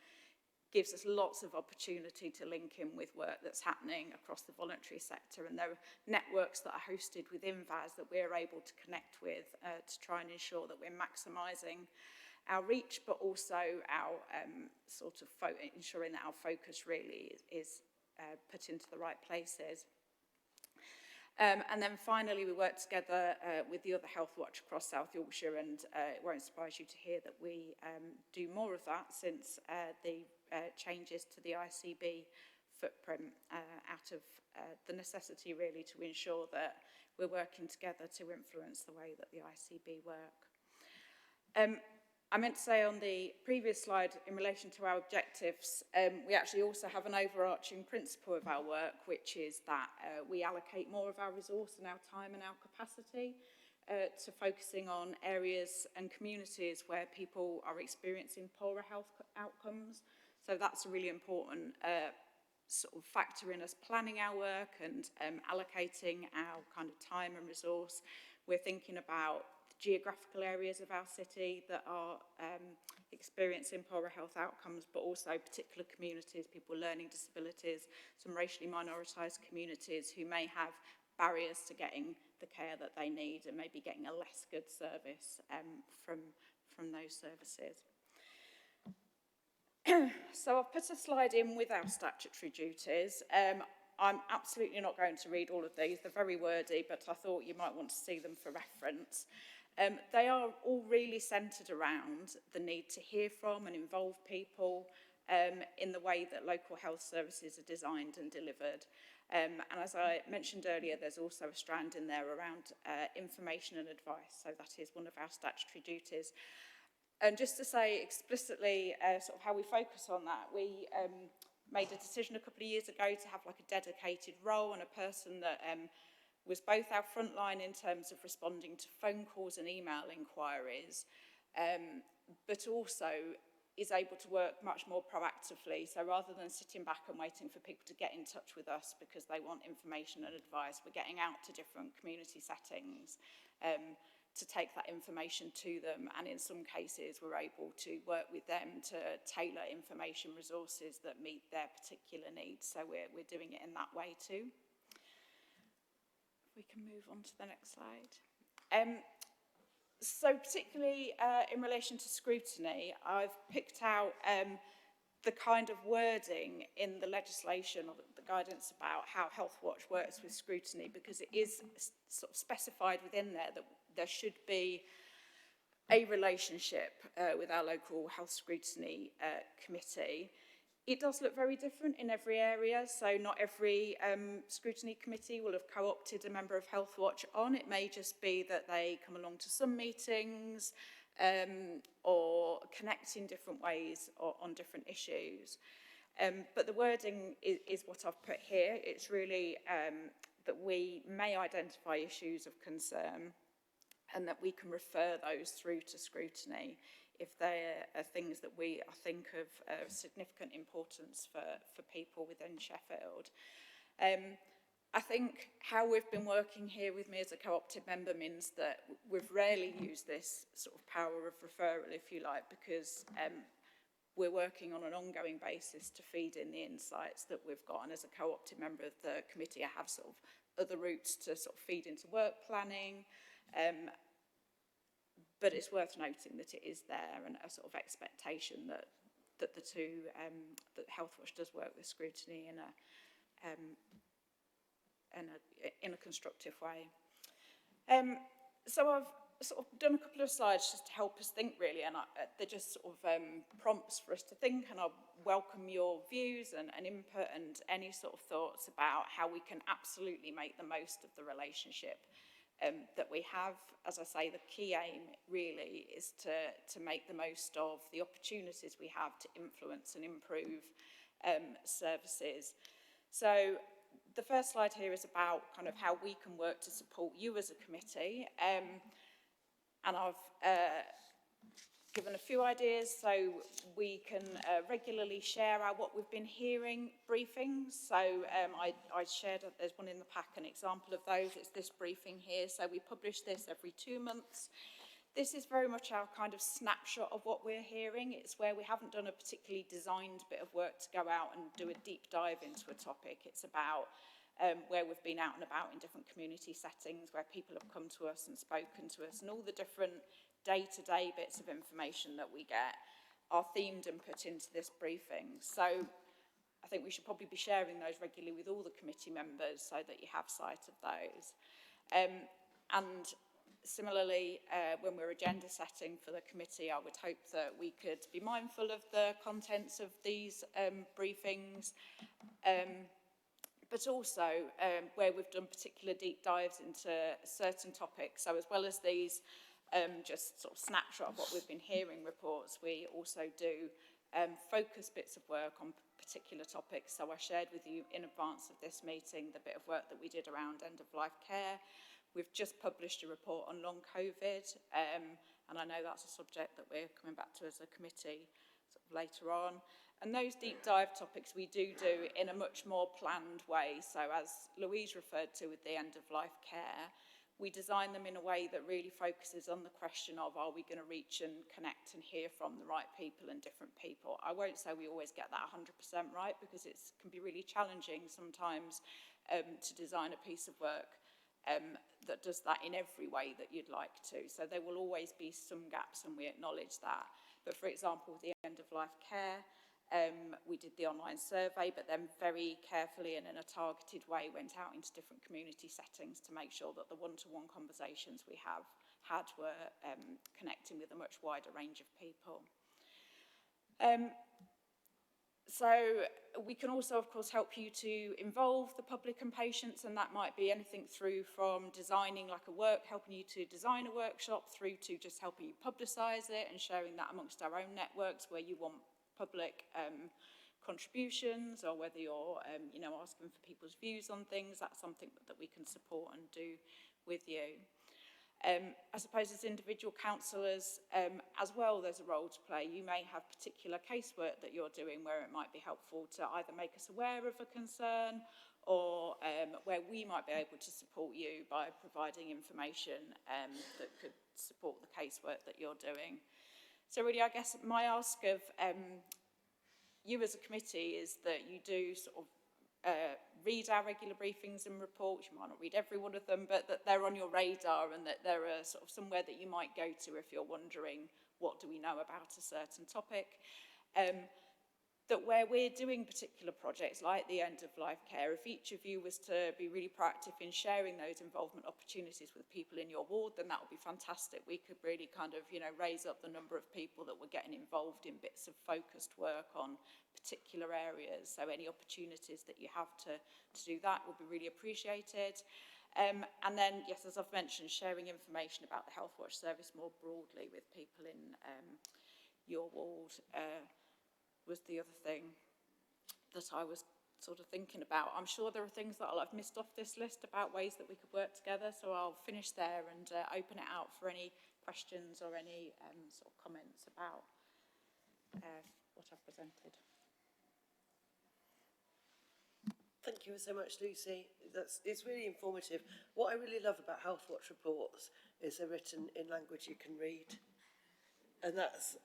gives us lots of opportunity to link in with work that's happening across the voluntary sector, and there are networks that are hosted within VAS that we're able to connect with to try and ensure that we're maximising our reach, but also our ensuring that our focus really is put into the right places. And then finally, we work together with the other Healthwatch across South Yorkshire, and it won't surprise you to hear that we do more of that since the changes to the ICB footprint out of the necessity really to ensure that we're working together to influence the way that the ICB work. I meant to say on the previous slide in relation to our objectives, we actually also have an overarching principle of our work, which is that we allocate more of our resource and our time and our capacity to focusing on areas and communities where people are experiencing poorer health outcomes. So that's a really important sort of factor in us planning our work and allocating our kind of time and resource. We're thinking about geographical areas of our city that are experiencing poorer health outcomes, but also particular communities, people with learning disabilities, some racially minoritised communities who may have barriers to getting the care that they need and maybe getting a less good service from those services. So I've put a slide in with our statutory duties. I'm absolutely not going to read all of these. They're very wordy, but I thought you might want to see them for reference. They are all really centred around the need to hear from and involve people in the way that local health services are designed and delivered. And as I mentioned earlier, there's also a strand in there around information and advice. So that is one of our statutory duties. And just to say explicitly sort of how we focus on that, we made a decision a couple of years ago to have like a dedicated role and a person that was both our frontline in terms of responding to phone calls and email inquiries, but also is able to work much more proactively. So rather than sitting back and waiting for people to get in touch with us because they want information and advice, we're getting out to different community settings to take that information to them, and in some cases we're able to work with them to tailor information resources that meet their particular needs. So we're doing it in that way too. If we can move on to the next slide. So particularly in relation to scrutiny, I've picked out the kind of wording in the legislation or the guidance about how Healthwatch works with scrutiny, because it is sort of specified within there that there should be a relationship with our local Health Scrutiny Committee. It does look very different in every area, so not every scrutiny committee will have co-opted a member of Healthwatch on. It may just be that they come along to some meetings or connect in different ways or on different issues. But the wording is what I've put here. It's really that we may identify issues of concern and that we can refer those through to scrutiny if there are things that we think of significant importance for people within Sheffield. I think how we've been working here with me as a co-opted member means that we've rarely used this sort of power of referral, if you like, because we're working on an ongoing basis to feed in the insights that we've got. And as a co-opted member of the committee, I have sort of other routes to sort of feed into work planning. But it's worth noting that it is there, and a sort of expectation that the two, that Healthwatch does work with scrutiny in a constructive way. So I've sort of done a couple of slides just to help us think really, and they're just sort of prompts for us to think, and I'll welcome your views and input and any sort of thoughts about how we can absolutely make the most of the relationship that we have. As I say, the key aim really is to make the most of the opportunities we have to influence and improve services. So the first slide here is about kind of how we can work to support you as a committee. And I've given a few ideas. So we can regularly share what we've been hearing briefings. So I shared, there's one in the pack, an example of those. It's this briefing here. So we publish this every 2 months. This is very much our kind of snapshot of what we're hearing. It's where we haven't done a particularly designed bit of work to go out and do a deep dive into a topic. It's about where we've been out and about in different community settings, where people have come to us and spoken to us, and all the different day-to-day bits of information that we get are themed and put into this briefing. So I think we should probably be sharing those regularly with all the committee members so that you have sight of those. And similarly, when we're agenda setting for the committee, I would hope that we could be mindful of the contents of these briefings, but also where we've done particular deep dives into certain topics. So as well as these just sort of snapshot of what we've been hearing reports, we also do focus bits of work on particular topics. So I shared with you in advance of this meeting the bit of work that we did around end-of-life care. We've just published a report on long COVID, and I know that's a subject that we're coming back to as a committee sort of later on. And those deep dive topics we do in a much more planned way. So as Louise referred to with the end of life care, we design them in a way that really focuses on the question of, are we going to reach and connect and hear from the right people and different people? I won't say we always get that 100% right, because it can be really challenging sometimes to design a piece of work that does that in every way that you'd like to. So there will always be some gaps, and we acknowledge that. But for example, with the end of life care, we did the online survey, but then very carefully and in a targeted way went out into different community settings to make sure that the one-to-one conversations we had were connecting with a much wider range of people. So we can also, of course, help you to involve the public and patients, and that might be anything through from designing like helping you to design a workshop, through to just helping you publicise it and sharing that amongst our own networks where you want public contributions, or whether you're, asking for people's views on things. That's something that we can support and do with you. I suppose as individual councillors as well, there's a role to play. You may have particular casework that you're doing where it might be helpful to either make us aware of a concern, or where we might be able to support you by providing information that could support the casework that you're doing. So really, I guess my ask of you as a committee is that you do sort of read our regular briefings and reports. You might not read every one of them, but that they're on your radar, and that they're sort of somewhere that you might go to if you're wondering, what do we know about a certain topic? That where we're doing particular projects like the end of life care, if each of you was to be really proactive in sharing those involvement opportunities with people in your ward, then that would be fantastic. We could really kind of, raise up the number of people that were getting involved in bits of focused work on particular areas. So any opportunities that you have to do that would be really appreciated. And then, yes, as I've mentioned, sharing information about the Healthwatch service more broadly with people in your ward was the other thing that I was sort of thinking about. I'm sure there are things that I've missed off this list about ways that we could work together, so I'll finish there and open it out for any questions or any sort of comments about what I've presented. Thank you so much, Lucy. It's really informative. What I really love about Healthwatch reports is they're written in language you can read. And that's,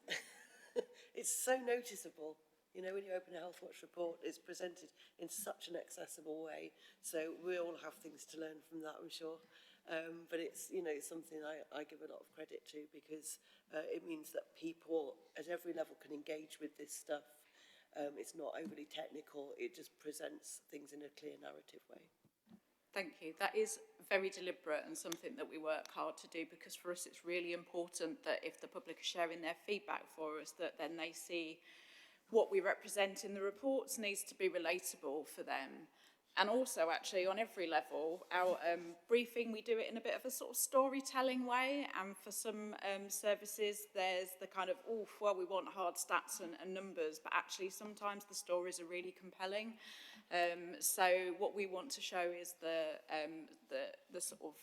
it's so noticeable. When you open a Healthwatch report, it's presented in such an accessible way. So we all have things to learn from that, I'm sure. But it's, something I give a lot of credit to, because it means that people at every level can engage with this stuff. It's not overly technical, it just presents things in a clear narrative way. Thank you. That is very deliberate and something that we work hard to do, because for us it's really important that if the public are sharing their feedback for us, that then they see what we represent in the reports needs to be relatable for them. And also, actually, on every level, our briefing, we do it in a bit of a sort of storytelling way. And for some services, there's the kind of, we want hard stats and numbers, but actually sometimes the stories are really compelling. So what we want to show is the sort of,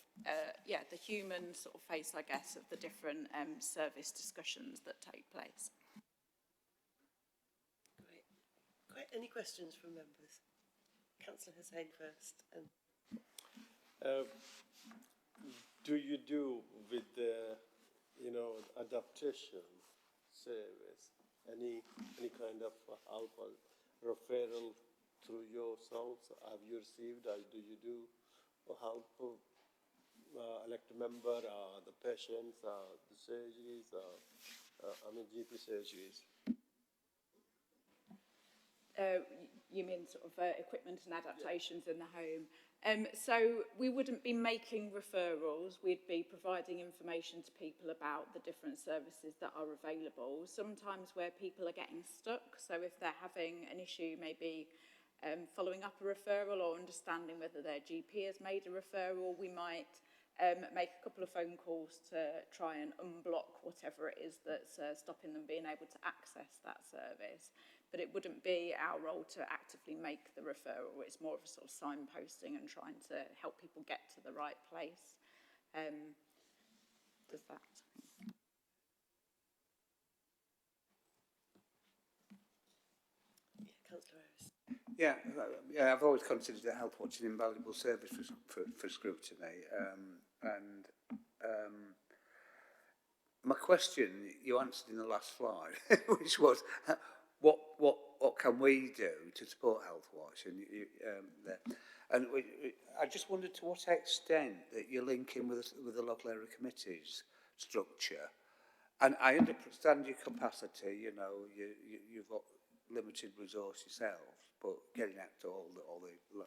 the human sort of face, I guess, of the different service discussions that take place. Great. Any questions from members? Councillor Hussain first. Do you do with the, adaptation service, any kind of help or referral through yourselves? Have you received, or do you do help elect member, the patients, the surgeries, GP surgeries? You mean sort of equipment and adaptations in the home. So we wouldn't be making referrals, we'd be providing information to people about the different services that are available. Sometimes where people are getting stuck, so if they're having an issue, maybe following up a referral or understanding whether their GP has made a referral, we might make a couple of phone calls to try and unblock whatever it is that's stopping them being able to access that service. But it wouldn't be our role to actively make the referral. It's more of a sort of signposting and trying to help people get to the right place. Does that? Councillor Ayris. Yeah, I've always considered that Healthwatch an invaluable service for scrutiny. My question you answered in the last slide, which was, what can we do to support Healthwatch? I just wondered to what extent that you're linking with the local area committees structure. And I understand your capacity. You know, you've got limited resource yourself, but getting out to all the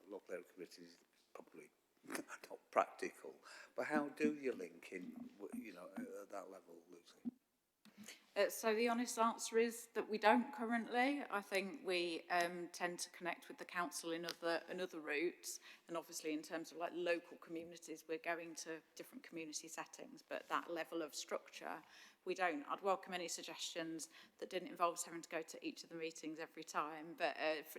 local area committees is probably not practical. But how do you link in, you know, at that level, Lucy? So the honest answer is that we don't currently. I think we tend to connect with the council in other routes, and obviously in terms of like local communities, we're going to different community settings, but that level of structure, we don't. I'd welcome any suggestions that didn't involve us having to go to each of the meetings every time, but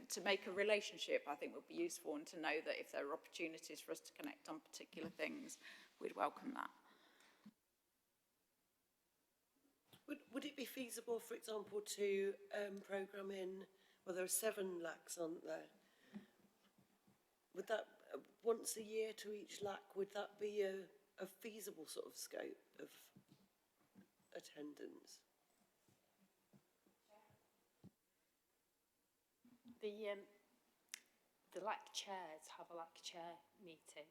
to make a relationship, I think would be useful, and to know that if there are opportunities for us to connect on particular things, we'd welcome that. Would it be feasible, for example, to programme in, well, there are 7 LACs, aren't there? Would that, once a year to each LAC, would that be a feasible sort of scope of attendance? The LAC chairs have a LAC chair meeting,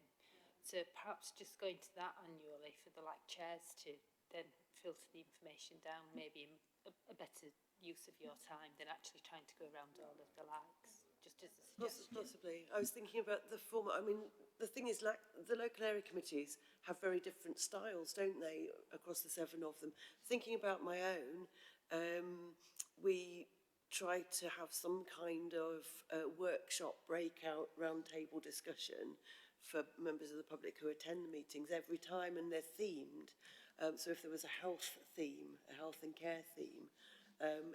so perhaps just going to that annually for the LAC chairs to then filter the information down, maybe a better use of your time than actually trying to go around all of the LACs, just as a suggestion. Possibly. I was thinking about the format. I mean, the thing is, like, the local area committees have very different styles, don't they, across the 7 of them. Thinking about my own, we try to have some kind of workshop, breakout, roundtable discussion for members of the public who attend the meetings every time, and they're themed. So if there was a health theme, a health and care theme,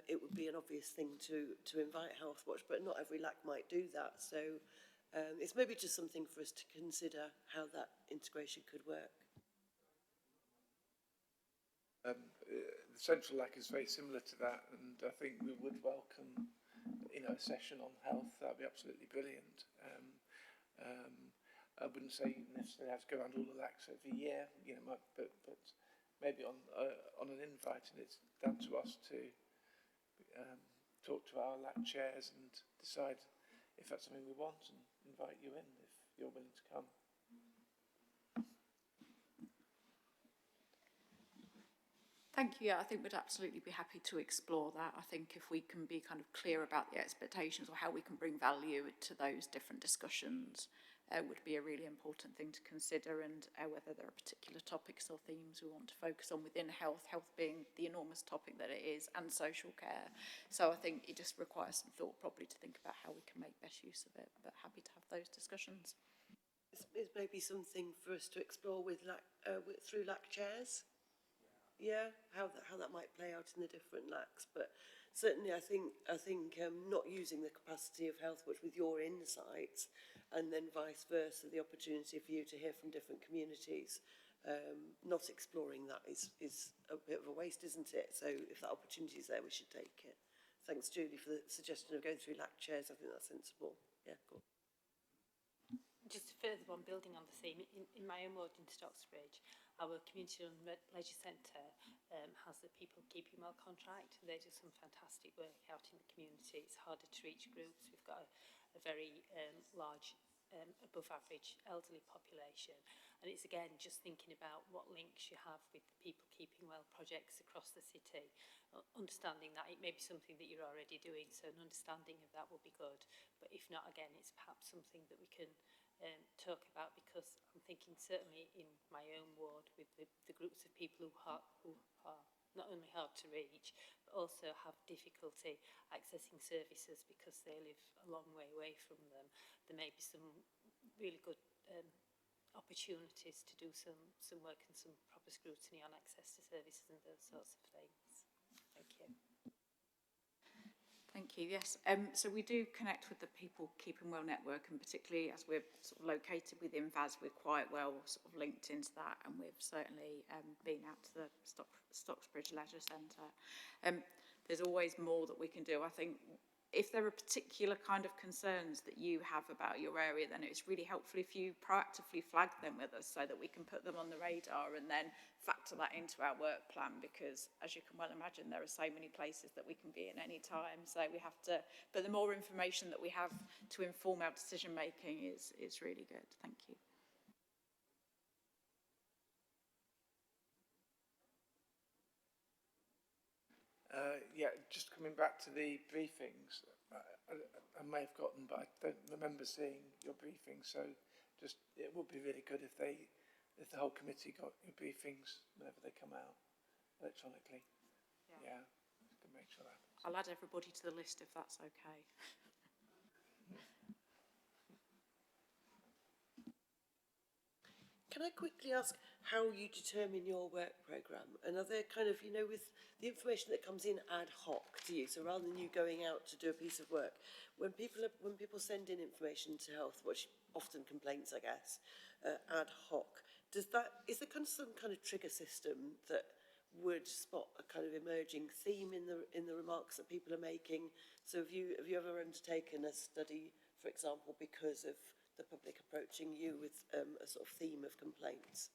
it would be an obvious thing to invite Healthwatch, but not every LAC might do that. So it's maybe just something for us to consider how that integration could work. The central LAC is very similar to that, and I think we would welcome, you know, a session on health. That'd be absolutely brilliant. I wouldn't say you necessarily have to go around all the LACs every year, you know, but maybe on an invite, and it's down to us to talk to our LAC chairs and decide if that's something we want, and invite you in if you're willing to come. Thank you. Yeah, I think we'd absolutely be happy to explore that. I think if we can be kind of clear about the expectations or how we can bring value to those different discussions would be a really important thing to consider, and whether there are particular topics or themes we want to focus on within health being the enormous topic that it is, and social care. So I think it just requires some thought probably to think about how we can make best use of it, but happy to have those discussions. It's maybe something for us to explore with through LAC chairs. Yeah, how that might play out in the different LACs, but certainly I think not using the capacity of Healthwatch with your insights, and then vice versa, the opportunity for you to hear from different communities, not exploring that is a bit of a waste, isn't it? So if that opportunity is there, we should take it. Thanks, Julie, for the suggestion of going through LAC chairs. I think that's sensible. Yeah, cool. Just further on, building on the theme, in my own ward in Stocksbridge, our community run leisure centre has the People Keeping Well contract. They do some fantastic work out in the community. It's harder to reach groups. We've got a very large, above average elderly population. And it's again just thinking about what links you have with the People Keeping Well projects across the city, understanding that it may be something that you're already doing, so an understanding of that will be good. But if not, again, it's perhaps something that we can talk about, because I'm thinking certainly in my own ward with the groups of people who are not only hard to reach, but also have difficulty accessing services because they live a long way away from them. There may be some really good opportunities to do some work and some proper scrutiny on access to services and those sorts of things. Thank you. Thank Thank you. Yes, so we do connect with the People Keeping Well network, and particularly as we're sort of located within VAS, we're quite well sort of linked into that, and we've certainly been out to the Stocksbridge Leisure Centre. There's always more that we can do. I think if there are particular kind of concerns that you have about your area, then it's really helpful if you proactively flag them with us so that we can put them on the radar and then factor that into our work plan, because as you can well imagine, there are so many places that we can be in any time. So we have to, but the more information that we have to inform our decision making is really good. Thank you. Yeah, just coming back to the briefings, I may have got them, but I don't remember seeing your briefings. So just, it would be really good if the whole committee got your briefings whenever they come out electronically. Yeah, just to make sure that happens. I'll add everybody to the list if that's okay. Can I quickly ask how you determine your work programme? And are there kind of, you know, with the information that comes in ad hoc to you, so rather than you going out to do a piece of work, when people send in information to Healthwatch, often complaints, I guess, ad hoc, is there some kind of trigger system that would spot a kind of emerging theme in the remarks that people are making? So have you ever undertaken a study, for example, because of the public approaching you with a sort of theme of complaints?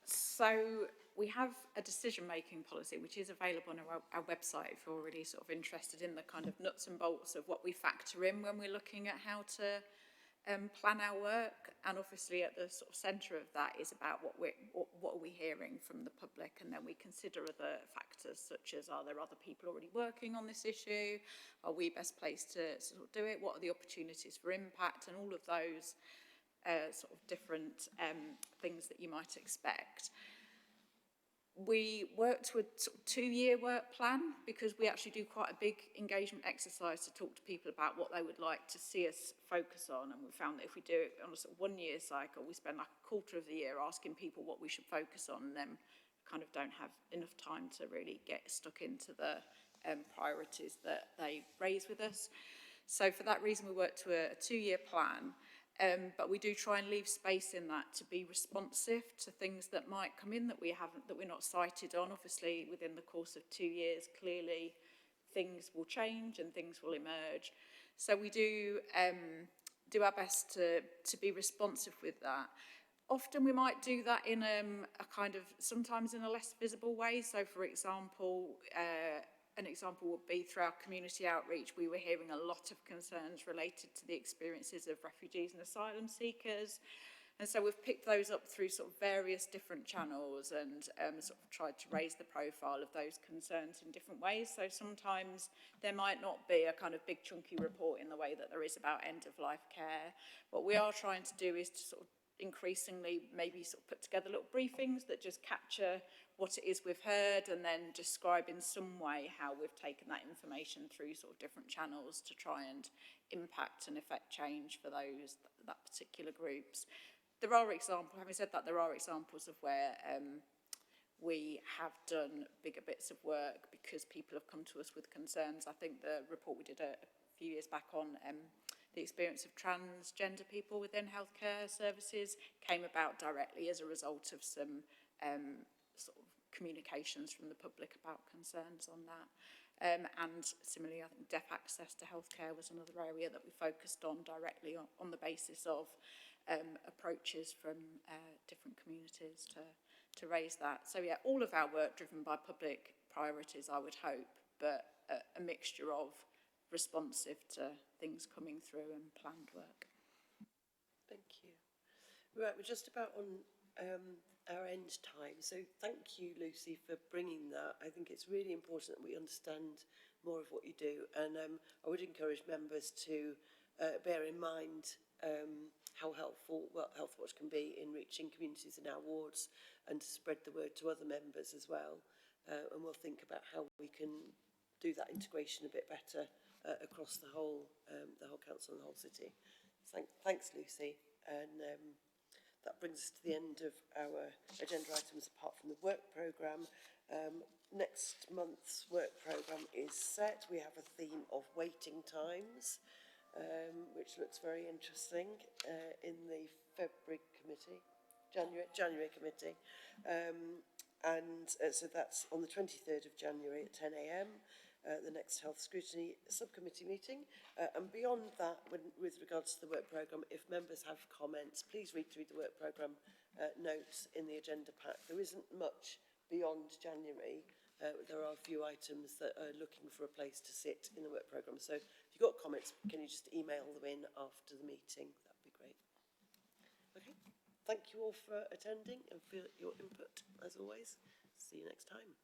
So we have a decision-making policy which is available on our website if you're already sort of interested in the kind of nuts and bolts of what we factor in when we're looking at how to plan our work. And obviously at the sort of centre of that is about what are we hearing from the public, and then we consider other factors such as, are there other people already working on this issue? Are we best placed to sort of do it? What are the opportunities for impact? And all of those sort of different things that you might expect. We work to a sort of 2-year work plan because we actually do quite a big engagement exercise to talk to people about what they would like to see us focus on. And we found that if we do it on a sort of 1-year cycle, we spend like a quarter of the year asking people what we should focus on, and then kind of don't have enough time to really get stuck into the priorities that they raise with us. So for that reason, we work to a 2-year plan. But we do try and leave space in that to be responsive to things that might come in that we're not cited on. Obviously, within the course of 2 years, clearly things will change and things will emerge. So we do our best to be responsive with that. Often we might do that in a kind of, sometimes in a less visible way. So for example, an example would be through our community outreach, we were hearing a lot of concerns related to the experiences of refugees and asylum seekers. And so we've picked those up through sort of various different channels and sort of tried to raise the profile of those concerns in different ways. So sometimes there might not be a kind of big chunky report in the way that there is about end-of-life care. What we are trying to do is to sort of increasingly maybe sort of put together little briefings that just capture what it is we've heard and then describe in some way how we've taken that information through sort of different channels to try and impact and affect change for those, that particular groups. There are examples, having said that, there are examples of where we have done bigger bits of work because people have come to us with concerns. I think the report we did a few years back on the experience of transgender people within healthcare services came about directly as a result of some sort of communications from the public about concerns on that. And similarly, I think deaf access to healthcare was another area that we focused on directly on the basis of approaches from different communities to raise that. So yeah, all of our work driven by public priorities, I would hope, but a mixture of responsive to things coming through and planned work. Thank you. Right, we're just about on our end time, so thank you, Lucy, for bringing that. I think it's really important that we understand more of what you do, and I would encourage members to bear in mind how helpful Healthwatch can be in reaching communities in our wards and to spread the word to other members as well. And we'll think about how we can do that integration a bit better across the whole council and the whole city. Thanks, Lucy. And that brings us to the end of our agenda items apart from the work programme. Next month's work programme is set. We have a theme of waiting times, which looks very interesting in the February committee, January committee. So that's on the 23rd of January at 10 a.m, the next Health Scrutiny SubCommittee meeting. And beyond that, with regards to the work programme, if members have comments, please read through the work programme notes in the agenda pack. There isn't much beyond January. There are a few items that are looking for a place to sit in the work programme. So if you've got comments, can you just email them in after the meeting? That'd be great. Okay. Thank you all for attending and for your input, as always. See you next time.